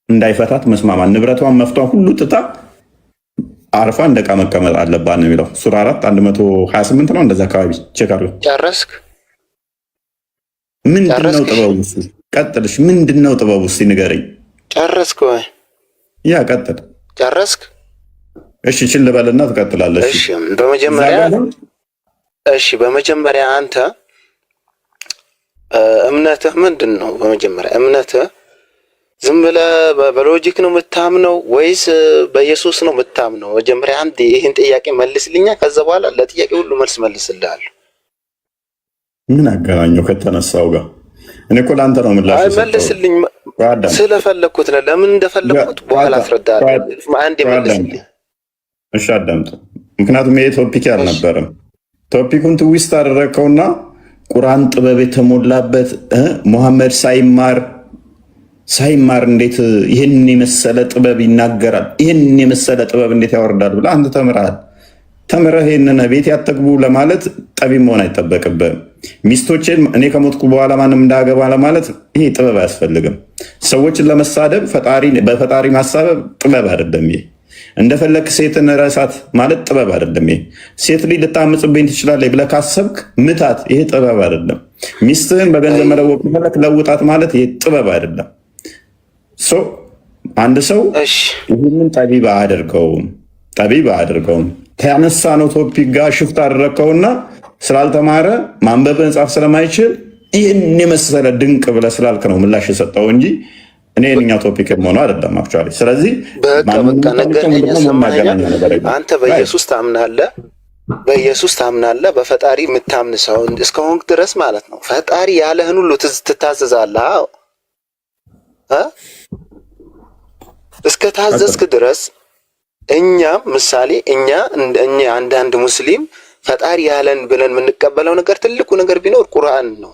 [SPEAKER 1] እንዳይፈታት መስማማት። ንብረቷን መፍቷን ሁሉ ጥታ አርፋ እንደ ዕቃ መቀመጥ አለባት ነው የሚለው ሱራ 4 128 ነው እንደዛ አካባቢ ቼክ አድርገው።
[SPEAKER 5] ጨረስክ?
[SPEAKER 1] ምንድነው ጥበቡ? ቀጥልሽ። ምንድነው ጥበቡ? እስቲ ንገረኝ።
[SPEAKER 5] ጨረስክ ወይ? ያ
[SPEAKER 1] ቀጥል።
[SPEAKER 5] ጨረስክ?
[SPEAKER 1] እሺ ችል በልና ትቀጥላለሽ።
[SPEAKER 5] በመጀመሪያ አንተ እምነትህ ምንድን ነው? በመጀመሪያ እምነትህ ዝም ብለህ በሎጂክ ነው የምታምነው ወይስ በኢየሱስ ነው የምታምነው? መጀመሪያ አንድ ይህን ጥያቄ መልስልኛ። ከዛ በኋላ ለጥያቄ ሁሉ መልስ መልስልሃለሁ።
[SPEAKER 1] ምን አገናኘው ከተነሳው ጋር? እኔ እኮ ለአንተ ነው ምላሽ
[SPEAKER 5] መልስልኝ ስለፈለግኩት ነው። ለምን እንደፈለግኩት በኋላ አስረዳለሁ። አንዴ መልስልኝ።
[SPEAKER 1] እሺ አዳምጥ። ምክንያቱም ይሄ ቶፒክ አልነበረም። ቶፒኩን ትዊስት አደረግከውና ቁርአን ጥበብ የተሞላበት ሙሐመድ ሳይማር ሳይማር እንዴት ይህን የመሰለ ጥበብ ይናገራል? ይህን የመሰለ ጥበብ እንዴት ያወርዳል ብለህ አንተ ተምረሃል። ተምረህ ይህንን ቤት ያተግቡ ለማለት ጠቢብ መሆን አይጠበቅብህም። ሚስቶችን እኔ ከሞትኩ በኋላ ማንም እንዳያገባ ለማለት ይሄ ጥበብ አያስፈልግም። ሰዎችን ለመሳደብ በፈጣሪ ማሳበብ ጥበብ አይደለም። ይሄ እንደፈለግ ሴትን ረሳት ማለት ጥበብ አይደለም። ይሄ ሴት ልጅ ልታምፅብኝ ትችላለች ብለህ ካሰብክ ምታት። ይሄ ጥበብ አይደለም። ሚስትህን በገንዘብ መለወቅ ፈለክ ለውጣት ማለት ይሄ ጥበብ አይደለም። አንድ ሰው ይህንን ጠቢብ አያደርገውም። ከያነሳ ነው ቶፒክ ጋር ሽፍት አደረግከውና ስላልተማረ ማንበብ መጻፍ ስለማይችል ይህን የመሰለ ድንቅ ብለህ ስላልክ ነው ምላሽ የሰጠው እንጂ እኔ የእኛው ቶፒክ የሆነው አይደለም። አክቹዋሊ ስለዚህ
[SPEAKER 5] አንተ በኢየሱስ ታምናለህ፣ በፈጣሪ የምታምን ሰው እስከሆንክ ድረስ ማለት ነው። ፈጣሪ ያለህን ሁሉ ትታዘዛለህ። እስከ ታዘዝክ ድረስ እኛም ምሳሌ እኛ አንዳንድ ሙስሊም ፈጣሪ ያለን ብለን የምንቀበለው ነገር ትልቁ ነገር ቢኖር ቁርአን ነው።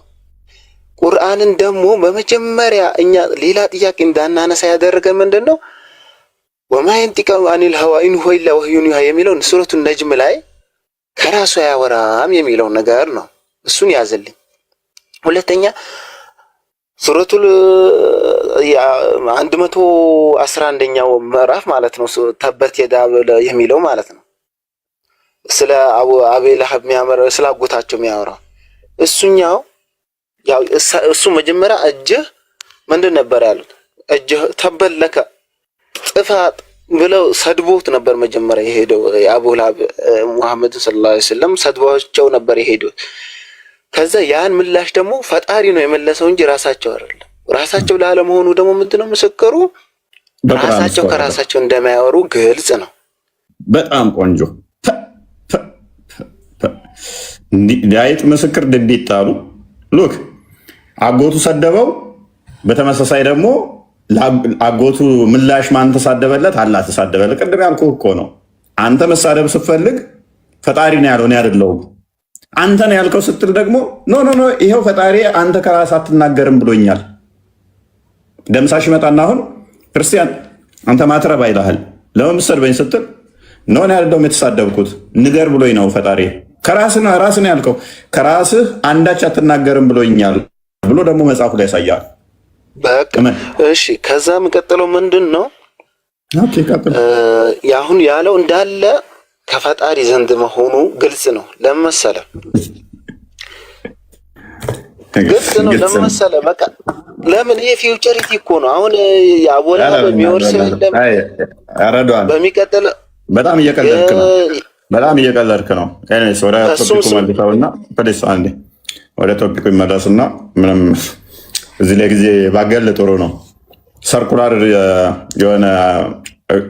[SPEAKER 5] ቁርአንን ደግሞ በመጀመሪያ እኛ ሌላ ጥያቄ እንዳናነሳ ያደረገ ምንድን ነው? ወማ የንጢቁ አኒል ሀዋ ኢን ሁወ ኢላ ወህዩን ዩሃ የሚለውን ሱረቱ ነጅም ላይ ከራሱ አያወራም የሚለው ነገር ነው። እሱን ያዘልኝ። ሁለተኛ ሱረቱል 111ኛው ምዕራፍ ማለት ነው ተበት የዳ የሚለው ማለት ነው። ስለ አቤ ለሀብ ስለ አጎታቸው የሚያወራው እሱኛው ያው እሱ መጀመሪያ እጅህ ምንድን ነበር ያሉት? እጅህ ተበለከ ጥፋት ብለው ሰድቦት ነበር መጀመሪያ የሄደው። የአቡ ለሀብ ሙሐመድ ሰለላሁ ዐለይሂ ወሰለም ሰድቦቸው ነበር የሄደው። ከዛ ያን ምላሽ ደግሞ ፈጣሪ ነው የመለሰው እንጂ ራሳቸው አይደለም። ራሳቸው ላለመሆኑ ደግሞ ምንድነው ምስክሩ? ራሳቸው ከራሳቸው እንደማያወሩ ግልጽ ነው።
[SPEAKER 1] በጣም ቆንጆ ዳይት ምስክር ድንቢት ጣሉ። ሉክ አጎቱ ሰደበው። በተመሳሳይ ደግሞ አጎቱ ምላሽ ማን ተሳደበለት? አላህ ተሳደበለት። ቅድም ያልኩህ እኮ ነው። አንተ መሳደብ ስትፈልግ ፈጣሪ ነው ያለው እኔ አይደለሁም አንተ ነው ያልከው ስትል ደግሞ ኖ ይሄው ፈጣሪ አንተ ከራስ አትናገርም ብሎኛል። ደምሳሽ መጣና አሁን ክርስቲያን አንተ ማትረባ ይልሃል። ለምን መሰድበኝ ስትል ኖ ነው ያለው የተሳደብኩት ንገር ብሎኝ ነው ፈጣሪ። ከራስህ ነው ያልከው ከራስህ አንዳች አትናገርም ብሎኛል ብሎ ደግሞ መጽሐፉ ላይ ያሳያል።
[SPEAKER 5] በቃ እሺ፣ ከዛ የምቀጥለው ምንድን ነው? ኦኬ ቀጥል። ያሁን ያለው እንዳለ ከፈጣሪ ዘንድ መሆኑ ግልጽ ነው። ለመሰለ ግልጽ ነው ለመሰለ በቃ ለምን ይሄ ፊውቸሪቲ እኮ ነው። አሁን ያቦላ በሚወርስ
[SPEAKER 1] አረዷል።
[SPEAKER 5] በሚቀጥል
[SPEAKER 1] በጣም እየቀለድክ ነው። እኔስ ወደ ቶፒኩ መልሰውና ፕሊስ አንዴ ወደ ቶፒኩ ይመለስና ምንም እዚህ ላይ ጊዜ ባገል ጥሩ ነው። ሰርኩላር የሆነ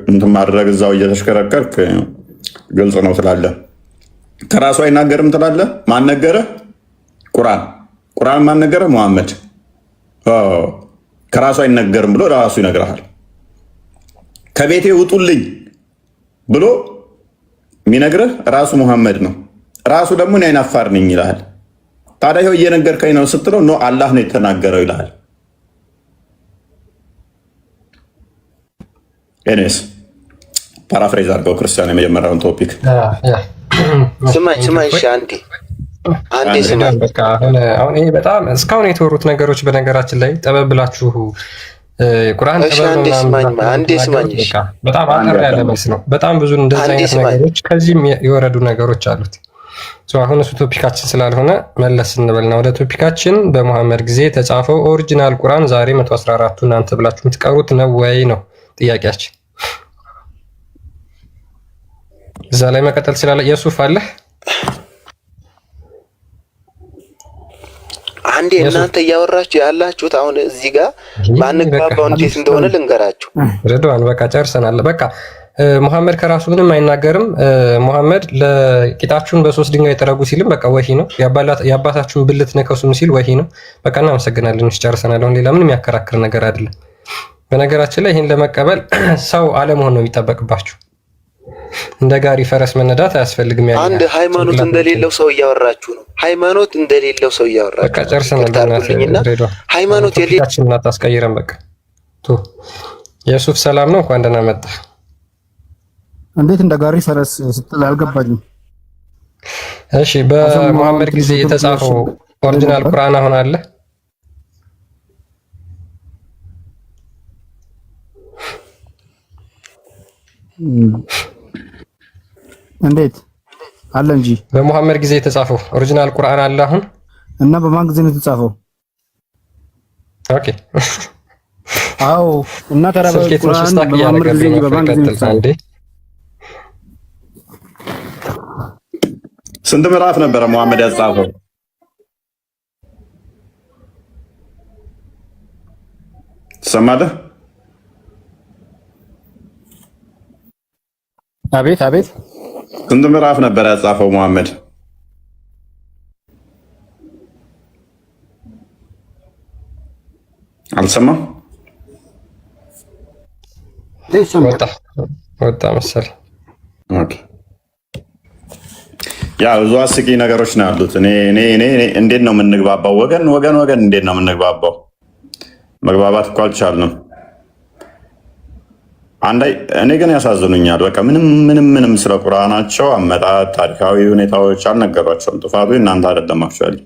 [SPEAKER 1] እንትን ማድረግ እዛው እየተሽከረከርክ ግልጽ ነው ትላለህ። ከራሱ አይናገርም ትላለህ። ማን ነገረህ? ቁርአን ማን ነገረህ? ሙሐመድ። ከራሱ አይነገርም ብሎ ራሱ ይነግርሃል። ከቤቴ ውጡልኝ ብሎ የሚነግርህ ራሱ ሙሐመድ ነው። ራሱ ደግሞ እኔ አይናፋር ነኝ ይልሃል። ታዲያ ይኸው እየነገርከኝ ነው ስትለው ኖ አላህ ነው የተናገረው ይልሃል። ኤኔስ ፓራፍሬዝ አድርገው ክርስቲያን የመጀመሪያውን ቶፒክ
[SPEAKER 5] ስማኝ አንዴ ስማኝ።
[SPEAKER 3] አሁን ይሄ በጣም እስካሁን የተወሩት ነገሮች በነገራችን ላይ ጠበብ ብላችሁ ቁርአን
[SPEAKER 5] አንዴ ስማኝ።
[SPEAKER 3] በጣም አጠር ያለ መልስ ነው። በጣም ብዙ እንደዚህ አይነት ነገሮች ከዚህም የወረዱ ነገሮች አሉት። አሁን እሱ ቶፒካችን ስላልሆነ መለስ እንበልና ወደ ቶፒካችን። በሙሐመድ ጊዜ የተጻፈው ኦሪጂናል ቁርአን ዛሬ 114ቱ እናንተ ብላችሁ የምትቀሩት ነው ወይ ነው ጥያቄያችን። እዛ ላይ መቀጠል ስላለ የሱፍ አለ
[SPEAKER 5] አንዴ እናንተ እያወራችሁ ያላችሁት አሁን እዚህ ጋር ማንግባባው እንዴት እንደሆነ ልንገራችሁ።
[SPEAKER 3] ረድዋን በቃ ጨርሰናል። በቃ ሙሐመድ ከራሱ ምንም አይናገርም። ሙሐመድ ለቂጣችሁን በ3 ድንጋይ ጠረጉ ሲልም በቃ ወሂ ነው። የአባታችሁን ብልት ነከሱም ሲል ወሂ ነው። በቃ እናመሰግናለን። ጨርሰናል። አሁን ሌላ ምንም ያከራክር ነገር አይደለም። በነገራችን ላይ ይህን ለመቀበል ሰው አለመሆን ነው የሚጠበቅባችሁ። እንደ ጋሪ ፈረስ መነዳት አያስፈልግም።
[SPEAKER 5] አንድ ሃይማኖት እንደሌለው ሰው እያወራችሁ ነው። ሃይማኖት እንደሌለው ሰው እያወራችሁ
[SPEAKER 3] በቃ ጨርሰናል። ሃይማኖት የሌላችን አታስቀይረን። በቃ የሱፍ ሰላም ነው። እንኳን ደህና መጣ።
[SPEAKER 8] እንዴት እንደ ጋሪ ፈረስ ስትል አልገባኝም።
[SPEAKER 3] እሺ በመሐመድ ጊዜ የተጻፈው ኦሪጂናል ቁርአን አሁን አለ?
[SPEAKER 8] እንዴት አለ እንጂ
[SPEAKER 3] በመሐመድ ጊዜ የተጻፈው ኦሪጂናል ቁርአን አለ አሁን?
[SPEAKER 8] እና በማን ጊዜ ነው የተጻፈው?
[SPEAKER 3] ኦኬ
[SPEAKER 8] አዎ። እና ተራበ ቁርአን በመሐመድ ጊዜ በማን ጊዜ ነው የተጻፈው?
[SPEAKER 1] ስንት ምዕራፍ ነበረ መሐመድ ያጻፈው? ሰማደ?
[SPEAKER 8] አቤት አቤት።
[SPEAKER 1] ስንት ምዕራፍ ነበረ ያጻፈው መሐመድ? አልሰማም?
[SPEAKER 3] ወጣ መሰለኝ።
[SPEAKER 1] ኦኬ ያ ብዙ አስቂኝ ነገሮች ነው ያሉት። እኔ እንዴት ነው የምንግባባው? ወገን እንዴት ነው የምንግባባው? መግባባት እኮ አልቻልንም። እኔ ግን ያሳዝኑኛል። በቃ ምንም ስለ ቁርአናቸው አመጣጥ ታሪካዊ ሁኔታዎች አልነገሯቸውም። ጥፋቱ እናንተ አይደለማችኋል።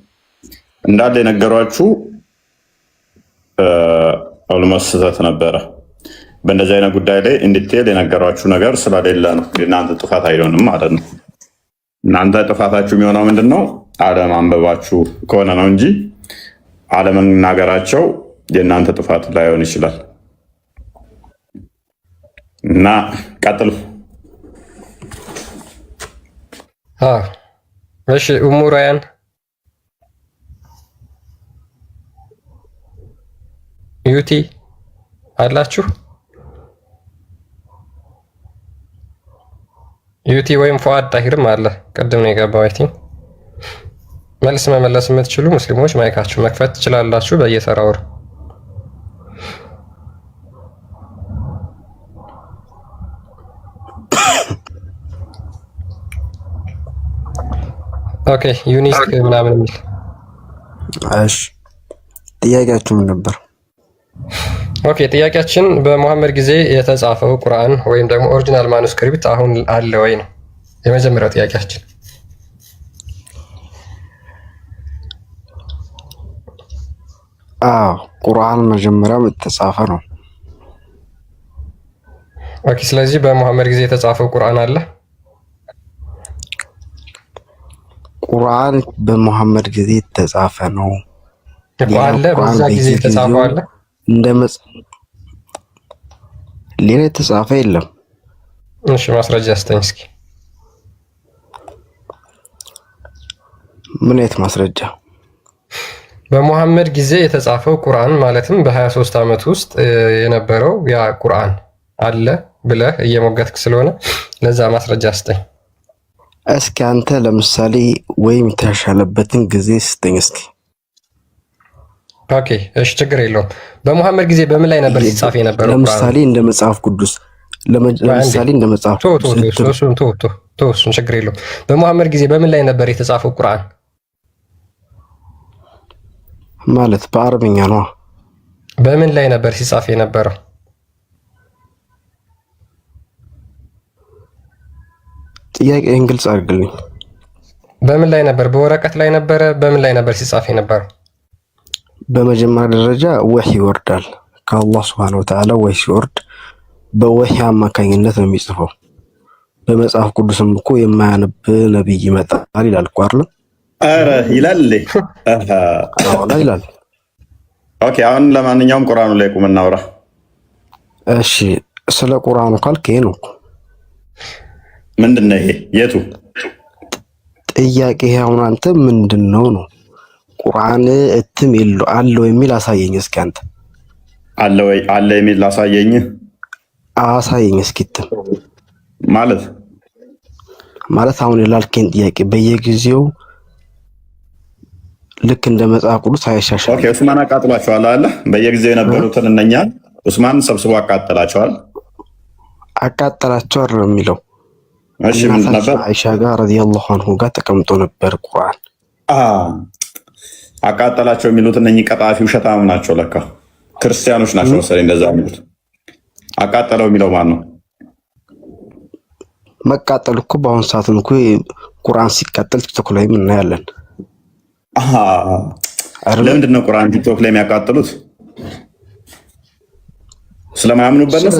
[SPEAKER 1] እንዳለ የነገሯችሁ ኦልሞስት ስህተት ነበረ። በእንደዚህ አይነት ጉዳይ ላይ እንዲቴል የነገሯችሁ ነገር ስለሌለ ነው እናንተ ጥፋት አይሆንም ማለት ነው። እናንተ ጥፋታችሁ የሚሆነው ምንድን ነው? አለማንበባችሁ ከሆነ ነው እንጂ አለመናገራቸው የእናንተ ጥፋት ላይሆን ይችላል። እና ቀጥሉ።
[SPEAKER 3] እሺ ኡሙ ራያን ዩቲ አላችሁ? ዩቲ ወይም ፉአድ ጣሂርም አለ። ቅድም ነው የገባው። አይ ቲንክ መልስ መመለስ የምትችሉ ሙስሊሞች ማይካችሁ መክፈት ትችላላችሁ በየተራው። ኦኬ ዩኒስ ምናምን የሚል
[SPEAKER 9] እሺ፣ ጥያቄያችሁ ምን ነበር?
[SPEAKER 3] ኦኬ ጥያቄያችን በመሐመድ ጊዜ የተጻፈው ቁርአን ወይም ደግሞ ኦሪጂናል ማኑስክሪፕት አሁን አለ ወይ ነው የመጀመሪያው ጥያቄያችን።
[SPEAKER 9] ቁርአን መጀመሪያው የተጻፈ ነው።
[SPEAKER 3] ኦኬ ስለዚህ በመሐመድ ጊዜ የተጻፈው ቁርአን አለ?
[SPEAKER 9] ቁርአን በመሐመድ ጊዜ የተጻፈ ነው
[SPEAKER 3] አለ። በዛ ጊዜ የተጻፈው አለ?
[SPEAKER 9] ሌላ የተጻፈ የለም።
[SPEAKER 3] እሺ ማስረጃ አስተኝ እስኪ።
[SPEAKER 9] ምን አይነት ማስረጃ?
[SPEAKER 3] በመሐመድ ጊዜ የተጻፈው ቁርአን ማለትም በ23 ዓመት ውስጥ የነበረው ያ ቁርአን አለ ብለህ እየሞገትክ ስለሆነ ለዛ ማስረጃ አስተኝ
[SPEAKER 9] እስኪ። አንተ ለምሳሌ ወይም የተሻለበትን ጊዜ ስጠኝ እስኪ።
[SPEAKER 3] ኦኬ እሺ ችግር የለውም። በመሐመድ ጊዜ በምን ላይ ነበር ሲጻፍ የነበረው?
[SPEAKER 9] ለምሳሌ እንደ መጽሐፍ ቅዱስ ለምሳሌ እንደ መጽሐፍ
[SPEAKER 3] እሱን ችግር የለውም። በመሐመድ ጊዜ በምን ላይ ነበር የተጻፈው ቁርአን?
[SPEAKER 9] ማለት በአረብኛ ነው።
[SPEAKER 3] በምን ላይ ነበር ሲጻፍ የነበረው?
[SPEAKER 9] ጥያቄን ግልጽ አድርግልኝ።
[SPEAKER 3] በምን ላይ ነበር? በወረቀት ላይ ነበረ? በምን ላይ ነበር ሲጻፍ የነበረው?
[SPEAKER 9] በመጀመሪያ ደረጃ ወህይ ይወርዳል ከአላህ Subhanahu Wa Ta'ala። ወህይ ሲወርድ በወህይ አማካኝነት ነው የሚጽፈው። በመጽሐፍ ቅዱስም እኮ የማያነብ ነብይ ይመጣል ይላል እኮ አይደል?
[SPEAKER 1] አረ ይላል
[SPEAKER 9] ይላል።
[SPEAKER 1] ኦኬ አሁን ለማንኛውም ቁርአኑ ላይ ቁም እናውራ።
[SPEAKER 9] እሺ ስለ ቁርአኑ ካልክ ይሄ ነው።
[SPEAKER 1] ምንድነው ይሄ? የቱ
[SPEAKER 9] ጥያቄ? አሁን አንተ ምንድነው ነው ቁርአን እትም አለው የሚል አሳየኝ እስኪ። አንተ አለ የሚል አሳየኝ እስኪ። እትም ማለት አሁን የላልከኝ ጥያቄ በየጊዜው ልክ እንደ መጽሐፍ ቅዱስ አይሻሻል።
[SPEAKER 1] ኦኬ ዑስማን አቃጥሏቸዋል አለ። በየጊዜው የነበሩትን እነኛ ዑስማን ሰብስቦ አቃጠላቸዋል።
[SPEAKER 9] አቃጠላቸው አይደል የሚለው?
[SPEAKER 1] እሺ ምን ነበር?
[SPEAKER 9] አይሻ ጋር ረዲየላሁ ዐንሁ ጋር ተቀምጦ ነበር ቁርአን።
[SPEAKER 1] አቃጠላቸው የሚሉት እነኚህ ቀጣፊ ውሸታም ናቸው ለካ። ክርስቲያኖች ናቸው መሰለኝ እንደዛ የሚሉት። አቃጠለው የሚለው ማን ነው?
[SPEAKER 9] መቃጠል እኮ በአሁኑ ሰዓት እኮ ቁርአን ሲቃጠል ቲክቶክ ላይ እናያለን።
[SPEAKER 1] ለምንድን ነው ቁርአን ቲክቶክ ላይ የሚያቃጥሉት? ስለማያምኑበት ነው?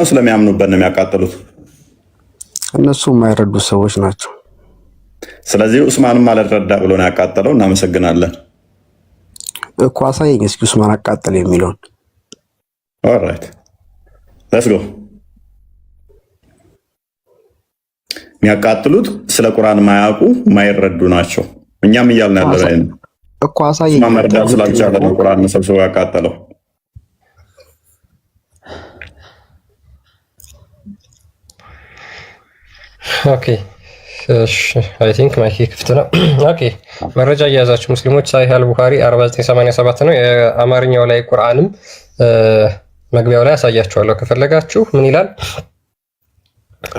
[SPEAKER 1] ስለማያምኑበት ነው የሚያቃጥሉት?
[SPEAKER 9] እነሱ የማይረዱ ሰዎች ናቸው።
[SPEAKER 1] ስለዚህ ኡስማንም አልረዳ ብሎ ነው ያቃጠለው። እናመሰግናለን
[SPEAKER 9] እኮ አሳየኝ እስኪ ኡስማን አቃጠለ የሚለውን።
[SPEAKER 1] ኦልራይት ሌትስ ጎ። የሚያቃጥሉት ስለ ቁርአን ማያውቁ ማይረዱ ናቸው። እኛም እያልን ያለ ላይ ነው
[SPEAKER 9] እኮ አሳየኝ።
[SPEAKER 1] መረዳት ስላልቻለ ነው ቁርአን ሰብስቦ ያቃጠለው።
[SPEAKER 3] ኦኬ እሺ፣ አይ ቲንክ ማይክ ክፍት ነው። ኦኬ መረጃ እያያዛችሁ ሙስሊሞች ሳሂህ አል-ቡኻሪ 4987 ነው። የአማርኛው ላይ ቁርአንም መግቢያው ላይ አሳያችኋለሁ ከፈለጋችሁ። ምን ይላል?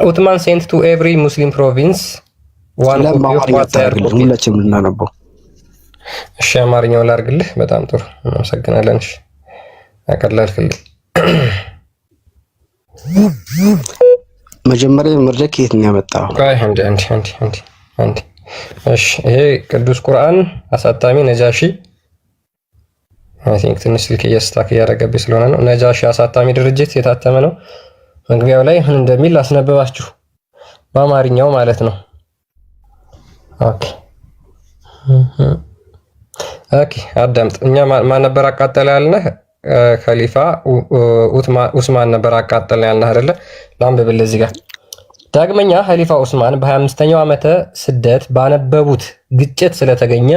[SPEAKER 3] ኡትማን ሴንት ቱ ኤቭሪ ሙስሊም ፕሮቪንስ ዋን ኮፒ ኦፍ ዋትስአፕ።
[SPEAKER 9] ሁላችንም ልናነበው።
[SPEAKER 3] እሺ አማርኛው ላድርግልህ። በጣም ጥሩ እናመሰግናለን። እሺ አቀላልክልኝ።
[SPEAKER 9] መጀመሪያ መረጃ ከየት ነው ያመጣው?
[SPEAKER 3] አንድ እሺ፣ ይሄ ቅዱስ ቁርአን አሳታሚ ነጃሺ። አይ ቲንክ ትንሽ ስልክ እያስታክ እያደረገብኝ ስለሆነ ነው። ነጃሺ አሳታሚ ድርጅት የታተመ ነው። መግቢያው ላይ ምን እንደሚል አስነበባችሁ በአማርኛው ማለት ነው። ኦኬ አዳምጥ። እኛ ማን ነበር አቃጠለ ያልነህ? ከሊፋ ኡስማን ነበር አቃጠለ ያልነህ አይደለ? ላንብብልህ እዚህ ጋር። ዳግመኛ ኸሊፋ ኡስማን በ25ኛው ዓመተ ስደት ባነበቡት ግጭት ስለተገኘ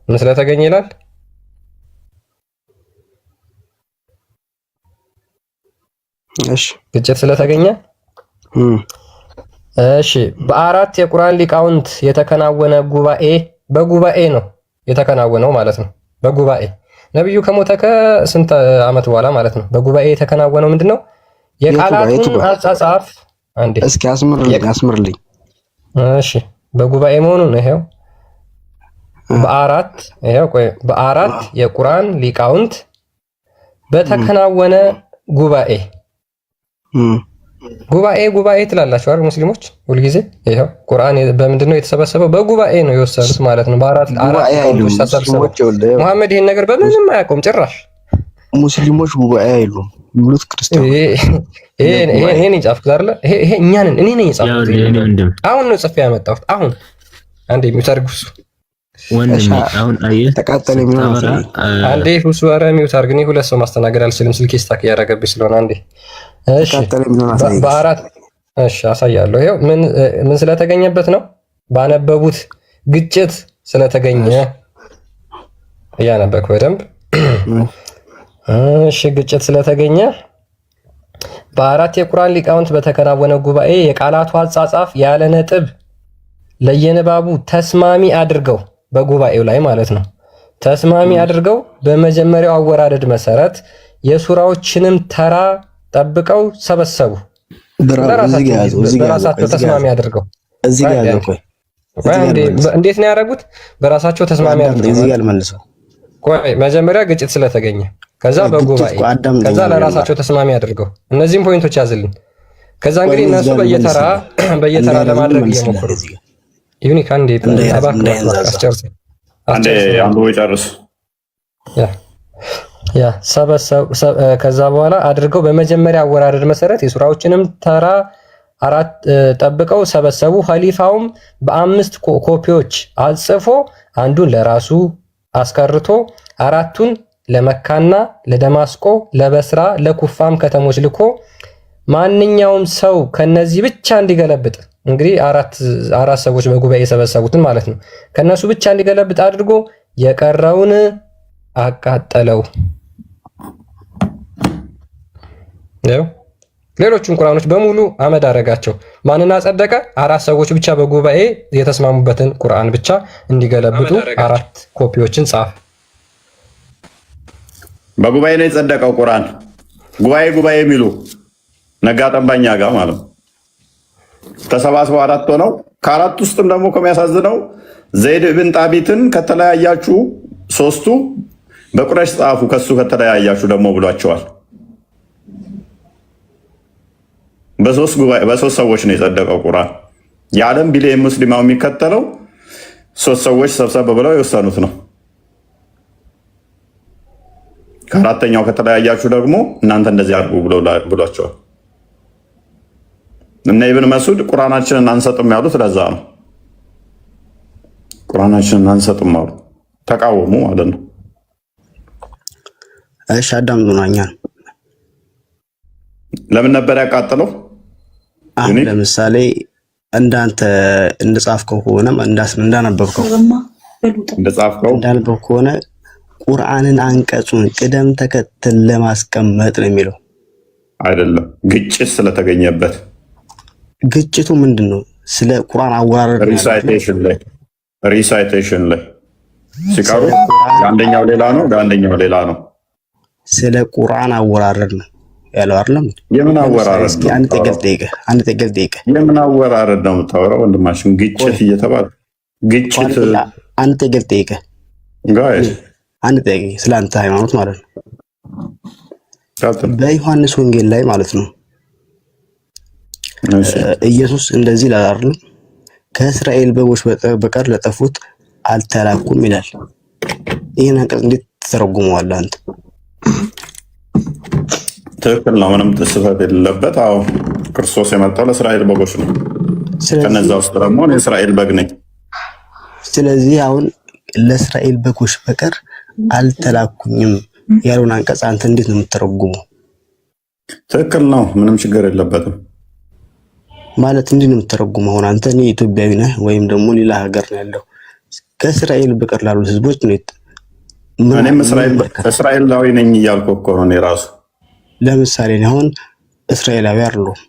[SPEAKER 3] ምን ስለተገኘ ይላል?
[SPEAKER 9] እሺ
[SPEAKER 3] ግጭት ስለተገኘ እሺ፣ በአራት የቁርአን ሊቃውንት የተከናወነ ጉባኤ፣ በጉባኤ ነው የተከናወነው ማለት ነው። በጉባኤ ነብዩ ከሞተ ከስንት ዓመት በኋላ ማለት ነው። በጉባኤ የተከናወነው ምንድነው? የቃላቱን አጻጻፍ አንዴ
[SPEAKER 9] እስኪ አስምርልኝ።
[SPEAKER 3] እሺ በጉባኤ መሆኑን ይሄው በአራት የቁርአን ሊቃውንት በተከናወነ ጉባኤ ጉባኤ ትላላችሁ አይደል ሙስሊሞች? ሁልጊዜ ይሄው ቁርአን በምንድነው የተሰበሰበው? በጉባኤ ነው የወሰዱት ማለት ነው። በአራት ሊቃውንቶች ተሰብስበው። መሐመድ ይሄን ነገር በምንም አያውቁም ጭራሽ።
[SPEAKER 9] ሙስሊሞች ጉባኤ አይሉም ብሉት ክርስቲያን።
[SPEAKER 3] ይሄ ነኝ ጻፍኩት አይደል? ይሄ እኔ ነኝ ጻፍኩት። አሁን ነው ጽፌ ያመጣሁት። አሁን አንዴ የሚታርጉስ
[SPEAKER 10] ወንድሜ አሁን አየህ
[SPEAKER 9] ተቃጠለ ምናምን
[SPEAKER 3] አንዴ ሁሱ ኧረ ሚውት አድርግ። እኔ ሁለት ሰው ማስተናገድ አልችልም፣ ስልኬ ስታክ እያደረገብኝ ስለሆነ። አንዴ እሺ በአራት እሺ አሳያለሁ። ይሄው ምን ስለተገኘበት ነው? ባነበቡት ግጭት ስለተገኘ እያነበብክ በደንብ እሺ። ግጭት ስለተገኘ በአራት የቁርአን ሊቃውንት በተከናወነ ጉባኤ የቃላቱ አጻጻፍ ያለ ነጥብ ለየንባቡ ተስማሚ አድርገው በጉባኤው ላይ ማለት ነው ተስማሚ አድርገው በመጀመሪያው አወራረድ መሰረት የሱራዎችንም ተራ ጠብቀው ሰበሰቡ። በራሳቸው ተስማሚ አድርገው
[SPEAKER 9] እዚህ ጋር ያለው
[SPEAKER 3] እንዴት ነው ያደረጉት? በራሳቸው ተስማሚ አድርገው
[SPEAKER 9] እዚህ ጋር መልሰው
[SPEAKER 3] መጀመሪያ ግጭት ስለተገኘ ከዛ በጉባኤ ከዛ ለራሳቸው ተስማሚ አድርገው እነዚህም ፖይንቶች ያዝልን። ከዛ እንግዲህ እነሱ በየተራ ለማድረግ እየሞከሩ ዩኒክ አንዴ አስጨርስ
[SPEAKER 1] አንዱ ይጨርስ
[SPEAKER 3] ያ ሰበሰብ ከዛ በኋላ አድርገው በመጀመሪያ አወራረድ መሰረት የሱራዎችንም ተራ አራት ጠብቀው ሰበሰቡ። ኸሊፋውም በ5 ኮፒዎች አጽፎ አንዱን ለራሱ አስቀርቶ አራቱን ለመካና ለደማስቆ ለበስራ ለኩፋም ከተሞች ልኮ ማንኛውም ሰው ከነዚህ ብቻ እንዲገለብጥ እንግዲህ አራት ሰዎች በጉባኤ የሰበሰቡትን ማለት ነው ከነሱ ብቻ እንዲገለብጥ አድርጎ የቀረውን አቃጠለው። ነው ሌሎቹን ቁርአኖች በሙሉ አመድ አረጋቸው። ማንና ጸደቀ? አራት ሰዎች ብቻ በጉባኤ የተስማሙበትን ቁርአን ብቻ እንዲገለብጡ አራት ኮፒዎችን ጻፈ።
[SPEAKER 1] በጉባኤ ነው የጸደቀው ቁርአን። ጉባኤ የሚሉ ነጋ ጠባኛ ጋር ማለት ነው ተሰባስበው አራት ሆነው ከአራት ውስጥም ደግሞ ከሚያሳዝነው ዘይድ ብን ጣቢትን ከተለያያችሁ ሶስቱ በቁረሽ ጻፉ ከሱ ከተለያያችሁ ደግሞ ብሏቸዋል። በሶስት ሰዎች ነው የጸደቀው ቁርአን። የዓለም ቢሊየን ሙስሊማው የሚከተለው ሶስት ሰዎች ሰብሰብ ብለው የወሰኑት ነው። ከአራተኛው ከተለያያችሁ ደግሞ እናንተ እንደዚህ አድርጉ ብሏቸዋል። እነ ኢብን መስዑድ ቁርአናችንን አንሰጥም ያሉት ለዛ ነው። ቁርአናችንን አንሰጥም አሉ፣ ተቃወሙ ማለት ነው።
[SPEAKER 9] እሺ አዳምጡናኛ።
[SPEAKER 1] ለምን ነበር ያቃጠለው?
[SPEAKER 9] አሁን ለምሳሌ እንዳንተ እንደጻፍከው ከሆነ እንዳነበብከው ከሆነ ቁርአንን አንቀጹን ቅደም ተከተል ለማስቀመጥ ነው የሚለው
[SPEAKER 1] አይደለም። ግጭት ስለተገኘበት
[SPEAKER 9] ግጭቱ ምንድን ነው? ስለ ቁርአን አወራረድ
[SPEAKER 1] ሪሳይቴሽን ላይ ሲቀሩ አንደኛው ሌላ ነው፣ አንደኛው ሌላ ነው።
[SPEAKER 9] ስለ ቁርአን አወራረድ ነው ያለው አይደለም።
[SPEAKER 1] የምን አወራረድ ነው?
[SPEAKER 9] አንድ ጥቅል ጠይቀህ
[SPEAKER 1] የምን አወራረድ ነው የምታወራው? ወንድማችን ግጭት እየተባለ ግጭት
[SPEAKER 9] አንድ ጥቅል ጠይቀህ
[SPEAKER 1] ጋይስ
[SPEAKER 9] አንድ ጠይቀህ ስለ አንተ ሃይማኖት ማለት ነው። በዮሐንስ ወንጌል ላይ ማለት ነው ኢየሱስ እንደዚህ ይላል አይደል? ከእስራኤል በጎች በቀር ለጠፉት አልተላኩም ይላል። ይሄን አንቀጽ እንዴት ተረጉመዋለህ አንተ?
[SPEAKER 1] ትክክል ነው። ምንም ስህተት የሌለበት። አዎ ክርስቶስ የመጣው ለእስራኤል በጎች ነው። ከነዛ ውስጥ ደግሞ የእስራኤል በግ ነኝ።
[SPEAKER 9] ስለዚህ አሁን ለእስራኤል በጎች በቀር አልተላኩኝም ያለውን አንቀጽ አንተ እንዴት ነው የምትተረጉመው?
[SPEAKER 1] ትክክል ነው። ምንም ችግር የለበትም
[SPEAKER 9] ማለት እንዴት ነው የምትተረጉመው? አሁን አንተ እኔ ኢትዮጵያዊ ነህ ወይም ደግሞ ሌላ ሀገር ነው ያለው ከእስራኤል በቀር ላሉት ህዝቦች ነው።
[SPEAKER 1] እኔም እስራኤላዊ ነኝ እያልኩ እኮ ነው እኔ ራሱ።
[SPEAKER 9] ለምሳሌ አሁን እስራኤላዊ አይደለሁም።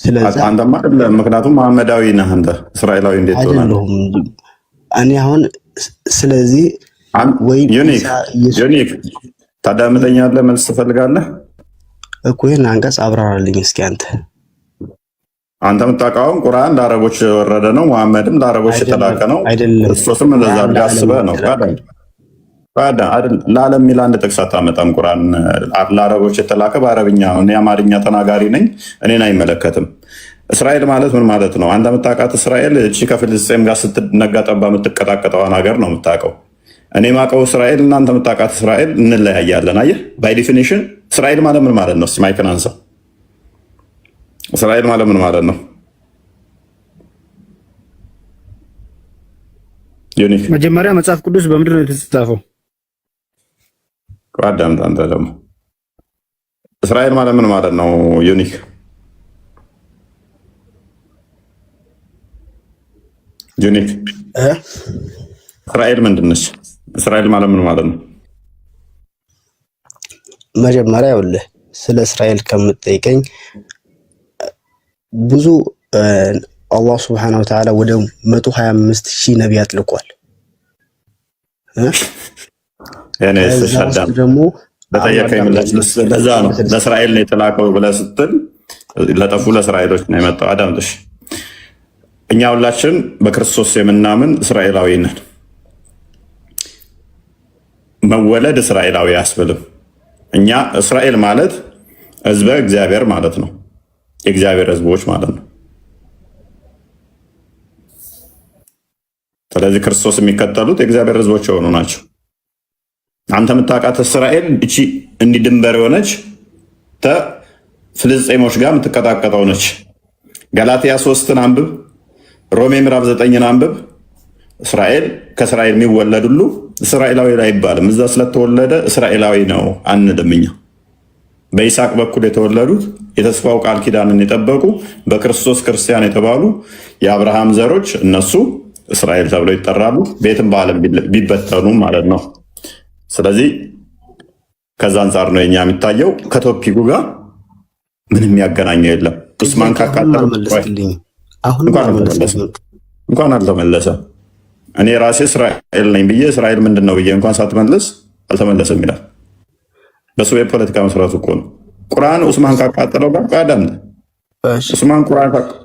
[SPEAKER 9] ስለዚህ
[SPEAKER 1] አንተማ አይደለም፣ ምክንያቱም መሐመዳዊ ነህ አንተ። እስራኤላዊ እንዴት ትሆናለህ?
[SPEAKER 9] እኔ አሁን ስለዚህ ወይ
[SPEAKER 1] ዩኒክ ታዳምጠኛለህ? መልስ ትፈልጋለህ
[SPEAKER 9] እኮ ይሄን አንቀጽ አብራራልኝ እስኪ አንተ።
[SPEAKER 1] አንተ የምታውቀውን ቁርአን ለአረቦች የወረደ ነው፣ መሐመድም ለአረቦች የተላከ ነው። ክርስቶስም እንደዛ አስበህ ነው። ለዓለም የሚል አንድ ጥቅስ አታመጣም። ቁርአን ለአረቦች የተላከ በአረብኛ ነው። እኔ አማርኛ ተናጋሪ ነኝ፣ እኔን አይመለከትም። እስራኤል ማለት ምን ማለት ነው? አንተ የምታውቃት እስራኤል እቺ ከፍልስጤም ጋር ስትነጋ ጠባ የምትቀጣቀጠዋን ሀገር ነው የምታውቀው። እኔ የማውቀው እስራኤል እና አንተ የምታውቃት እስራኤል እንለያያለን። አየህ፣ ባይ ዲፊኒሽን እስራኤል ማለት ምን ማለት ነው? እስኪ ማይክን አንሳው። እስራኤል ማለት ምን ማለት ነው? ዩኒክ
[SPEAKER 8] መጀመሪያ መጽሐፍ ቅዱስ በምንድን ነው የተጻፈው?
[SPEAKER 1] አዳምጥ አንተ ደግሞ። እስራኤል ማለት ምን ማለት ነው? ዩኒክ እስራኤል ምንድን ነች? እስራኤል ማለት ምን ማለት ነው?
[SPEAKER 9] መጀመሪያ ይኸውልህ ስለ እስራኤል ከምትጠይቀኝ ብዙ አላህ ሱብሓነሁ ወተዓላ ወደ 125,000 ነቢያት ልኳል።
[SPEAKER 1] ደግሞ ለዛ ነው ለእስራኤል ነው የተላከው ብለህ ስትል ለጠፉ ለእስራኤሎች ነው የመጣው። አዳምጥሽ፣ እኛ ሁላችን በክርስቶስ የምናምን እስራኤላዊ ነን። መወለድ እስራኤላዊ አያስብልም። እኛ እስራኤል ማለት ህዝበ እግዚአብሔር ማለት ነው፣ የእግዚአብሔር ህዝቦች ማለት ነው። ስለዚህ ክርስቶስ የሚከተሉት የእግዚአብሔር ህዝቦች የሆኑ ናቸው። አንተ የምታውቃት እስራኤል እቺ እንዲህ ድንበር የሆነች ፍልስጤሞች ጋር የምትቀጣቀጠው ነች። ገላትያ 3ን አንብብ፣ ሮሜ ምዕራፍ 9ን አንብብ። እስራኤል ከእስራኤል የሚወለድ ሁሉ እስራኤላዊ አይባልም። እዛ ስለተወለደ እስራኤላዊ ነው አንልም እኛ። በይስሐቅ በኩል የተወለዱት የተስፋው ቃል ኪዳንን የጠበቁ በክርስቶስ ክርስቲያን የተባሉ የአብርሃም ዘሮች እነሱ እስራኤል ተብለው ይጠራሉ፣ ቤትም በዓለም ቢበተኑ ማለት ነው። ስለዚህ ከዛ አንጻር ነው የኛ የሚታየው። ከቶፒኩ ጋር ምንም ያገናኘው የለም። ኡስማን ካቃጠለው እንኳን አልተመለሰም። እኔ ራሴ እስራኤል ነኝ ብዬ እስራኤል ምንድን ነው ብዬ እንኳን ሳትመልስ አልተመለሰም ይላል። በሱ የፖለቲካ መስራት እኮ ነው። ቁርአን ኡስማን ካቃጠለው ጋር ቀደም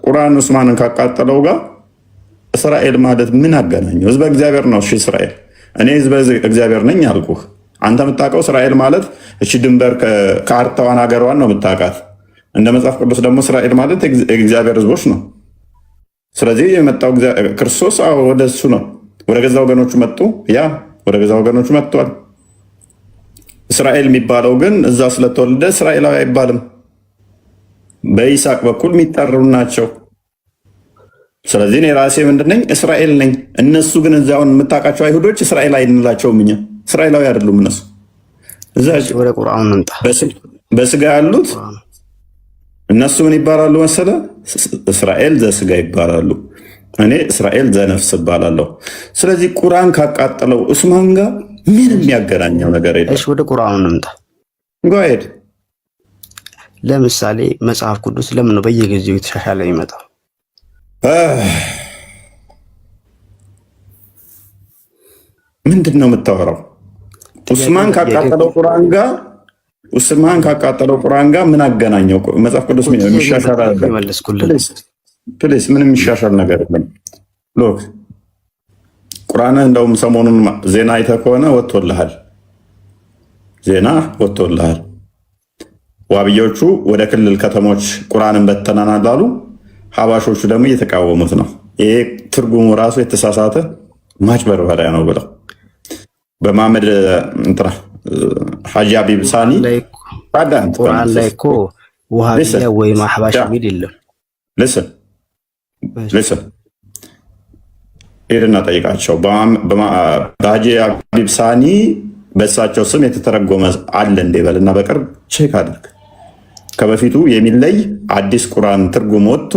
[SPEAKER 1] ቁርአን ኡስማንን ካቃጠለው ጋር እስራኤል ማለት ምን አገናኘው? ህዝበ እግዚአብሔር ነው። እሺ እስራኤል እኔ ህዝበ እግዚአብሔር ነኝ አልኩህ። አንተ የምታውቀው እስራኤል ማለት እቺ ድንበር ካርታዋን ሀገሯን ነው የምታውቃት። እንደ መጽሐፍ ቅዱስ ደግሞ እስራኤል ማለት የእግዚአብሔር ህዝቦች ነው። ስለዚህ የመጣው ክርስቶስ ወደ እሱ ነው። ወደ ገዛ ወገኖቹ መጡ። ያ ወደ ገዛ ወገኖቹ መጥቷል። እስራኤል የሚባለው ግን እዛ ስለተወለደ እስራኤላዊ አይባልም። በይስሐቅ በኩል የሚጠሩ ናቸው። ስለዚህ እኔ ራሴ ምንድነኝ? እስራኤል ነኝ። እነሱ ግን እዚያውን የምታውቃቸው አይሁዶች እስራኤል አይንላቸውም። እኛ እስራኤላዊ አይደሉም እነሱ።
[SPEAKER 9] ወደ ቁርአኑ እንምጣ።
[SPEAKER 1] በስጋ ያሉት እነሱ ምን ይባላሉ መሰለ? እስራኤል ዘስጋ ይባላሉ። እኔ እስራኤል ዘነፍስ እባላለሁ። ስለዚህ ቁርአን ካቃጠለው ዑስማን ጋር ምንም የሚያገናኘው ነገር የለም።
[SPEAKER 9] እሺ ወደ ቁርአኑ እንምጣ።
[SPEAKER 1] ጓሄድ
[SPEAKER 9] ለምሳሌ መጽሐፍ ቅዱስ ለምን ነው በየጊዜው የተሻሻለ የሚመጣው?
[SPEAKER 1] ምንድን ነው የምታወራው? ዑስማን ካቃጠለው ቁርአን ጋር ምን አገናኘው? መጽሐፍ ቅዱስ የሚሻሻል ፕሊስ፣ ምንም የሚሻሻል ነገር የለም። ሎክ ቁርአን እንደውም ሰሞኑን ዜና አይተህ ከሆነ ዜና ወጥቶልሃል። ዋብዮቹ ወደ ክልል ከተሞች ቁርአንን በተናናል አሉ። ሀባሾቹ ደግሞ እየተቃወሙት ነው። ይሄ ትርጉሙ ራሱ የተሳሳተ ማጭበርበሪያ ነው ብለው በማመድ እንትና ሐጂ ሀቢብ ሳኒ
[SPEAKER 9] ቁርአን ላይ እኮ ውሃቢያ ወይም አህባሽ የሚል የለም።
[SPEAKER 1] ልስን ሄድና ጠይቃቸው። በሐጂ ሀቢብ ሳኒ በእሳቸው ስም የተተረጎመ አለ እንዴ በልና በቅርብ ቼክ አድርግ። ከበፊቱ የሚለይ አዲስ ቁርአን ትርጉም ወጥቶ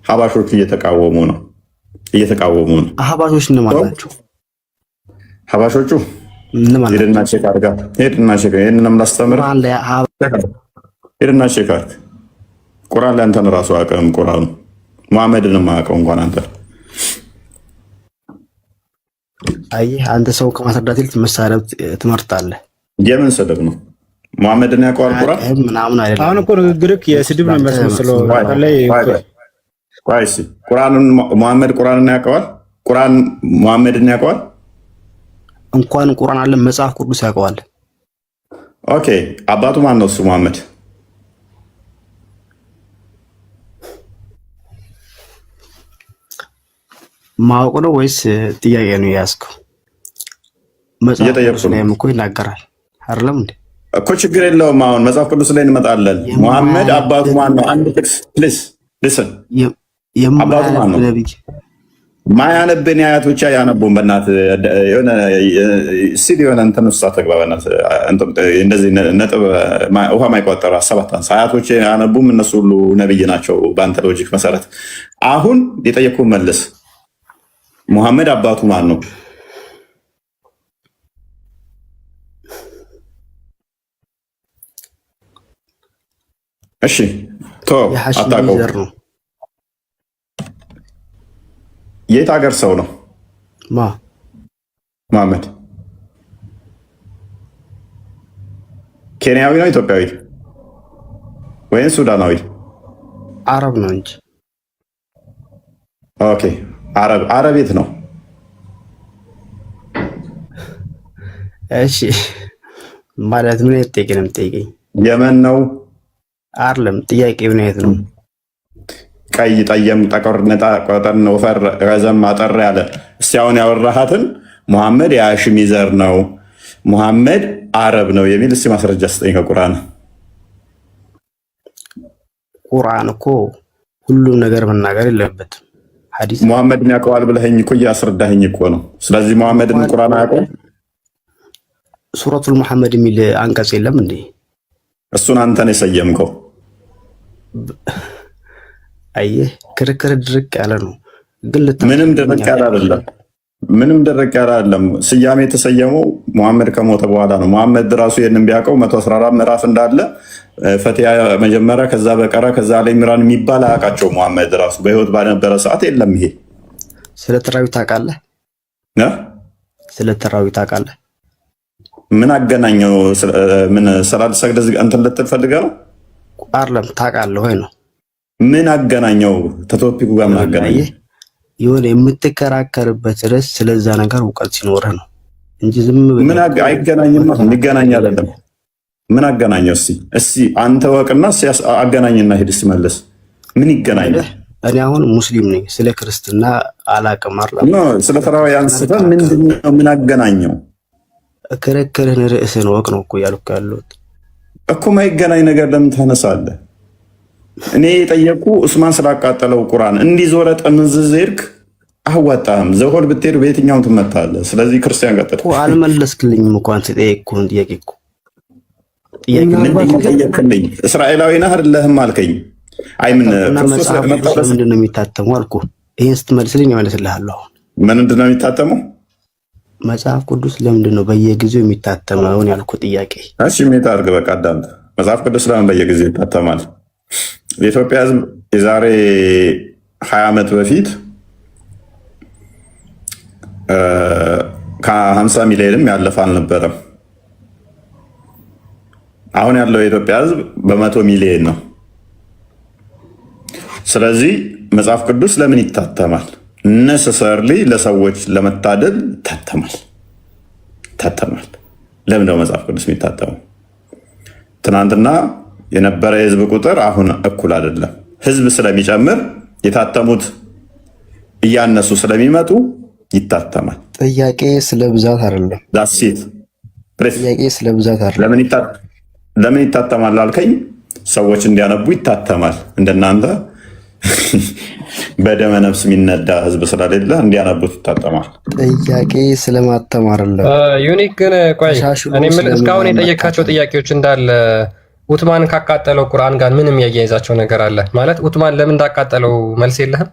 [SPEAKER 1] ሀባሾቹ እየተቃወሙ ነው።
[SPEAKER 9] ሀባሾች እነማን ናቸው?
[SPEAKER 1] ሀባሾቹ ሄድና ቼክ አድርጋ። ይህንንም ላስተምርህ። ሄድና ቼክ አድርግ። ቁርአን ላይ አንተን ራሱ አያውቅም። ቁርአኑ መሐመድንም አያውቀው እንኳን አንተ።
[SPEAKER 9] አየህ አንተ ሰው ከማስረዳት ይልቅ መሳደብ ትመርጣለህ።
[SPEAKER 1] የምን ስድብ ነው? መሐመድን ያውቀዋል ቁርአን
[SPEAKER 8] ምናምን አይደለም። አሁን እኮ ንግግርህ የስድብ ነው የሚመስለው።
[SPEAKER 1] ቁርአንን መሐመድ ቁርአንን ያውቀዋል? ቁርአን መሐመድን ያውቀዋል?
[SPEAKER 9] እንኳን ቁርአን አለ መጽሐፍ ቅዱስ ያውቀዋል።
[SPEAKER 1] ኦኬ አባቱ ማን ነው? እሱ መሐመድ
[SPEAKER 9] ማወቅ ነው ወይስ ጥያቄ ነው የያዝከው? መጽሐፍ ቅዱስ ላይም እኮ ይናገራል አይደለም እንዴ?
[SPEAKER 1] እኮ ችግር የለውም። አሁን መጽሐፍ ቅዱስ ላይ እንመጣለን። መሐመድ አባቱ ማን ነው? አንድ ጥቅስ ፕሊዝ ሊስን። አባቱ ማን ነው? ማያነብን አያት ብቻ ያነቡን። በእናትህ የሆነ እንትን ውስጥ አትግባ። እንደዚህ ነጥብ ውሃ ማይቋጠር ሰባት አያቶች ያነቡም። እነሱ ሁሉ ነብይ ናቸው በአንተ ሎጂክ መሰረት። አሁን የጠየኩህን መልስ። ሙሐመድ አባቱ ማን ነው? እሺ አታውቀውም። የት ሀገር ሰው ነው መሐመድ? ኬንያዊ ነው? ኢትዮጵያዊ ወይም ሱዳናዊ?
[SPEAKER 9] አረብ ነው እንጂ።
[SPEAKER 1] ኦኬ አረብ የት ነው?
[SPEAKER 9] እሺ ማለት ምን ጥያቄ ነው የምትጠይቀኝ?
[SPEAKER 1] የመን ነው
[SPEAKER 9] አይደለም? ጥያቄ ምን አይነት ነው?
[SPEAKER 1] ቀይ፣ ጠየም፣ ጠቆር፣ ነጣ፣ ቆጠን፣ ወፈር፣ ረዘም፣ አጠር ያለ። እስቲ አሁን ያወራሃትን ሙሐመድ የሃሺሚ ዘር ነው፣ ሙሐመድ አረብ ነው የሚል እስቲ ማስረጃ ስጠኝ ከቁርአን።
[SPEAKER 9] ቁርአን እኮ ሁሉም ነገር መናገር የለበትም። ሐዲስ
[SPEAKER 1] ሙሐመድን ያውቀዋል ብለኸኝ እኮ እያስረዳኸኝ እኮ ነው። ስለዚህ ሙሐመድን ቁርአን አያውቀውም?
[SPEAKER 9] ሱረቱል ሙሐመድ የሚል አንቀጽ የለም እንዴ?
[SPEAKER 1] እሱን አንተን የሰየምከው።
[SPEAKER 9] አየህ ክርክር ድርቅ ያለ ነው። ግን
[SPEAKER 1] ምንም ድርቅ ያለ አይደለም። ስያሜ የተሰየመው ሙሐመድ ከሞተ በኋላ ነው። ሙሐመድ ራሱ ይህንን ቢያውቀው 114 ምዕራፍ እንዳለ ፈቲያ መጀመሪያ፣ ከዛ በቀራ፣ ከዛ ላይ ኢምራን የሚባል አያውቃቸው። ሙሐመድ ራሱ በህይወት ባልነበረ ሰዓት የለም። ይሄ
[SPEAKER 9] ስለ ተራዊት ታውቃለህ? ስለ ተራዊት ታውቃለህ?
[SPEAKER 1] ምን አገናኘው? ምን ሰላት ሰግደህ እንትን ልትል ፈልገህ ነው?
[SPEAKER 9] አይደለም ታውቃለህ ወይ ነው።
[SPEAKER 1] ምን አገናኘው? ተቶፒኩ ጋር ምን አገናኘው?
[SPEAKER 9] የሆነ የምትከራከርበት ርዕስ ስለዛ ነገር እውቀት ሲኖርህ ነው። እንጂ ዝም ብለህ
[SPEAKER 1] ምን አይገናኝም። የሚገናኝ አይደለም። ምን አገናኘው? እስቲ አንተ ወቅና አገናኝና ሂድ መልስ። ምን ይገናኛል?
[SPEAKER 9] እኔ አሁን ሙስሊም ነኝ፣ ስለ ክርስትና አላቅም።
[SPEAKER 1] ስለ ተራዊ አንስተህ ምንድነው? ምን አገናኘው?
[SPEAKER 9] ክርክርህን ርዕስህን ወቅ ነው እኮ ያልኩ ያለሁት
[SPEAKER 1] እኮ። ማይገናኝ ነገር ለምን ታነሳለህ? እኔ የጠየቁ ዑስማን ስላቃጠለው ቁርአን እንዲዞረ ጠምዝዝ ሄድክ፣ አዋጣህም። ዘሆል ብትሄድ በየትኛውም ትመታለህ። ስለዚህ ክርስቲያን ቀጥል
[SPEAKER 9] እኮ አልመለስክልኝም እኮ አንተ ጠየቅኩህን ጥያቄ እኮ
[SPEAKER 1] ጠየቅክልኝ። እስራኤላዊ ነህ አይደለህም አልከኝ። አይ ምን
[SPEAKER 9] ምንድን ነው የሚታተመው አልኩህ። ይህን ስትመልስልኝ እመልስልሃለሁ።
[SPEAKER 1] ምንድን ነው የሚታተመው?
[SPEAKER 9] መጽሐፍ ቅዱስ ለምንድን ነው በየጊዜው የሚታተመውን ያልኩህ ጥያቄ።
[SPEAKER 1] እሺ ሜታ አድርግ። በቃ አዳምጥ። መጽሐፍ ቅዱስ ለምን በየጊዜው ይታተማል? የኢትዮጵያ ሕዝብ የዛሬ 20 ዓመት በፊት ከ50 ሚሊዮንም ያለፈ አልነበረም። አሁን ያለው የኢትዮጵያ ሕዝብ በ100 ሚሊዮን ነው። ስለዚህ መጽሐፍ ቅዱስ ለምን ይታተማል? ነሰሰርሊ ለሰዎች ለመታደል ይታተማል። ለምን ነው መጽሐፍ ቅዱስ የሚታተመው? ትናንትና የነበረ የህዝብ ቁጥር አሁን እኩል አይደለም። ህዝብ ስለሚጨምር የታተሙት እያነሱ ስለሚመጡ ይታተማል።
[SPEAKER 9] ጥያቄ ስለ ብዛት አይደለም።
[SPEAKER 1] ዳሴት
[SPEAKER 9] ጥያቄ ስለ ብዛት አይደለም።
[SPEAKER 1] ለምን ይታተማል አልከኝ? ሰዎች እንዲያነቡ ይታተማል። እንደናንተ በደመ ነፍስ የሚነዳ ህዝብ ስለሌለ እንዲያነቡት ይታተማል።
[SPEAKER 9] ጥያቄ ስለማተም አይደለም።
[SPEAKER 3] ዩኒክ ግን ቆይ እኔ እስካሁን የጠየካቸው ጥያቄዎች እንዳለ ኡትማን ካቃጠለው ቁርአን ጋር ምንም ያያይዛቸው ነገር አለ ማለት? ኡትማን ለምን እንዳቃጠለው መልስ የለህም?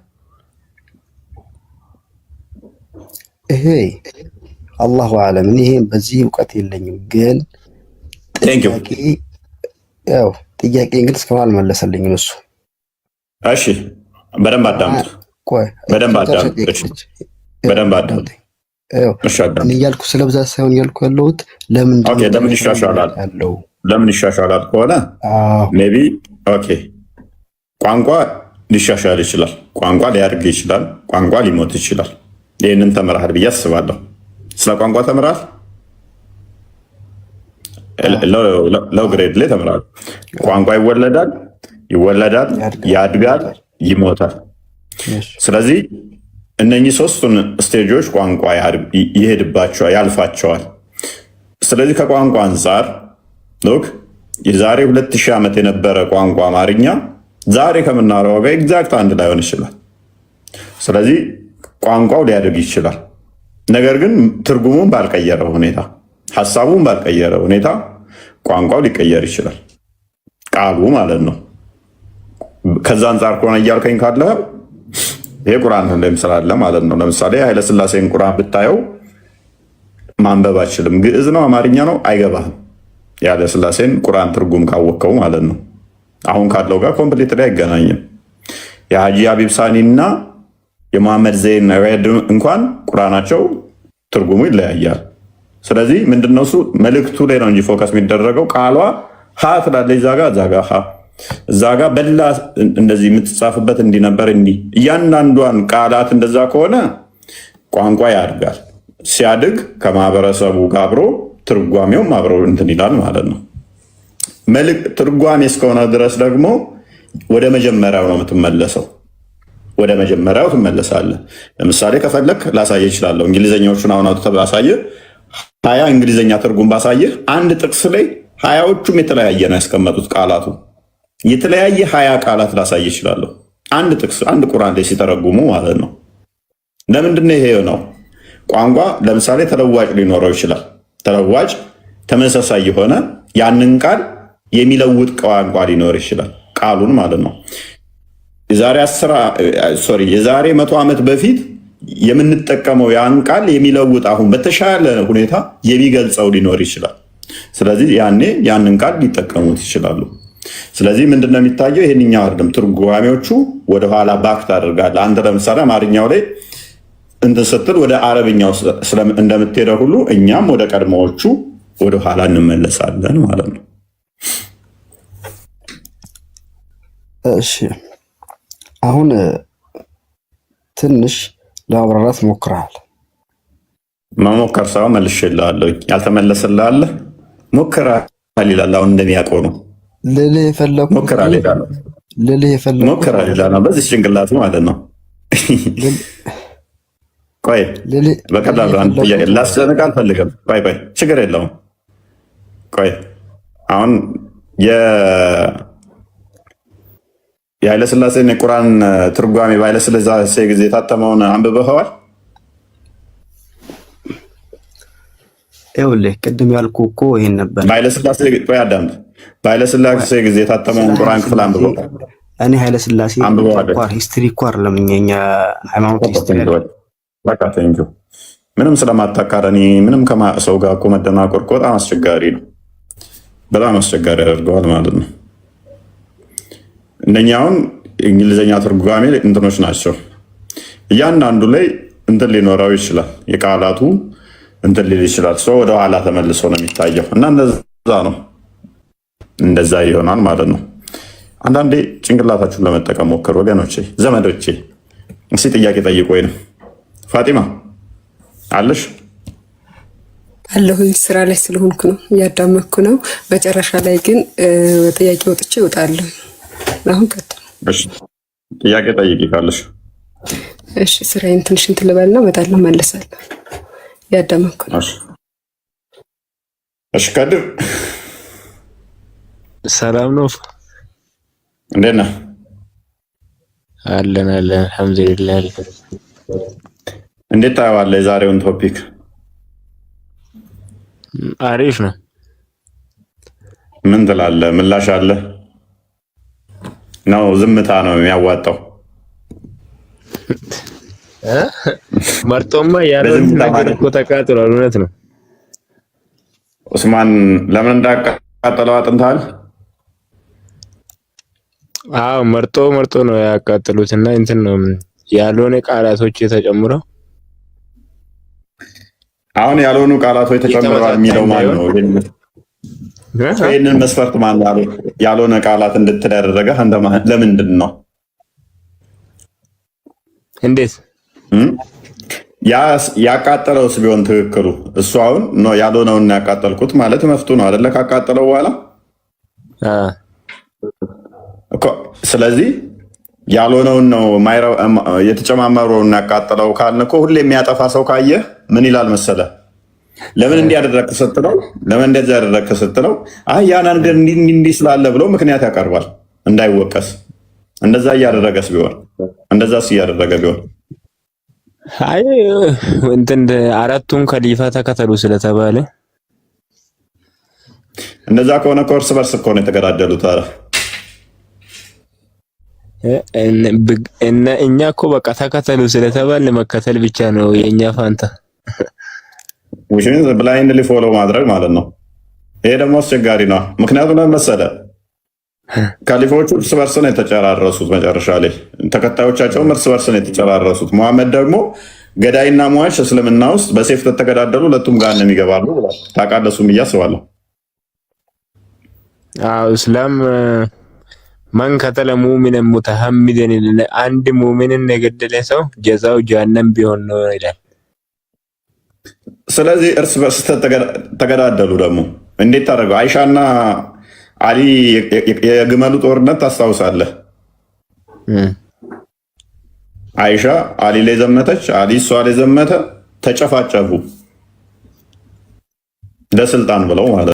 [SPEAKER 9] ይሄ አላሁ አለም። ይሄ በዚህ እውቀት የለኝም፣ ግን ጥያቄ እንግዲህ እስካሁን አልመለሰልኝም እሱ።
[SPEAKER 1] እሺ በደንብ አዳምጥ።
[SPEAKER 9] እኔ እያልኩ ስለ ብዛት ሳይሆን እያልኩ ያለሁት ለምን
[SPEAKER 1] ይሻሻላል ያለው ለምን ይሻሻላል ከሆነ ሜይ ቢ ቋንቋ ሊሻሻል ይችላል፣ ቋንቋ ሊያድግ ይችላል፣ ቋንቋ ሊሞት ይችላል። ይህንን ተምረሃል ብዬ አስባለሁ። ስለ ቋንቋ ተምረሃል? ለው ግሬድ ላይ ተምረሃል። ቋንቋ ይወለዳል፣ ያድጋል፣ ይሞታል። ስለዚህ እነኚህ ሶስቱን ስቴጆች ቋንቋ ይሄድባቸዋል፣ ያልፋቸዋል። ስለዚህ ከቋንቋ አንጻር ሎክ የዛሬ 2000 ዓመት የነበረ ቋንቋ አማርኛ ዛሬ ከምናወራው ጋር ኤግዛክት አንድ ላይሆን ይችላል። ስለዚህ ቋንቋው ሊያድግ ይችላል። ነገር ግን ትርጉሙን ባልቀየረ ሁኔታ፣ ሀሳቡን ባልቀየረ ሁኔታ ቋንቋው ሊቀየር ይችላል፣ ቃሉ ማለት ነው። ከዛ አንጻር ከሆነ እያልከኝ ካለ ይሄ ቁርአን ላይ ስላለ ማለት ነው። ለምሳሌ ኃይለስላሴን ቁርአን ብታየው ማንበብ አችልም። ግዕዝ ነው አማርኛ ነው አይገባህም። የኃይለስላሴን ቁርአን ትርጉም ካወቅከው ማለት ነው። አሁን ካለው ጋር ኮምፕሊት ላይ አይገናኝም። የሀጂ አቢብ ሳኒ እና የመሐመድ ዘይን ሬድ እንኳን ቁርአናቸው ትርጉሙ ይለያያል። ስለዚህ ምንድነው እሱ መልእክቱ ላይ ነው እንጂ ፎከስ የሚደረገው ቃሏ ሀ ትላለች፣ እዛ ጋ ሀ እዛ ጋ በላ እንደዚህ የምትጻፍበት እንዲነበር እንዲህ እያንዳንዷን ቃላት እንደዛ ከሆነ ቋንቋ ያድጋል። ሲያድግ ከማህበረሰቡ ጋር አብሮ ትርጓሜውም አብሮ እንትን ይላል ማለት ነው። ትርጓሜ እስከሆነ ድረስ ደግሞ ወደ መጀመሪያው ነው የምትመለሰው። ወደ መጀመሪያው ትመለሳለህ። ለምሳሌ ከፈለክ ላሳየ እችላለሁ። እንግሊዝኛዎቹን አሁን አውጥተህ ባሳየህ 20 እንግሊዝኛ ትርጉም ባሳየህ አንድ ጥቅስ ላይ 20ዎቹም የተለያየ ነው ያስቀመጡት ቃላቱ የተለያየ 20 ቃላት ላሳይ እችላለሁ። አንድ ጥቅስ አንድ ቁርአን ላይ ሲተረጉሙ ማለት ነው። ለምንድነው ይሄ ነው? ቋንቋ ለምሳሌ ተለዋጭ ሊኖረው ይችላል። ተለዋጭ ተመሳሳይ የሆነ ያንን ቃል የሚለውጥ ቋንቋ ሊኖር ይችላል፣ ቃሉን ማለት ነው። የዛሬ 100 ዓመት በፊት የምንጠቀመው ያን ቃል የሚለውጥ አሁን በተሻለ ሁኔታ የሚገልጸው ሊኖር ይችላል። ስለዚህ ያኔ ያንን ቃል ሊጠቀሙት ይችላሉ። ስለዚህ ምንድነው የሚታየው? ይሄንኛው አይደለም። ትርጓሜዎቹ ወደኋላ ባክ ታደርጋለህ። አንተ ለምሳሌ አማርኛው ላይ እንትን ስትል ወደ አረብኛው እንደምትሄደው ሁሉ እኛም ወደ ቀድሞዎቹ ወደኋላ እንመለሳለን ማለት ነው።
[SPEAKER 9] እሺ አሁን ትንሽ ለማብራራት ሞክረሃል።
[SPEAKER 1] መሞከር ሳይሆን መልሼልሃለሁ። ያልተመለሰልህ ሞክረሃል ይላል። አሁን እንደሚያውቀው ነው
[SPEAKER 9] ልልህ የፈለኩት
[SPEAKER 1] ሞክረሃል ይላል። ሞክረሃል ይላል በዚህ ጭንቅላቱ ማለት ነው። ቆይ በቀላሉ አንድ ጥያቄ ላስጨንቅ አልፈልግም። ቆይ ችግር የለውም። ቆይ አሁን የኃይለሥላሴን የቁርአን ትርጓሜ በኃይለሥላሴ ጊዜ የታተመውን አንብበኸዋል?
[SPEAKER 9] ይኸውልህ ቅድም ያልኩህ እኮ ይሄን ነበር።
[SPEAKER 1] በኃይለሥላሴ ጊዜ የታተመውን ቁርአን ክፍል አንብበዋል?
[SPEAKER 9] እኔ ኃይለሥላሴ ሂስትሪ እኮ አይደለም የእኛ ሃይማኖት ሂስትሪ
[SPEAKER 1] ምንም ስለማታቃረኒ ምንም ከሰው ጋር እኮ መደናቆር እኮ በጣም አስቸጋሪ ነው። በጣም አስቸጋሪ ያደርገዋል ማለት ነው። እነኛውን እንግሊዝኛ ትርጓሜ እንትኖች ናቸው። እያንዳንዱ ላይ እንትን ሊኖረው ይችላል። የቃላቱ እንትን ሊል ይችላል። ሰው ወደ ኋላ ተመልሶ ነው የሚታየው እና እንደዛ ነው። እንደዛ ይሆናል ማለት ነው። አንዳንዴ ጭንቅላታችሁን ለመጠቀም ሞክሩ ወገኖቼ፣ ዘመዶቼ። እስኪ ጥያቄ ጠይቁ። ወይንም ፋጢማ አለሽ?
[SPEAKER 2] አለሁኝ። ስራ ላይ ስለሆንኩ ነው እያዳመኩ ነው። መጨረሻ ላይ ግን ጥያቄ ወጥቼ እወጣለሁ። አሁን ቀጥል።
[SPEAKER 1] ጥያቄ ጠይቂ ካለሽ።
[SPEAKER 2] እሺ፣ ስራዬን ትንሽ እንትን ልበልና እመጣለሁ፣ መለሳለሁ። እያዳመኩ ነው።
[SPEAKER 1] እሺ፣ ከድር
[SPEAKER 10] ሰላም ነው?
[SPEAKER 1] እንዴት ነህ?
[SPEAKER 10] አለን አልሐምዱሊላህ።
[SPEAKER 1] እንዴት ታየዋለህ የዛሬውን ቶፒክ?
[SPEAKER 10] አሪፍ ነው።
[SPEAKER 1] ምን ትላለህ? ምላሽ አለ ነው? ዝምታ ነው የሚያዋጣው?
[SPEAKER 10] መርጦማ ያለው ነገር እኮ ተቃጥሏል። እውነት ነው።
[SPEAKER 1] ኡስማን ለምን እንዳቃጠለው አጥንታል?
[SPEAKER 10] አዎ መርጦ ነው ያቃጠሉት እና እንትን ነው ያልሆነ ቃላቶች ተጨምረው።
[SPEAKER 1] አሁን ያልሆኑ ቃላቶች ተጨምረዋል የሚለው ማን ነው? ይህንን መስፈርት ማን ያልሆነ ቃላት እንድትደረገ ለምንድን ነው?
[SPEAKER 10] እንዴት
[SPEAKER 1] ያቃጠለውስ ቢሆን ትክክሉ እሱ አሁን ነው ያልሆነውን ያቃጠልኩት ማለት መፍቱ ነው አይደለ? ካቃጠለው በኋላ ስለዚህ ያልሆነውን ነው የተጨማመረውን ያቃጠለው ካልን እኮ ሁሌ የሚያጠፋ ሰው ካየህ ምን ይላል መሰለ? ለምን እንዲያደረግክ ስትለው ለምን እንደዚህ ያደረግክ ስትለው አይ ያ ነገር እንዲህ ስላለ ብሎ ምክንያት ያቀርባል እንዳይወቀስ። እንደዛ እያደረገስ ቢሆን እንደዛስ እያደረገ ቢሆን
[SPEAKER 10] አይ እንትን አራቱን ከሊፋ ተከተሉ ስለተባለ
[SPEAKER 1] እንደዛ ከሆነ እርስ በርስ እኮ ነው የተገዳደሉት። ኧረ
[SPEAKER 10] እኛ እኮ በቃ ተከተሉ ስለተባለ መከተል ብቻ ነው የኛ ፋንታ።
[SPEAKER 1] ብላይንድሊ ፎሎ ማድረግ ማለት ነው። ይሄ ደግሞ አስቸጋሪ ነው። ምክንያቱም ለምን መሰለህ? ካሊፎቹ እርስ በርስ ነው የተጨራረሱት። መጨረሻ ላይ ተከታዮቻቸውም እርስ በርስ ነው የተጨራረሱት። መሐመድ ደግሞ ገዳይና ሟች እስልምና ውስጥ በሴፍ ተገዳደሉ፣ ሁለቱም ጋር ነው የሚገባሉ ብሏል። ታውቃለህ? እሱም ብዬ አስባለሁ።
[SPEAKER 10] እስላም ማን ከተለ ሙእሚንን ሙተሐሚደን አንድ ሙእሚንን የገደለ ሰው ጀዛው ጀሃነም ቢሆን ነው ይላል።
[SPEAKER 1] ስለዚህ እርስ በርስ ተገዳደሉ። ደግሞ እንዴት ታደርገው? አይሻና አሊ የግመሉ ጦርነት ታስታውሳለህ? አይሻ አሊ ላይ ዘመተች፣ አሊ እሷ ላይ ዘመተ፣ ተጨፋጨፉ ለስልጣን ብለው ማለት ነው።